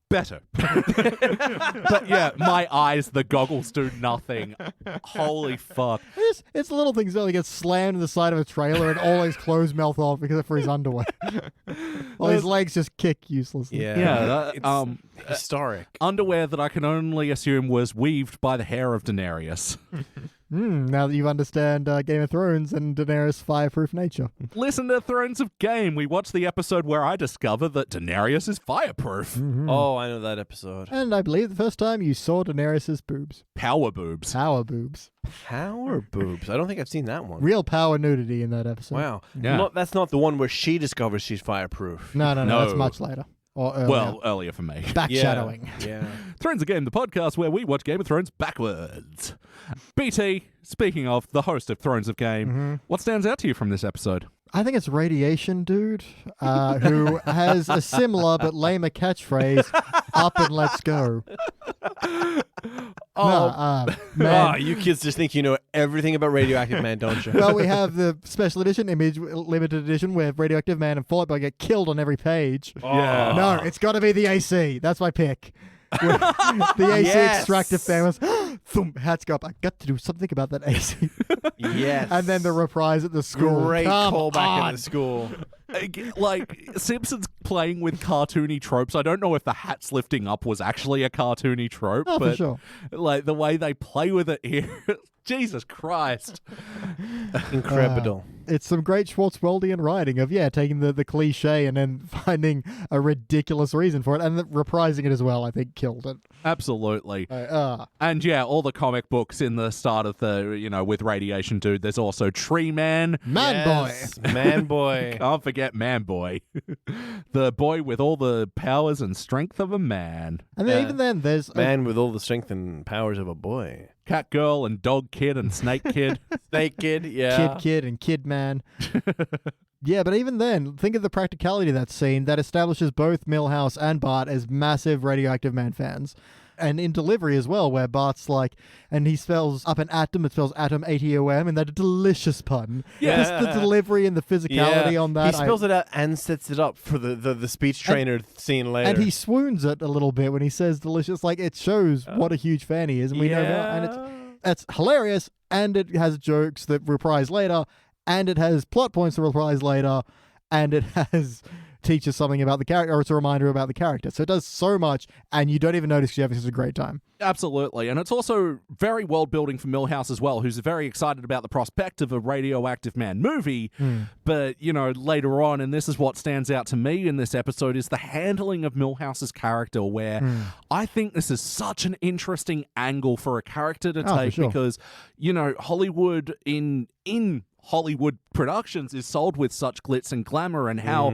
Better. But yeah, my eyes, the goggles do nothing. Holy fuck. It's little things though. He gets slammed to the side of a trailer and all his clothes melt off because for his underwear. While his legs just kick uselessly. Yeah, it's historic. Underwear that I can only assume was weaved by the hair of Daenerys. Now that you understand Game of Thrones and Daenerys' fireproof nature. Listen to Thrones of Game. We watched the episode where I discover that Daenerys is fireproof. Oh, I know that episode. And I believe the first time you saw Daenerys' boobs. Power boobs. Power boobs. Power boobs. I don't think I've seen that one. Real power nudity in that episode. Wow. Yeah. That's not the one where she discovers she's fireproof. No, No. that's much later. Or earlier. Well, earlier for me. Backshadowing. Yeah. Thrones of Game, the podcast where we watch Game of Thrones backwards. BT, speaking of the host of Thrones of Game, what stands out to you from this episode? I think it's Radiation Dude, who has a similar but lamer catchphrase, up and let's go. Man. You kids just think you know everything about Radioactive Man, don't you? Well, we have the special edition, image limited edition, where Radioactive Man and Fallout Boy get killed on every page. Yeah. No, it's got to be the AC. That's my pick. The AC Yes. extractive fan was, thump, hats go up. I got to do something about that AC. Yes. And then the reprise at the school. Great Come callback on. in the school. Like, Simpsons playing with cartoony tropes. I don't know if the hats lifting up was actually a cartoony trope, Oh, but for sure. like the way they play with it here, Jesus Christ. Incredible. It's some great Schwartzwaldian writing of, taking the cliche and then finding a ridiculous reason for it and reprising it as well, I think, killed it. Absolutely. And And all the comic books in the start of the, with Radiation Dude, there's also Tree Man. Yes. Man boy. Can't forget Man Boy. The boy with all the powers and strength of a man. And then even then, there's Man with all the strength and powers of a boy. Cat Girl and Dog Kid and Snake Kid. Snake Kid, yeah. Kid and Kid Man. Yeah, but even then, think of the practicality of that scene that establishes both Milhouse and Bart as massive Radioactive Man fans. And in delivery as well, where Bart's like, and he spells up an atom, it spells atom ATOM, and that delicious pun. Yeah. Just the delivery and the physicality on that. He spells it out and sets it up for the speech trainer scene later. And he swoons it a little bit when he says delicious. Like, it shows what a huge fan he is. And we know now. And it's hilarious, and it has jokes that reprise later, and it has plot points to reprise later, and it has teaches something about the character, or it's a reminder about the character. So it does so much, and you don't even notice you're having such a great time. Absolutely. And it's also very world building for Milhouse as well, who's very excited about the prospect of a Radioactive Man movie. But, later on, and this is what stands out to me in this episode, is the handling of Milhouse's character, where I think this is such an interesting angle for a character to take, for sure. because, Hollywood in Hollywood productions is sold with such glitz and glamour, and how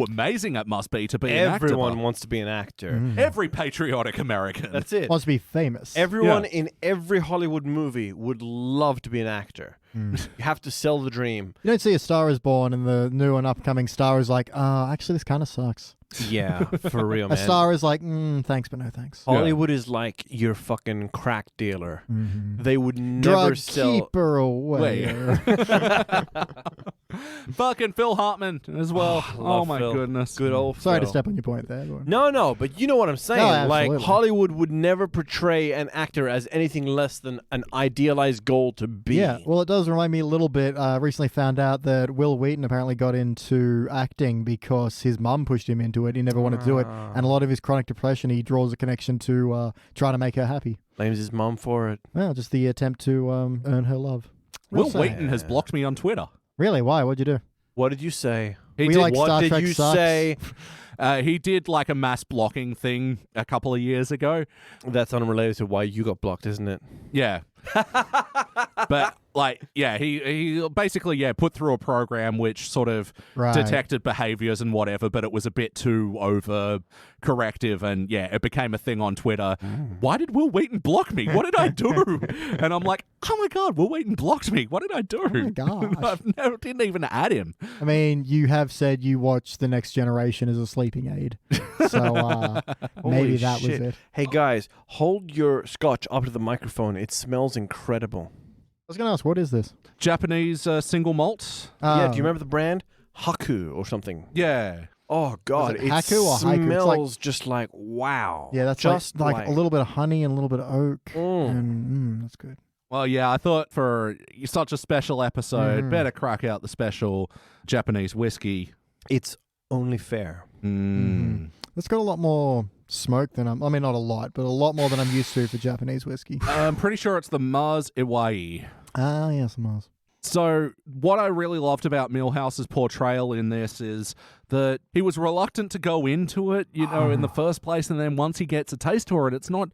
amazing it must be to be an actor. Everyone wants to be an actor. Every patriotic American. That's it. Wants to be famous. Everyone in every Hollywood movie would love to be an actor. You have to sell the dream. You don't see A Star Is Born and the new and upcoming star is like, actually, this kind of sucks. Yeah, for real, man. A star is like, thanks, but no thanks. Hollywood is like your fucking crack dealer. They would never Drug sell. keeper away. Fucking Phil Hartman as well. Love my Phil. goodness. Good old Sorry to Phil. step on your point there. But... No, but you know what I'm saying. No, like, absolutely. Hollywood would never portray an actor as anything less than an idealized goal to be. Yeah, well, it does remind me a little bit. Recently found out that Will Wheaton apparently got into acting because his mum pushed him into it. He never wanted to do it. And a lot of his chronic depression, he draws a connection to trying to make her happy. Blames his mom for it. Well, just the attempt to earn her love. Will Real sad. Wheaton has blocked me on Twitter. Really? Why? What'd you do? What did you say? He We did. like What Star did Trek you sucks. say? He did like a mass blocking thing a couple of years ago. That's unrelated to why you got blocked, isn't it? Yeah. But he basically put through a program which sort of Right. detected behaviors and whatever, but it was a bit too over corrective, and it became a thing on Twitter. Why did Will Wheaton block me? What did I do? And I'm like, oh my god, Will Wheaton blocked me. What did I do? Oh my gosh. I didn't even add him. I mean, you have said you watch The Next Generation as a sleeping aid. So maybe Holy that shit. was it. Hey guys, hold your scotch up to the microphone. It smells incredible. I was going to ask, what is this? Japanese single malt. Yeah, do you remember the brand? Haku or something. Yeah. Oh god, it Haku or Haiku? It's smells just like wow. Yeah, that's just like a little bit of honey and a little bit of oak. And that's good. Well, I thought for such a special episode, better crack out the special Japanese whiskey. It's only fair. It's got a lot more smoke than I mean, not a lot, but a lot more than I'm used to for Japanese whiskey. I'm pretty sure it's the Mars Iwai. Ah, yes, Mars. So what I really loved about Milhouse's portrayal in this is that he was reluctant to go into it, in the first place, and then once he gets a taste for it, it's not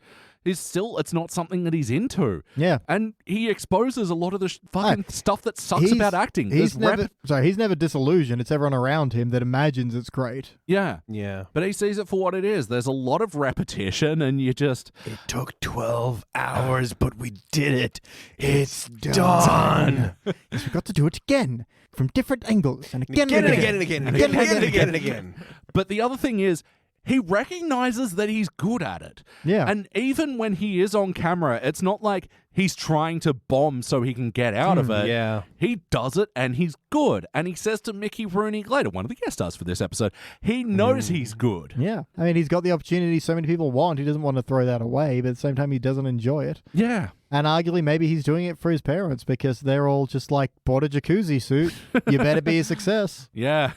something that he's into. Yeah. And he exposes a lot of the fucking stuff that sucks about acting. He's never disillusioned. It's everyone around him that imagines it's great. Yeah. Yeah. But he sees it for what it is. There's a lot of repetition, and you just... It took 12 hours, but we did it. It's done. Yes, we've got to do it again, from different angles, and again Again and again and again and again and again and again. But the other thing is, he recognizes that he's good at it. Yeah. And even when he is on camera, it's not like he's trying to bomb so he can get out of it. Yeah. He does it and he's good. And he says to Mickey Rooney later, one of the guest stars for this episode, he knows he's good. Yeah. I mean, he's got the opportunity so many people want. He doesn't want to throw that away, but at the same time, he doesn't enjoy it. Yeah. And arguably, maybe he's doing it for his parents because they're all just like, bought a jacuzzi suit. You better be a success. Yeah.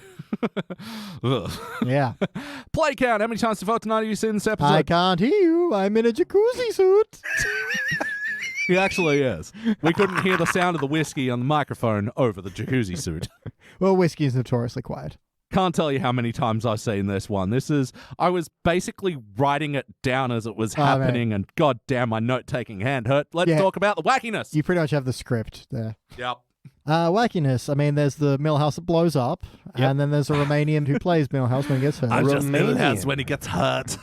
Ugh. Yeah. Play count. How many times to vote tonight have you seen this episode? I can't hear you. I'm in a jacuzzi suit. He actually is. We couldn't hear the sound of the whiskey on the microphone over the jacuzzi suit. Well, whiskey is notoriously quiet. Can't tell you how many times I've seen this one. I was basically writing it down as it was happening, and goddamn, my note-taking hand hurt. Let's talk about the wackiness. You pretty much have the script there. Yep. Wackiness. I mean, there's the Milhouse that blows up, and then there's a Romanian who plays Milhouse when he gets hurt. Romanian when he gets hurt.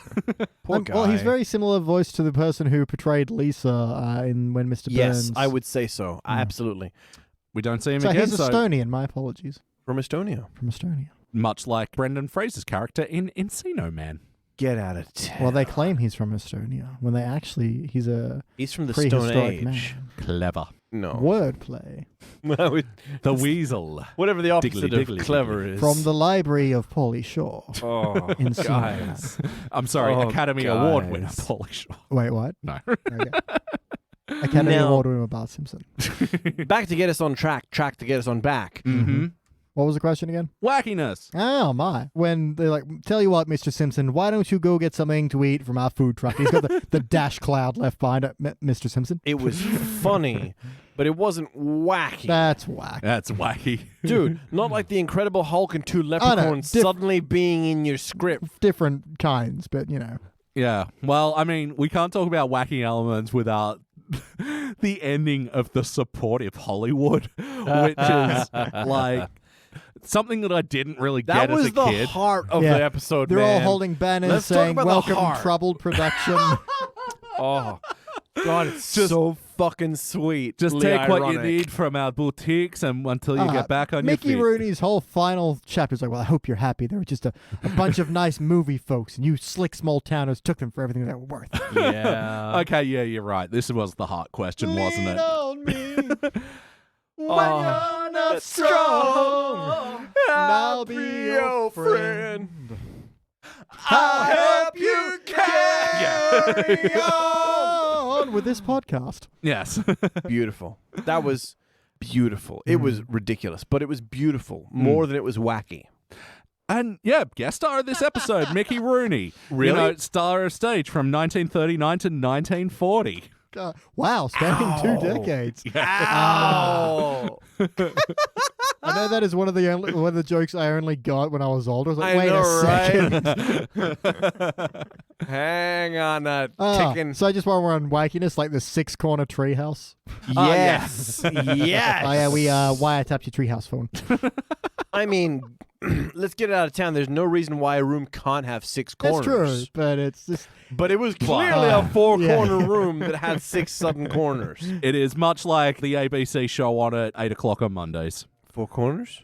Poor guy. Well, he's very similar voice to the person who portrayed Lisa in When Mr. Burns. Yes, I would say so. Absolutely. We don't see him So again. he's Estonian. My apologies. From Estonia. From Estonia. Much like Brendan Fraser's character in Encino Man. Get out of town. Well, they claim he's from Estonia when he's from the Stone prehistoric Age. Man. Clever. No. Wordplay. The weasel. Whatever the opposite Diggly, of clever is. From the library of Pauly Shore. Oh, in guys. I'm sorry, Academy Award winner Pauly Shore. Wait, what? No. Okay. Academy Award winner Bart Simpson. Back to get us on track to get us on back. Mm-hmm. What was the question again? Wackiness. Oh, my. When they're like, tell you what, Mr. Simpson, why don't you go get something to eat from our food truck? He's got the dash cloud left behind it, Mr. Simpson. It was funny, but it wasn't wacky. That's whack. That's wacky. Dude, not like the Incredible Hulk and two leprechauns suddenly being in your script. Different kinds, but, Yeah. Well, I mean, we can't talk about wacky elements without the ending of The Supportive Hollywood, which is like... something that I didn't really get as a kid. That was the heart of the episode, They're man. all holding banners saying, welcome troubled production. Oh, God, it's just so fucking sweet. Just take what you need from our boutiques and until you get back on your feet. Mickey Rooney's whole final chapter is like, well, I hope you're happy. There were just a bunch of nice movie folks, and you slick small towners took them for everything they were worth. Yeah. Okay, yeah, you're right. This was the heart question, wasn't it? Lean on me. When Oh, you're not strong, I'll be your friend. I'll help you carry on with this podcast. Yes. Beautiful. That was beautiful. It was ridiculous, but it was beautiful more than it was wacky. And yeah, guest star of this episode, Mickey Rooney. Really? Star of stage from 1939 to 1940. Wow, spanning 2 decades. Ow! I know that is one of the jokes I only got when I was older. I was like, I wait know, a second. Hang on, ticking. So just while we're on wakiness, like the 6-corner treehouse. Yes. Yes. Oh yeah, we wiretapped your treehouse phone. I mean, let's get it out of town. There's no reason why a room can't have 6 corners. That's true, but it's just... But it was clearly a 4-corner room that had 6 sudden corners. It is much like the ABC show on at 8 o'clock on Mondays. 4 corners?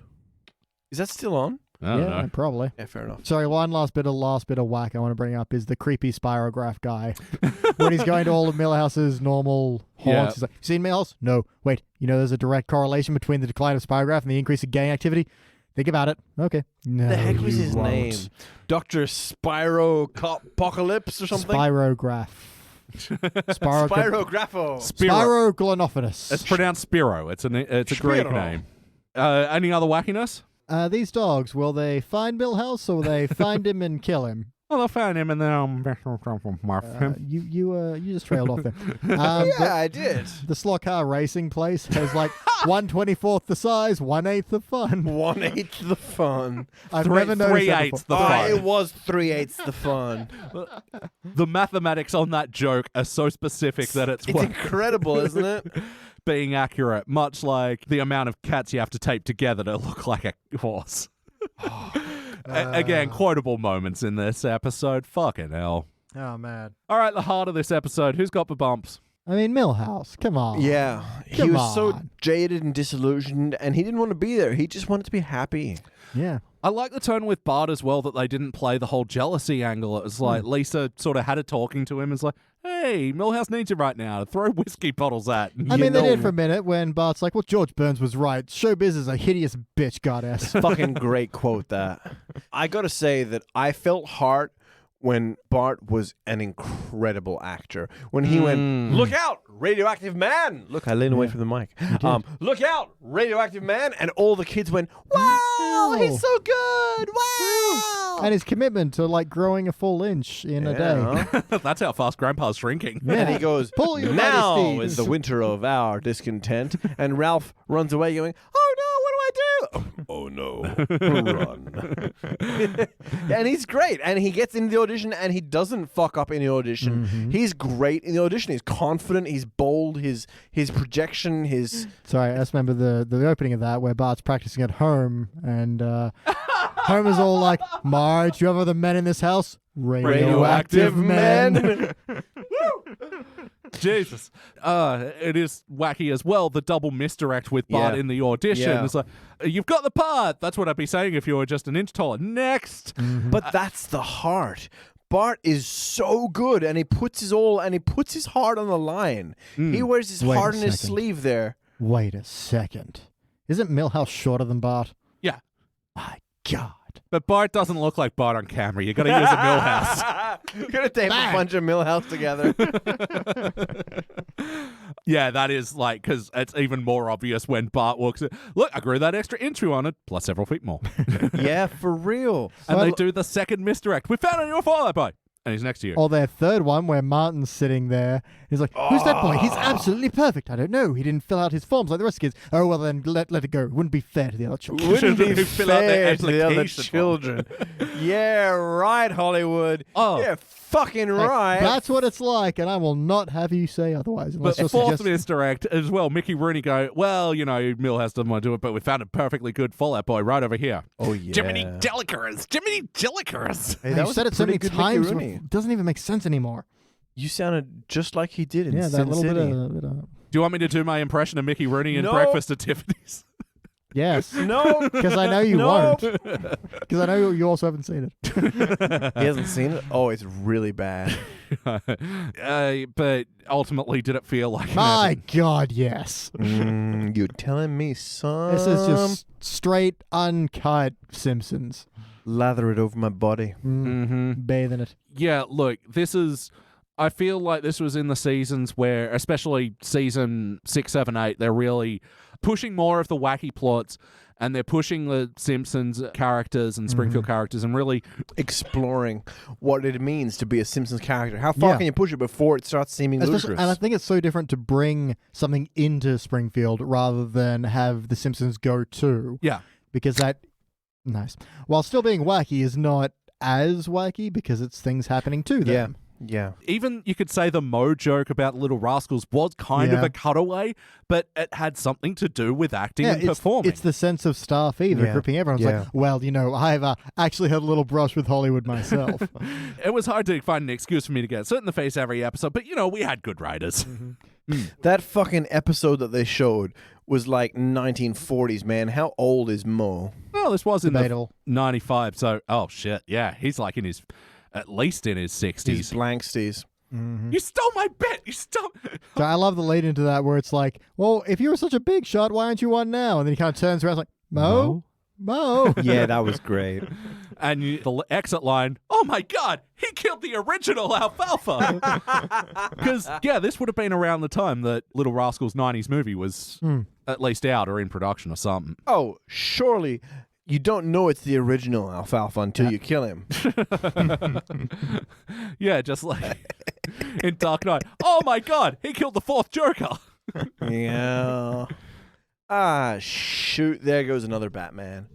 Is that still on? I don't know. Probably. Yeah, fair enough. Sorry, one last bit of whack I want to bring up is the creepy spirograph guy. When he's going to all of Millhouse's normal haunts, he's like, "You seen Millhouse? No. Wait, there's a direct correlation between the decline of spirograph and the increase of gang activity? Think about it." Okay. No, The heck was his won't. name? Dr. Spyro-Apocalypse or something? Spirograph. Spirographo. Spiroglonophonus. It's pronounced Spiro. It's a Greek name. Any other wackiness? These dogs, will they find Millhouse or will they find him and kill him? Well, I found him in the You just trailed off there. Yeah, I did. The slot car racing place has like 1/24th the size, 1/8 the fun. 1/8 the fun. I've never noticed that 3/8 before. the fun. It was 3/8 the fun. The mathematics on that joke are so specific that it's It's incredible, isn't it? being accurate, much like the amount of cats you have to tape together to look like a horse. Again, quotable moments in this episode. Fucking hell. Oh, man. All right, the heart of this episode. Who's got the bumps? I mean, Millhouse, come on. Yeah. He Come was so on. jaded and disillusioned, and he didn't want to be there. He just wanted to be happy. Yeah. I like the tone with Bart as well, that they didn't play the whole jealousy angle. It was like Lisa sort of had it talking to him. It's like, hey, Millhouse needs you right now to throw whiskey bottles at. I mean, they did for a minute when Bart's like, well, George Burns was right. Showbiz is a hideous bitch goddess. Fucking great quote, that. I gotta say that I felt hard when Bart was an incredible actor. When he went, look out, Radioactive Man! Look, I leaned away from the mic. Look out, Radioactive Man! And all the kids went, wow, he's so good! Wow! And his commitment to like growing a full inch in a day. That's how fast Grandpa's shrinking. And he goes, Pull your now majesties." is the winter of our discontent. And Ralph runs away going, oh no, what do I do? Oh no, run. And he's great. And he gets in the audition and he doesn't fuck up in the audition. He's great in the audition. He's confident, he's bold, his projection, his... Sorry, I just remember the opening of that where Bart's practicing at home and Homer's all like, Marge, you have other men in this house? Radioactive men. Jesus. It is wacky as well, the double misdirect with Bart Yeah. in the audition. Yeah. It's like, you've got the part. That's what I'd be saying if you were just an inch taller. Next. But that's the heart. Bart is so good, and he puts his heart on the line. He wears his Wait a heart in his second. sleeve there. Wait a second. Isn't Millhouse shorter than Bart? Yeah. My God. But Bart doesn't look like Bart on camera. You got to use a Millhouse. Gonna tape a bunch of Millhouse together. Yeah, that is like, because it's even more obvious when Bart walks in. Look, I grew that extra inch on it, plus several feet more. Yeah, for real. And they do the second misdirect. We found it in your file, boy. And he's next to you. Or their third one where Martin's sitting there. He's like, who's that boy? He's absolutely perfect. I don't know. He didn't fill out his forms like the rest of kids. Oh, well, then let it go. It wouldn't be fair to the other children. Wouldn't be Shouldn't fill out their fair to the other application children. Yeah, right, Hollywood. Oh. Yeah, fucking right. That's what it's like, and I will not have you say otherwise. Unless But you're fourth suggesting- misdirect as well. Mickey Rooney go, well, you know, Millhouse doesn't want to do it, but we found a perfectly good Fallout Boy right over here. Oh, yeah. Jiminy Jellicoras. Jiminy Jellicoras. Hey, You've that was said a it so many pretty good Mickey times, Rooney. it doesn't even make sense anymore. You sounded just like he did in Yeah, that Sin little City. bit of... Do you want me to do my impression of Mickey Rooney in No. Breakfast at Tiffany's? Yes, No, because I know you No. won't. Because I know you also haven't seen it. he hasn't seen it. Oh, it's really bad. But ultimately, did it feel like My God, yes. You're telling me, son? This is just straight, uncut Simpsons. Lather it over my body. Bathe in it. Yeah, look, this is... I feel like this was in the seasons where, especially season 6, 7, 8, they're really pushing more of the wacky plots, and they're pushing the Simpsons characters and Springfield characters and really... Exploring what it means to be a Simpsons character. How far Yeah. can you push it before it starts seeming ludicrous? And I think it's so different to bring something into Springfield rather than have the Simpsons go to. Yeah. Because that... Nice. While still being wacky is not as wacky because it's things happening to them. Yeah. Even you could say the Mo joke about Little Rascals was kind of Yeah. a cutaway, but it had something to do with acting and it's, performing. it's the sense of Star Fever Yeah. gripping everyone. It's Yeah. like, well, you know, I've actually had a little brush with Hollywood myself. It was hard to find an excuse for me to get sit in the face every episode, but you know, we had good writers. That fucking episode that they showed was like 1940s, man. How old is Mo? Well, this was in the Debatable. 95, so oh shit, yeah, he's like in his at least in his 60s. He's blanksties. You stole my bit. You stole. So I love the lead into that where it's like, well, if you were such a big shot, why aren't you one now? And then he kind of turns around like, Mo? Yeah, that was great. And the exit line, oh my God, he killed the original Alfalfa. Because, yeah, this would have been around the time that Little Rascals 90s movie was at least out or in production or something. Oh, surely You don't know it's the original Alfalfa until you kill him. Yeah, just like in Dark Knight. Oh my God, he killed the fourth Joker. Yeah. Ah, shoot. There goes another Batman.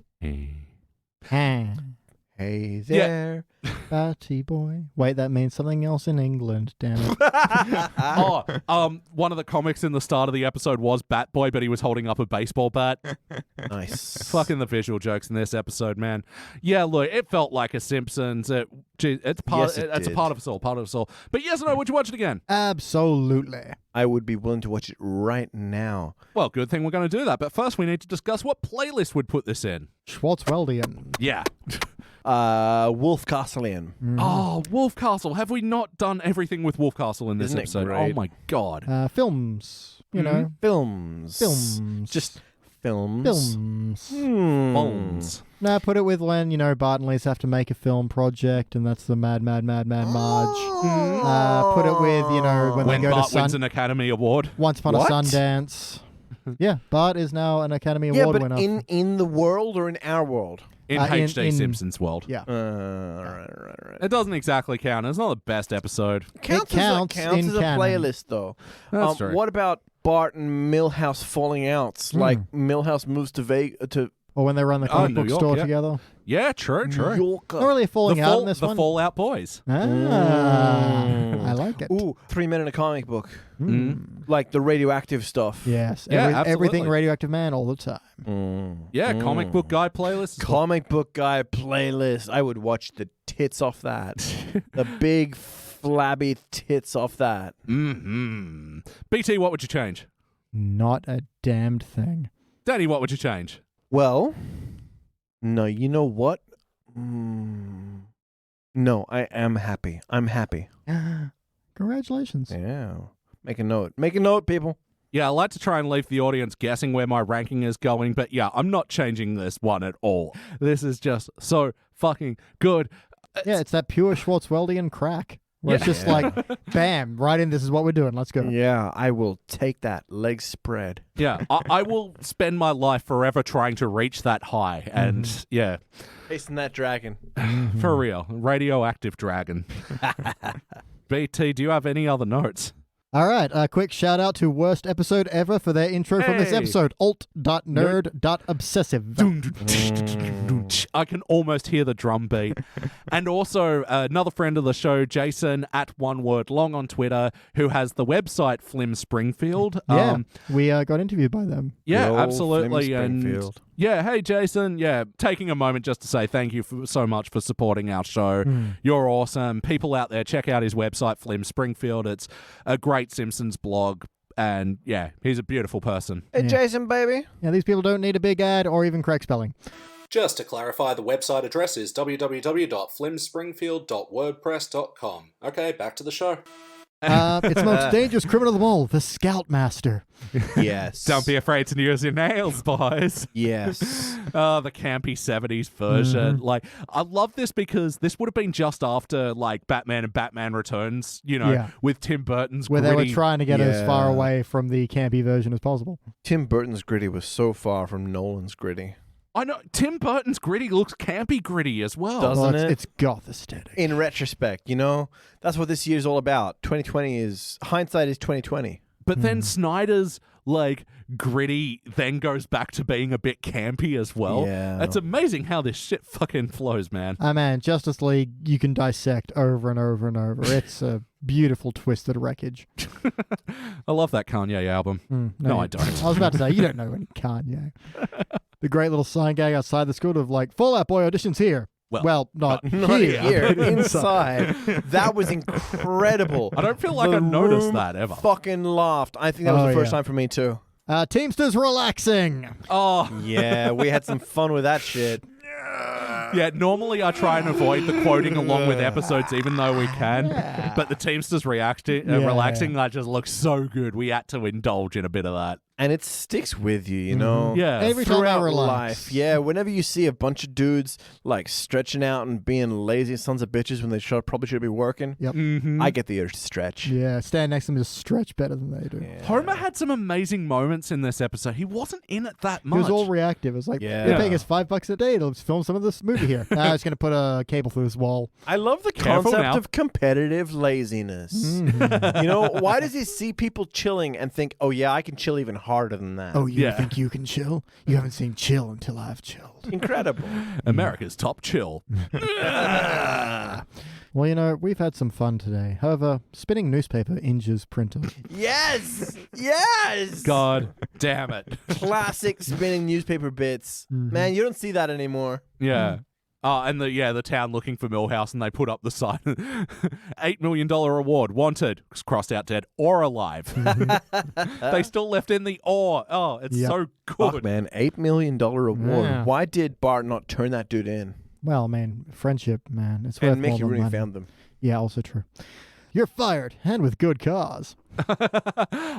Hey there. Batty boy. Wait, that means something else in England, damn it. One of the comics in the start of the episode was Batboy, but he was holding up a baseball bat. Nice. Fucking the visual jokes in this episode, man. Yeah, look, it felt like a Simpsons. It's part. Yes, it it's a did. part of us all. Part of us all. But yes or no? Would you watch it again? Absolutely. I would be willing to watch it right now. Well, good thing we're going to do that. But first, we need to discuss what playlist would put this in. Schwarzwaldian. Yeah. Wolf Castleian. Oh, Wolf Castle. Have we not done everything with Wolf Castle in this Isn't it episode? great? Oh my God. Films. You know. Films. Just films. Films. Bones. No, put it with when, Bart and Lisa have to make a film project, and that's the Mad Marge. Put it with, when When they go Bart to wins an Academy Award. Once Upon a What? Sundance. Yeah, Bart is now an Academy Yeah, Award but winner. in the world or in our world? In HD Simpsons world. Yeah. All right. It doesn't exactly count. It's not the best episode. counts Counts in as a canon. playlist, though. That's true. What about Bart and Milhouse falling out? Like Milhouse moves to Vegas Or when they run the Oh, comic New book York, store yeah. together. Yeah, true. New Yorker. Not really a falling out in this the one. Fallout Boys. I like it. Ooh, 3 Men in a Comic Book. Mm. Like the radioactive stuff. Yes. Yeah, everything absolutely. Radioactive Man all the time. Yeah, comic book guy playlist. Comic book guy playlist. I would watch the tits off that. The big flabby tits off that. Mm-hmm. BT, what would you change? Not a damned thing. Danny, what would you change? Well, no, you know what? No, I am happy. I'm happy. Congratulations. Yeah. Make a note. Make a note, people. Yeah, I like to try and leave the audience guessing where my ranking is going, but yeah, I'm not changing this one at all. This is just so fucking good. Yeah, it's that pure Schwarzwaldian crack. Where it's just like, bam, right in, this is what we're doing. Let's go. Yeah, I will take that. Legs spread. Yeah, I will spend my life forever trying to reach that high. And yeah, Chasing that dragon. for real. Radioactive Dragon. BT, do you have any other notes? All right, a quick shout out to Worst Episode Ever for their intro from this Hey. episode. Alt.nerd.obsessive. I can almost hear the drum beat. And also another friend of the show, Jason at One Word Long on Twitter, who has the website Flim Springfield. Yeah, we got interviewed by them. Yeah, Good old absolutely. Flim And Springfield. yeah, hey Jason. Yeah, taking a moment just to say thank you so much for supporting our show. You're awesome. People out there, check out his website, Flim Springfield. It's a great Simpsons blog. And yeah, he's a beautiful person. Hey, Jason, baby. Yeah, these people don't need a big ad or even correct spelling. Just to clarify, the website address is www.flimspringfield.wordpress.com. Okay, back to the show. It's the most dangerous criminal of them all, the Scoutmaster. Yes. Don't be afraid to use your nails, boys. Yes. The campy 70s version. Like, I love this because this would have been just after, like, Batman and Batman Returns, Yeah. with Tim Burton's Where they gritty. were trying to get as far Yeah. away from the campy version as possible. Tim Burton's gritty was so far from Nolan's gritty. I know, Tim Burton's gritty looks campy gritty as well. Does- Well, Doesn't it's goth aesthetic. In retrospect, that's what this year's all about. 2020 is hindsight is 2020. But then Snyder's, like, gritty then goes back to being a bit campy as well. Yeah. It's amazing how this shit fucking flows, man. Man, Justice League, you can dissect over and over and over. It's a beautiful twisted wreckage. I love that Kanye album. No, I don't. I was about to say, you don't know any Kanye. The great little sign gag outside the school of like, Fall Out Boy auditions here. Well, not Not here. here, but inside. That was incredible. I don't feel like The I noticed room that ever. Fucking laughed. I think that was Oh, the first yeah. time for me too. Teamsters relaxing. Oh, Yeah, we had some fun with that shit. yeah. Normally I try and avoid the quoting along with episodes, even though we can. But the Teamsters relaxing, that just looks so good. We had to indulge in a bit of that. And it sticks with you, you know? Yeah. Every time I Throughout relax. life. Yeah, whenever you see a bunch of dudes like stretching out and being lazy sons of bitches when they probably should be working, Yep. Mm-hmm. I get the urge to stretch. Yeah, stand next to them and just stretch better than they do. Yeah. Homer had some amazing moments in this episode. He wasn't in it that He much. was all reactive. It was like, Yeah. they're paying us $5 a day to film some of this movie here. I was going to put a cable through this wall. I love the Careful concept now. of competitive laziness. Mhm. You know, why does he see people chilling and think, oh, yeah, I can chill even harder than that? Oh, you Yeah. think you can chill? You haven't seen chill until I've chilled. Incredible. America's top chill. Well, you know, we've had some fun today. However, spinning newspaper injures printer. Yes! Yes! God damn it. Classic spinning newspaper bits. Mhm. Man, you don't see that anymore. Yeah. And the town looking for Millhouse, and they put up the sign, $8 million reward, wanted, crossed out dead or alive. They still left in the or. Oh, it's Yep. so Fuck, good. man. $8 million reward. Yeah. Why did Bart not turn that dude in? Well, man, friendship, man. It's worth And more Mickey than Rooney money. found them. Yeah, also true. You're fired, and with good cause.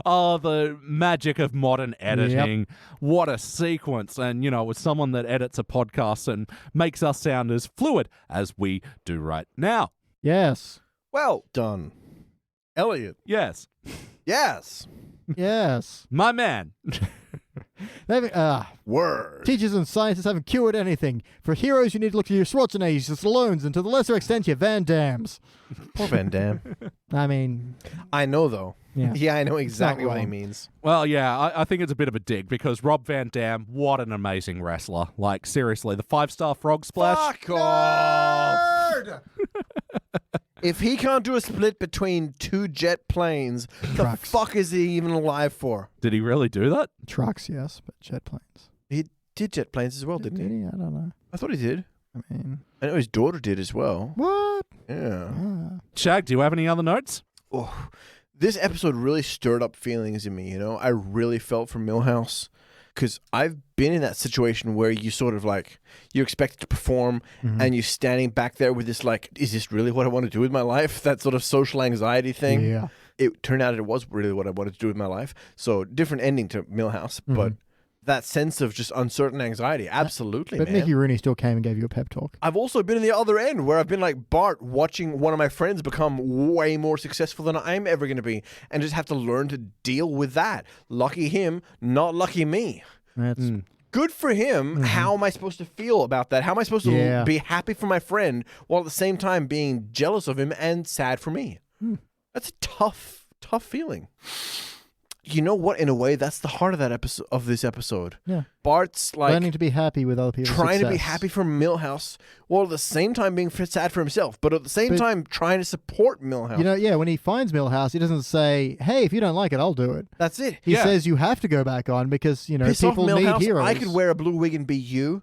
Oh, the magic of modern editing. What a sequence. And, you know, with someone that edits a podcast and makes us sound as fluid as we do right now. Yes. Well done. Elliot. Yes. Yes. Yes. My man. Word. Teachers and scientists haven't cured anything. For heroes, you need to look to your Schwarzeneggers, your Stallones, and to the lesser extent, your Van Dams. Poor Van Damme. I mean, I know, though. yeah. Yeah, I know exactly what he wrong. means. Well, yeah, I think it's a bit of a dig because Rob Van Dam, what an amazing wrestler. Like, seriously, the 5-star frog splash. Fuck off. If he can't do a split between two jet planes, Trucks. the fuck is he even alive for? Did he really do that? Trucks, yes, but jet planes. He did jet planes as well, didn't he? I don't know. I thought he did. I mean, I know his daughter did as well. what? Yeah. Shag, do you have any other notes? Oh, this episode really stirred up feelings in me, you know? I really felt for Millhouse because I've been in that situation where you sort of like, you're expected to perform and you're standing back there with this like, is this really what I want to do with my life? That sort of social anxiety thing. Yeah. It turned out it was really what I wanted to do with my life. So different ending to Millhouse, but that sense of just uncertain anxiety, absolutely, But man. Mickey Rooney still came and gave you a pep talk. I've also been in the other end where I've been like Bart watching one of my friends become way more successful than I'm ever going to be and just have to learn to deal with that. Lucky him, not lucky me. That's Good for him. How am I supposed to feel about that? How am I supposed to Yeah. be happy for my friend while at the same time being jealous of him and sad for me? That's a tough feeling. You know what? In a way, that's the heart of that episode of this episode. Yeah. Bart's like learning to be happy with other people's trying to be success. happy for Millhouse, while at the same time being sad for himself, but at the same time trying to support Millhouse. You know, yeah, when he finds Millhouse, he doesn't say, hey, if you don't like it, I'll do it. That's it. He says you have to go back on because, you know, Piss off people need Millhouse. heroes. I could wear a blue wig and be you.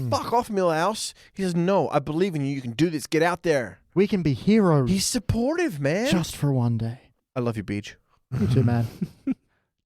Fuck off, Millhouse. He says, no, I believe in you. You can do this. Get out there. We can be heroes He's supportive, man. just for one day. I love you, Beach. You too, man.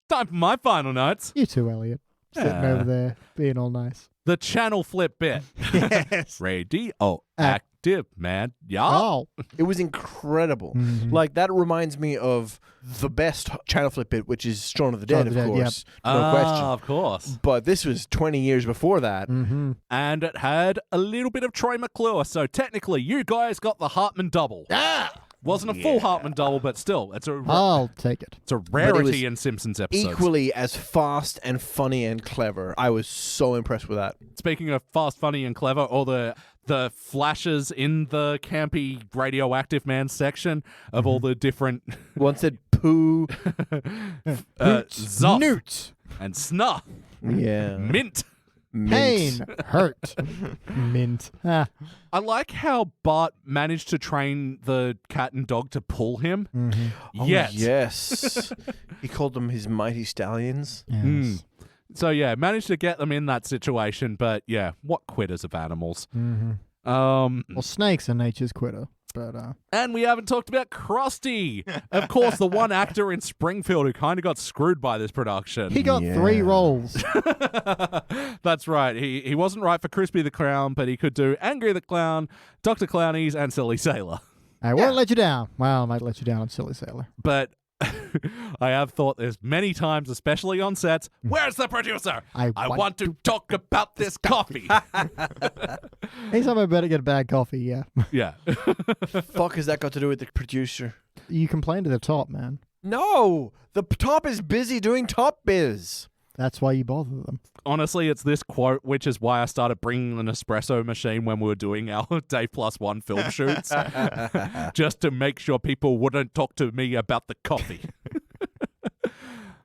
Time for my final notes. You too, Elliot. Sitting over there, being all nice. The channel flip bit. Yes. Radioactive Man. Yeah. Oh. It was incredible. Like, that reminds me of the best channel flip bit, which is Shaun of the Dead, Shaun of the of Dead, course. No question. Of course. But this was 20 years before that. And it had a little bit of Troy McClure. So technically, you guys got the Hartman double. Wasn't a full Hartman double, but still, it's a I'll take it. it's a rarity in Simpsons episodes. Equally as fast and funny and clever. I was so impressed with that. Speaking of fast, funny, and clever, all the flashes in the campy Radioactive Man section of all the different One said poo. Zoff Newt. and Snuff, Yeah. Mint. Pain. Hurt. Mint. Ah. I like how Bart managed to train the cat and dog to pull him. Oh, Yet. yes. He called them his mighty stallions. Yes. So yeah, managed to get them in that situation, but yeah, what quitters of animals. Well, snakes are nature's quitter. But And we haven't talked about Krusty. Of course, the one actor in Springfield who kind of got screwed by this production. he got 3 roles. That's right. He wasn't right for Crispy the Clown, but he could do Angry the Clown, Dr. Clownies, and Silly Sailor. I won't let you down. Well, I might let you down on Silly Sailor. But I have thought this many times, especially on sets. Where's the producer? I want to talk about this coffee. Anytime I better get bad coffee, yeah. Yeah. Fuck has that got to do with the producer? You complain to the top, man. No, the top is busy doing top biz. That's why you bother them. Honestly, it's this quote, which is why I started bringing an espresso machine when we were doing our Day Plus One film shoots, just to make sure people wouldn't talk to me about the coffee.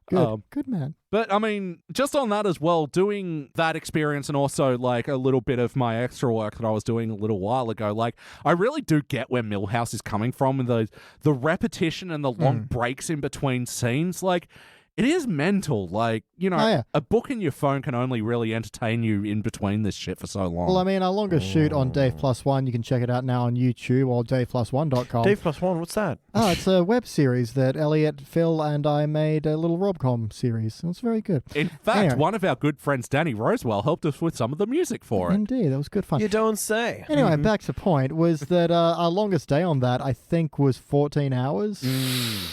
Good, good man. But I mean, just on that as well, doing that experience and also like a little bit of my extra work that I was doing a little while ago, like I really do get where Milhouse is coming from and the repetition and the long breaks in between scenes. Like, it is mental. Like, you know, a book in your phone can only really entertain you in between this shit for so long. Well, I mean, our longest shoot on Dave Plus One, you can check it out now on YouTube or DavePlus1.com. Dave Plus One, what's that? Oh, it's a web series that Elliot, Phil, and I made, a little Robcom series. It was very good. In fact, one of our good friends, Danny Rosewell, helped us with some of the music for it. Indeed, that was good fun. You don't say. Anyway, back to point, was that our longest day on that, I think, was 14 hours.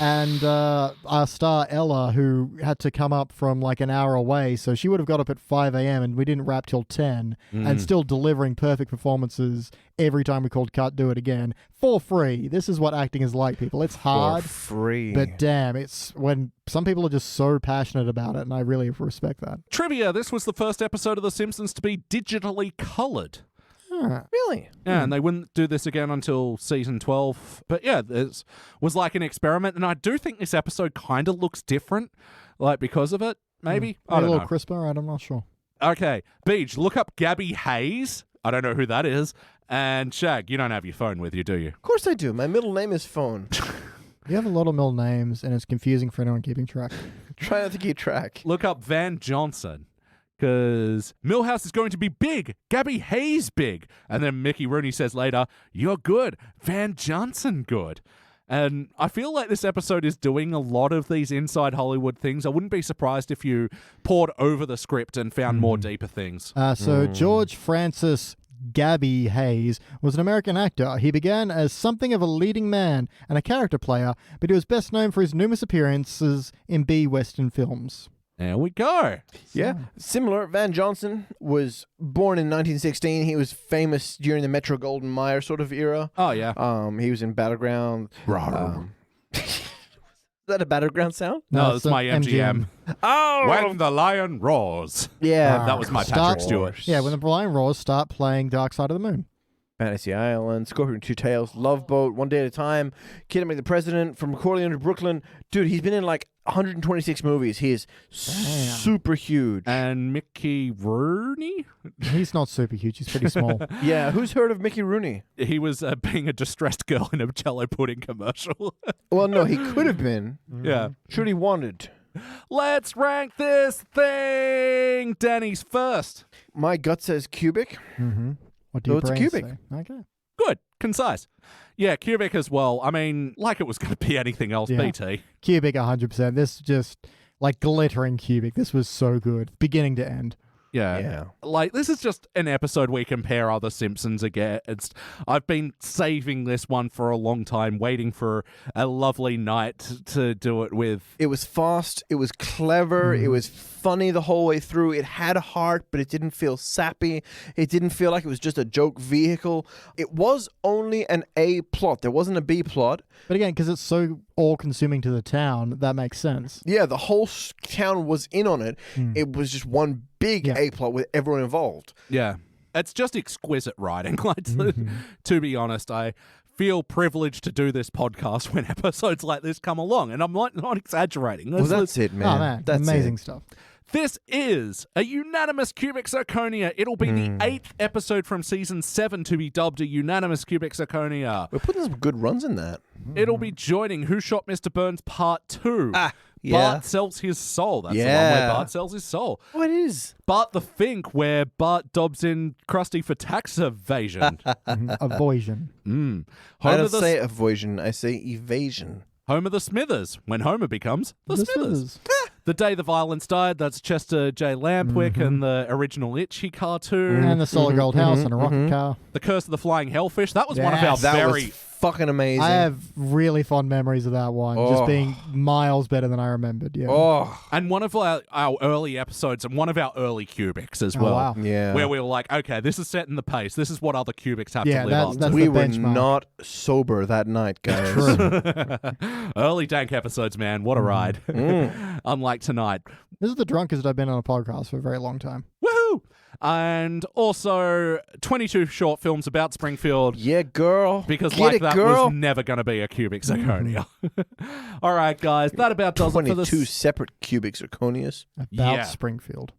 And our star, Ella, who had to come up from like an hour away, so she would have got up at 5 a.m. and we didn't wrap till 10, and still delivering perfect performances every time we called cut, do it again, for free. This is what acting is like, people. It's hard, for free. But damn, it's when some people are just so passionate about it, and I really respect that. Trivia, this was the first episode of The Simpsons to be digitally coloured. Really? Yeah, and they wouldn't do this again until season 12. But yeah, this was like an experiment, and I do think this episode kind of looks different, like because of it, maybe. I A don't little know. crisper, I'm not sure. Okay, Beach, look up Gabby Hayes. I don't know who that is. And Shag, you don't have your phone with you, do you? Of course I do. My middle name is Phone. You have a lot of middle names, and it's confusing for anyone keeping track. Try not to keep track. Look up Van Johnson. Because Milhouse is going to be big. Gabby Hayes big. And then Mickey Rooney says later, you're good. Van Johnson good. And I feel like this episode is doing a lot of these inside Hollywood things. I wouldn't be surprised if you poured over the script and found more deeper things. So George Francis Gabby Hayes was an American actor. He began as something of a leading man and a character player, but he was best known for his numerous appearances in B-Western films. There we go. Yeah. Similar, Van Johnson was born in 1916. He was famous during the Metro Golden Mayer sort of era. Oh, yeah. He was in Battleground. Is that a Battleground sound? No, it's my MGM. Oh! When the Lion Roars. Yeah. That was my Patrick Stewart. Yeah, when the Lion Roars, start playing Dark Side of the Moon. Fantasy Island, Scorpion Two Tails, Love Boat, One Day at a Time, Kidnapping the President, From Corleone to Brooklyn. Dude, he's been in like 126 movies. He is super huge. And Mickey Rooney? He's not super huge. He's pretty small. Yeah, who's heard of Mickey Rooney? He was being a distressed girl in a Jello pudding commercial. Well, no, he could have been. Yeah. Should he wanted. Let's rank this thing. Danny's first. My gut says cubic. Mm-hmm. What do So your it's a brains cubic. say? Okay. Good. Concise. Yeah, cubic as well. I mean, like it was going to be anything else, Yeah. BT. Cubic 100%. This just like glittering cubic. This was so good. Beginning to end. Yeah. Like, this is just an episode we compare other Simpsons against. I've been saving this one for a long time, waiting for a lovely night to do it with. It was fast. It was clever. It was funny the whole way through. It had a heart, but it didn't feel sappy. It didn't feel like it was just a joke vehicle. It was only an A plot. There wasn't a B plot. But again, because it's so all-consuming to the town, that makes sense. Yeah, the whole town was in on it. It was just one big A plot with everyone involved. Yeah. It's just exquisite writing. Like, to be honest, I feel privileged to do this podcast when episodes like this come along, and I'm not exaggerating. Well, that's it, man. Oh, man. That's Amazing it. stuff. This is a unanimous cubic zirconia. It'll be the 8th episode from season 7 to be dubbed a unanimous cubic zirconia. We're putting some good runs in that. It'll be joining Who Shot Mr. Burns Part 2. Yeah. Bart sells his soul. That's the one where Bart sells his soul. Oh, it is. Bart the Fink, where Bart dobs in Krusty for tax evasion. Avoision. I don't say avoision. I say evasion. Homer the Smithers, when Homer becomes the Smithers. The Day the Violence Died, that's Chester J. Lampwick and the original Itchy cartoon. And the solid gold house and a rocket car. The Curse of the Flying Hellfish, that was one of Yes. our That very was fucking amazing. I have really fond memories of that one, just being miles better than I remembered. Yeah. Oh, And one of our early episodes and one of our early cubics as well. wow. yeah. Where we were like, okay, this is setting the pace. This is what other cubics have Yeah, to live up that's to. we the were benchmark. not sober that night, guys. True. Early dank episodes, man. What a ride. Unlike tonight. This is the drunkest I've been on a podcast for a very long time. Woohoo! And also 22 short films about Springfield. Yeah, girl. Because Get like it, that girl. was never going to be a cubic zirconia. All right, guys. That about does it for 22 this. separate cubic zirconias. About Yeah. Springfield.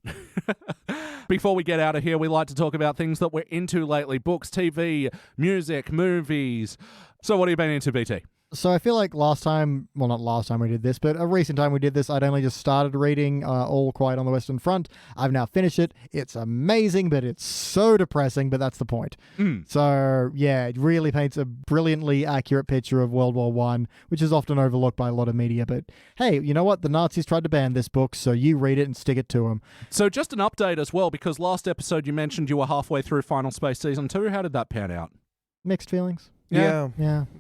Before we get out of here, we like to talk about things that we're into lately. Books, TV, music, movies. So what have you been into, BT? So I feel like last time, well, not last time we did this, but a recent time we did this, I'd only just started reading All Quiet on the Western Front. I've now finished it. It's amazing, but it's so depressing, but that's the point. So, yeah, it really paints a brilliantly accurate picture of World War I, which is often overlooked by a lot of media. But hey, you know what? The Nazis tried to ban this book, so you read it and stick it to them. So just an update as well, because last episode you mentioned you were halfway through Final Space Season 2. How did that pan out? Mixed feelings. Yeah.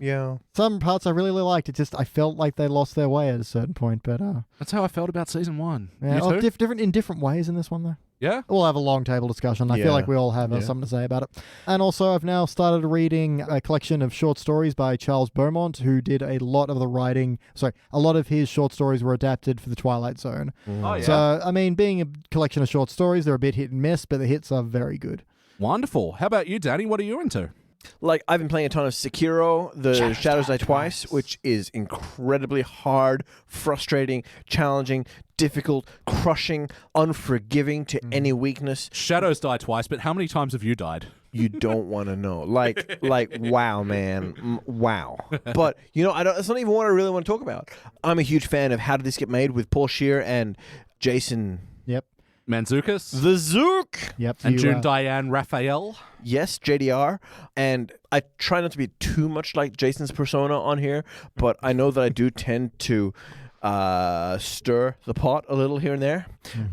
Yeah. Some parts I really liked. It just, I felt like they lost their way at a certain point, but That's how I felt about Season 1. yeah, You too? different in different ways in this one, though. Yeah? We'll have a long table discussion. I Yeah. feel like we all have Yeah. something to say about it. And also, I've now started reading a collection of short stories by Charles Beaumont, who did a lot of the writing. Sorry, a lot of his short stories were adapted for The Twilight Zone. Oh, yeah. So, I mean, being a collection of short stories, they're a bit hit and miss, but the hits are very good. Wonderful. How about you, Danny? What are you into? Like, I've been playing a ton of Sekiro, the Shadows Die Twice, which is incredibly hard, frustrating, challenging, difficult, crushing, unforgiving to any weakness. Shadows die twice, but how many times have you died? You don't want to know. Like, wow, man. Wow. But, you know, that's not even what I really want to talk about. I'm a huge fan of How Did This Get Made with Paul Scheer and Jason Yep. Mantzoukas? the Zook. Yep. And you, June Diane Raphael? Yes, JDR. And I try not to be too much like Jason's persona on here, but I know that I do tend to stir the pot a little here and there.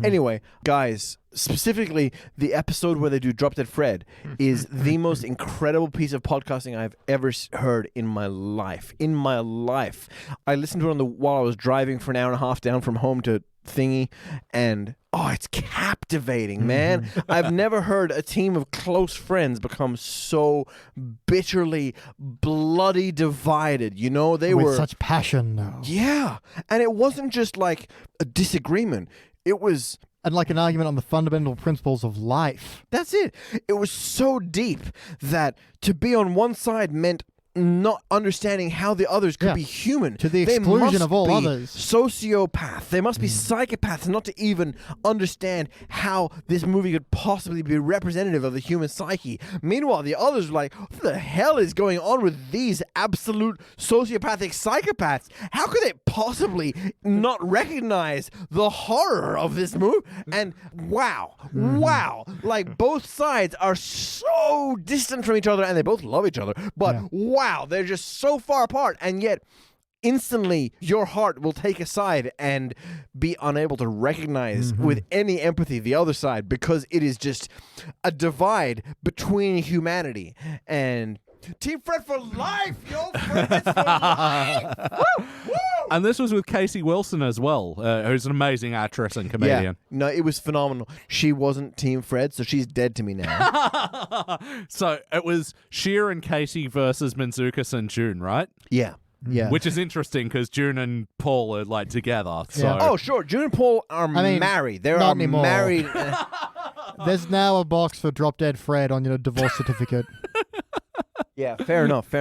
Anyway, guys, specifically the episode where they do Drop Dead Fred is the most incredible piece of podcasting I've ever heard in my life. In my life. I listened to it while I was driving for an hour and a half down from home to Thingy, and it's captivating, man. I've never heard a team of close friends become so bitterly, bloody divided. You know, they with were such passion, though. yeah, and it wasn't just like a disagreement. It was And like an argument on the fundamental principles of life. that's it. It was so deep that to be on one side meant not understanding how the others could Yeah. be human. To the They exclusion must of all be others. Sociopath. They must be psychopaths not to even understand how this movie could possibly be representative of the human psyche. Meanwhile, the others were like, what the hell is going on with these absolute sociopathic psychopaths? How could they possibly not recognize the horror of this movie? And wow, like both sides are so distant from each other and they both love each other, but wow, they're just so far apart, and yet instantly your heart will take a side and be unable to recognize with any empathy the other side, because it is just a divide between humanity. And Team Fred for life, yo! Fred for life! Woo! Woo! And this was with Casey Wilson as well, who's an amazing actress and comedian. Yeah, no, it was phenomenal. She wasn't Team Fred, so she's dead to me now. So it was Sheer and Casey versus Mantzoukas and June, right? Yeah. Which is interesting because June and Paul are like together. So Yeah. Oh, sure. June and Paul are married. They not are anymore. married. There's now a box for Drop Dead Fred on your divorce certificate. Yeah, fair enough.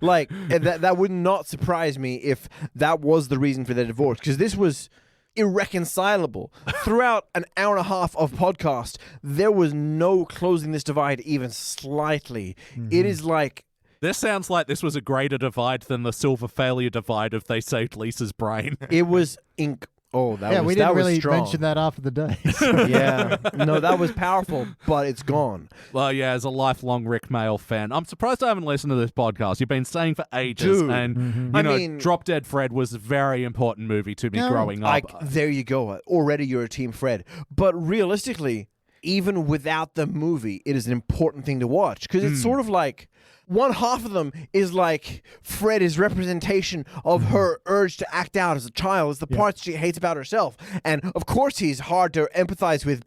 Like, that would not surprise me if that was the reason for their divorce, because this was irreconcilable. Throughout an hour and a half of podcast, there was no closing this divide even slightly. It is like... this sounds like this was a greater divide than the silver failure divide of They Saved Lisa's Brain. It was... that we was didn't really strong. mention that after the days. Yeah. No, that was powerful, but it's gone. Well, yeah, as a lifelong Rick Mail fan, I'm surprised I haven't listened to this podcast. You've been saying for ages, Dude. and I you know, mean- Drop Dead Fred was a very important movie to me Yeah. growing up. There you go. Already you're a Team Fred. But realistically, even without the movie, it is an important thing to watch because it's sort of like one half of them is like Fred is representation of her urge to act out as a child, as the parts she hates about herself. And of course he's hard to empathize with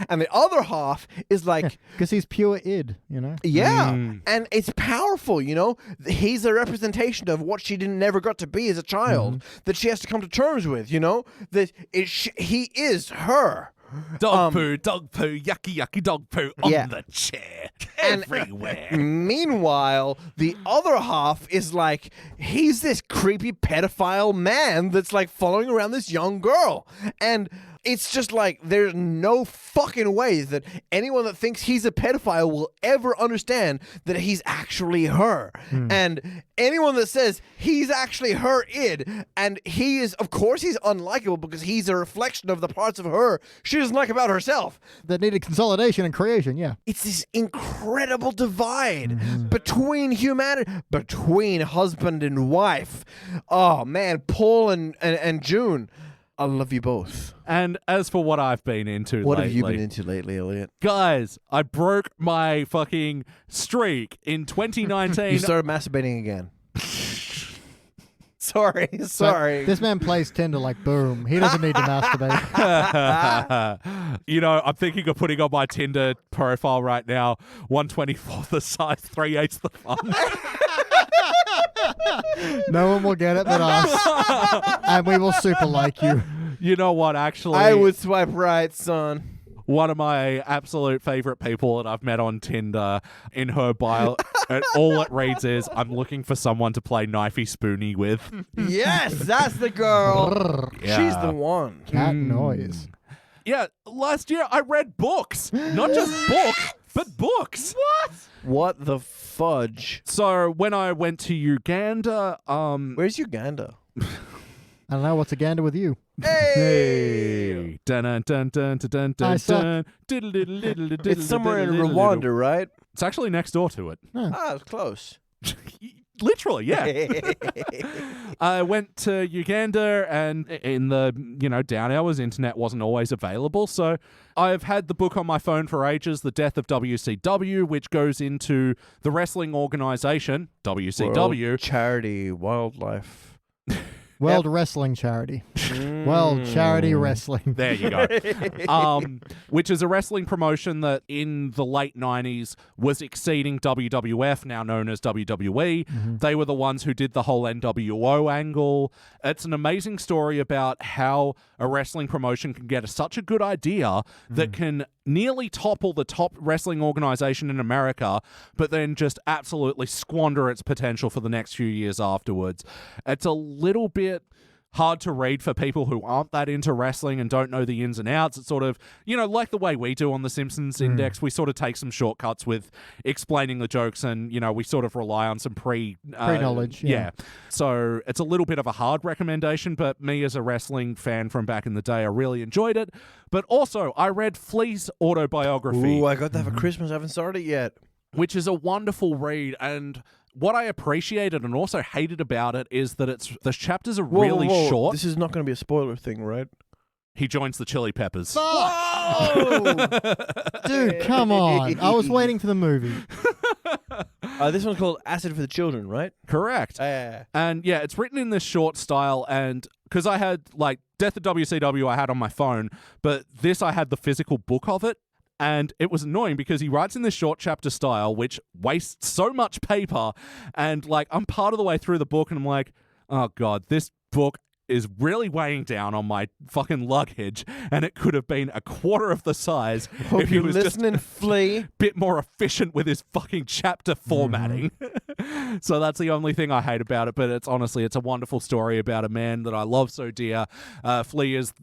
and the other half is like... Because he's pure id, you know? Yeah. And it's powerful, you know? He's a representation of what she never got to be as a child that she has to come to terms with, you know? That he is her. Dog poo, yucky, yucky dog poo on the chair. Everywhere. Meanwhile, the other half is like, he's this creepy pedophile man that's like following around this young girl. And it's just like, there's no fucking way that anyone that thinks he's a pedophile will ever understand that he's actually her. And anyone that says he's actually her id, and he is, of course, he's unlikable because he's a reflection of the parts of her she doesn't like about herself. That needed consolidation and creation, yeah. It's this incredible divide between humanity, between husband and wife. Oh, man, Paul and June. I love you both. And as for what I've been into What lately, have you been into lately, Elliot? guys, I broke my fucking streak in 2019. You started masturbating again. Sorry. This man plays Tinder like boom. He doesn't need to masturbate. You know, I'm thinking of putting on my Tinder profile right now, 1/24 the size, 3/8 the fun. No one will get it but us. And we will super like you. You know what, actually? I would swipe right, son. One of my absolute favorite people that I've met on Tinder, in her bio, and all it reads is, I'm looking for someone to play knifey spoony with. Yes, that's the girl. Yeah. She's the one. Cat noise. Yeah, last year I read books. Not just books, but books. What the fudge? So when I went to Uganda, Where's Uganda? I don't know what's a gander with you. hey, dun dun dun dun dun dun I suck. dun. It's somewhere in Rwanda, right? It's actually next door to it. Ah, it's close. Literally, yeah. I went to Uganda, and in the down hours, internet wasn't always available. So I've had the book on my phone for ages, The Death of WCW, which goes into the wrestling organization, WCW. World Charity Wildlife. World Wrestling Charity. World Charity Wrestling. There you go. Which is a wrestling promotion that in the late 90s was exceeding WWF, now known as WWE. They were the ones who did the whole NWO angle. It's an amazing story about how a wrestling promotion can get such a good idea that can nearly topple the top wrestling organization in America, but then just absolutely squander its potential for the next few years afterwards. It's a little bit hard to read for people who aren't that into wrestling and don't know the ins and outs. It's sort of, like the way we do on the Simpsons Index, we sort of take some shortcuts with explaining the jokes, and, we sort of rely on some pre-knowledge. Yeah. So it's a little bit of a hard recommendation, but me as a wrestling fan from back in the day, I really enjoyed it. But also, I read Flea's autobiography. Ooh, I got that for Christmas. I haven't started yet. Which is a wonderful read, and what I appreciated and also hated about it is that the chapters are really short. This is not going to be a spoiler thing, right? He joins the Chili Peppers. Whoa! Dude, come on. I was waiting for the movie. This one's called Acid for the Children, right? Correct. And yeah, it's written in this short style, and because I had Death of WCW I had on my phone, but this I had the physical book of it. And it was annoying because he writes in this short chapter style, which wastes so much paper. And I'm part of the way through the book, and I'm like, oh God, this book is really weighing down on my fucking luggage, and it could have been a quarter of the size if he was listening, just Flea. bit more efficient with his fucking chapter formatting. So that's the only thing I hate about it, but it's a wonderful story about a man that I love so dear. Flea is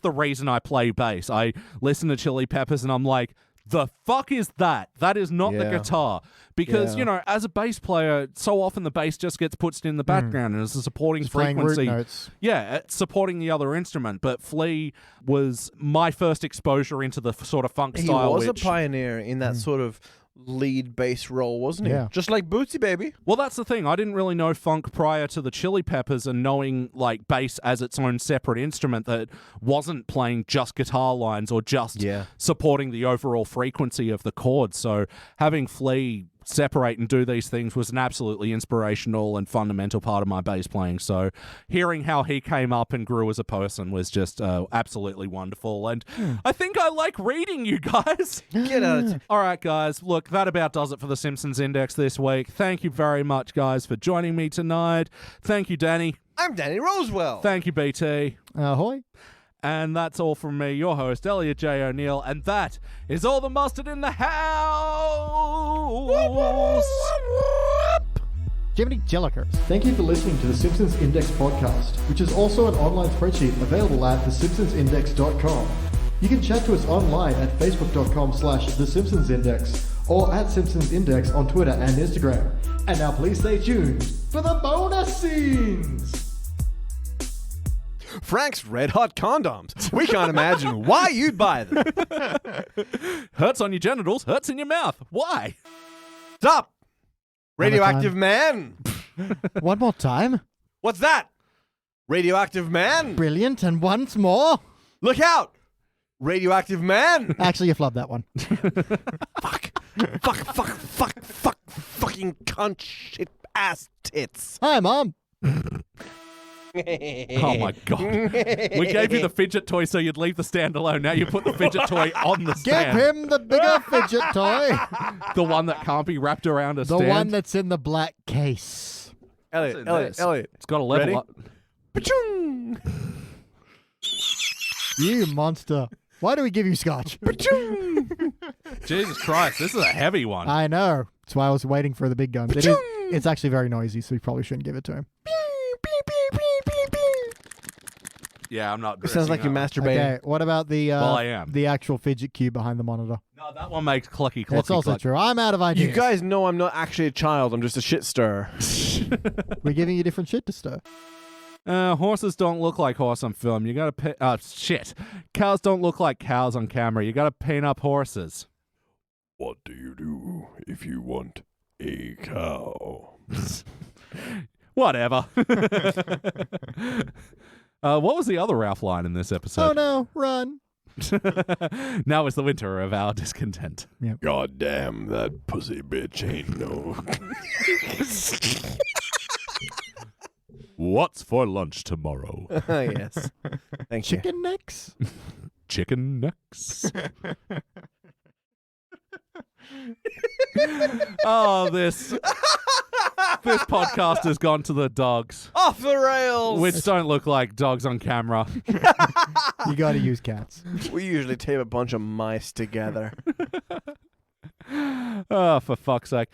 the reason I play bass. I listen to Chili Peppers and I'm like, the fuck is that? That is not the guitar. Because, as a bass player, so often the bass just gets put in the background and it's a supporting frequency. Root notes. Yeah, it's supporting the other instrument. But Flea was my first exposure into the sort of funk style. He was a pioneer in that sort of lead bass role, wasn't he? Yeah. Just like Bootsy Baby. Well, that's the thing. I didn't really know funk prior to the Chili Peppers, and knowing like bass as its own separate instrument that wasn't playing just guitar lines or just supporting the overall frequency of the chords. So having Flea separate and do these things was an absolutely inspirational and fundamental part of my bass playing. So hearing how he came up and grew as a person was just absolutely wonderful. And I think I like reading, you guys. Get out. All right, guys. Look, that about does it for the Simpsons Index this week. Thank you very much, guys, for joining me tonight. Thank you, Danny. I'm Danny Rosewell. Thank you, BT. Ahoy. And that's all from me, your host, Elliot Jay O'Neill. And that is all the mustard in the house. Jiminy Jellickers. Thank you for listening to the Simpsons Index podcast, which is also an online spreadsheet available at thesimpsonsindex.com. You can chat to us online at facebook.com/thesimpsonsindex or at Simpsons Index on Twitter and Instagram. And now please stay tuned for the bonus scenes! Frank's Red Hot Condoms. We can't imagine why you'd buy them. Hurts on your genitals, hurts in your mouth. Why? Stop! Radioactive Man. One more time. What's that? Radioactive Man. Brilliant. And once more. Look out! Radioactive Man. Actually, you flubbed that one. Fucking cunt shit ass tits. Hi, Mom. Oh my God. We gave you the fidget toy so you'd leave the stand alone. Now you put the fidget toy on the Give stand. him the bigger fidget toy. The one that can't be wrapped around a The stand. one that's in the black case. Elliot. It's got a level Ready? up. Pachung! You monster. Why do we give you scotch? Jesus Christ, this is a heavy one. I know. That's why I was waiting for the big guns. It's actually very noisy, so we probably shouldn't give it to him. Yeah, I'm not. It sounds like you're masturbating. Okay, what about the Well, I am. the actual fidget cube behind the monitor? No, that one makes clucky. That's also true. I'm out of ideas. You guys know I'm not actually a child. I'm just a shit stirrer. We're giving you different shit to stir. Horses don't look like horse on film. You gotta shit. Cows don't look like cows on camera. You gotta paint up horses. What do you do if you want a cow? Whatever. What was the other Ralph line in this Oh episode? no, run. Now is the winter of our discontent. God damn, that pussy bitch ain't no. What's for lunch tomorrow? Yes. Thank you. Chicken necks? Chicken necks. Oh, this podcast has gone to the dogs, Off the rails. which don't look like dogs on camera. You gotta use cats. We usually tape a bunch of mice together. Oh, for fuck's sake.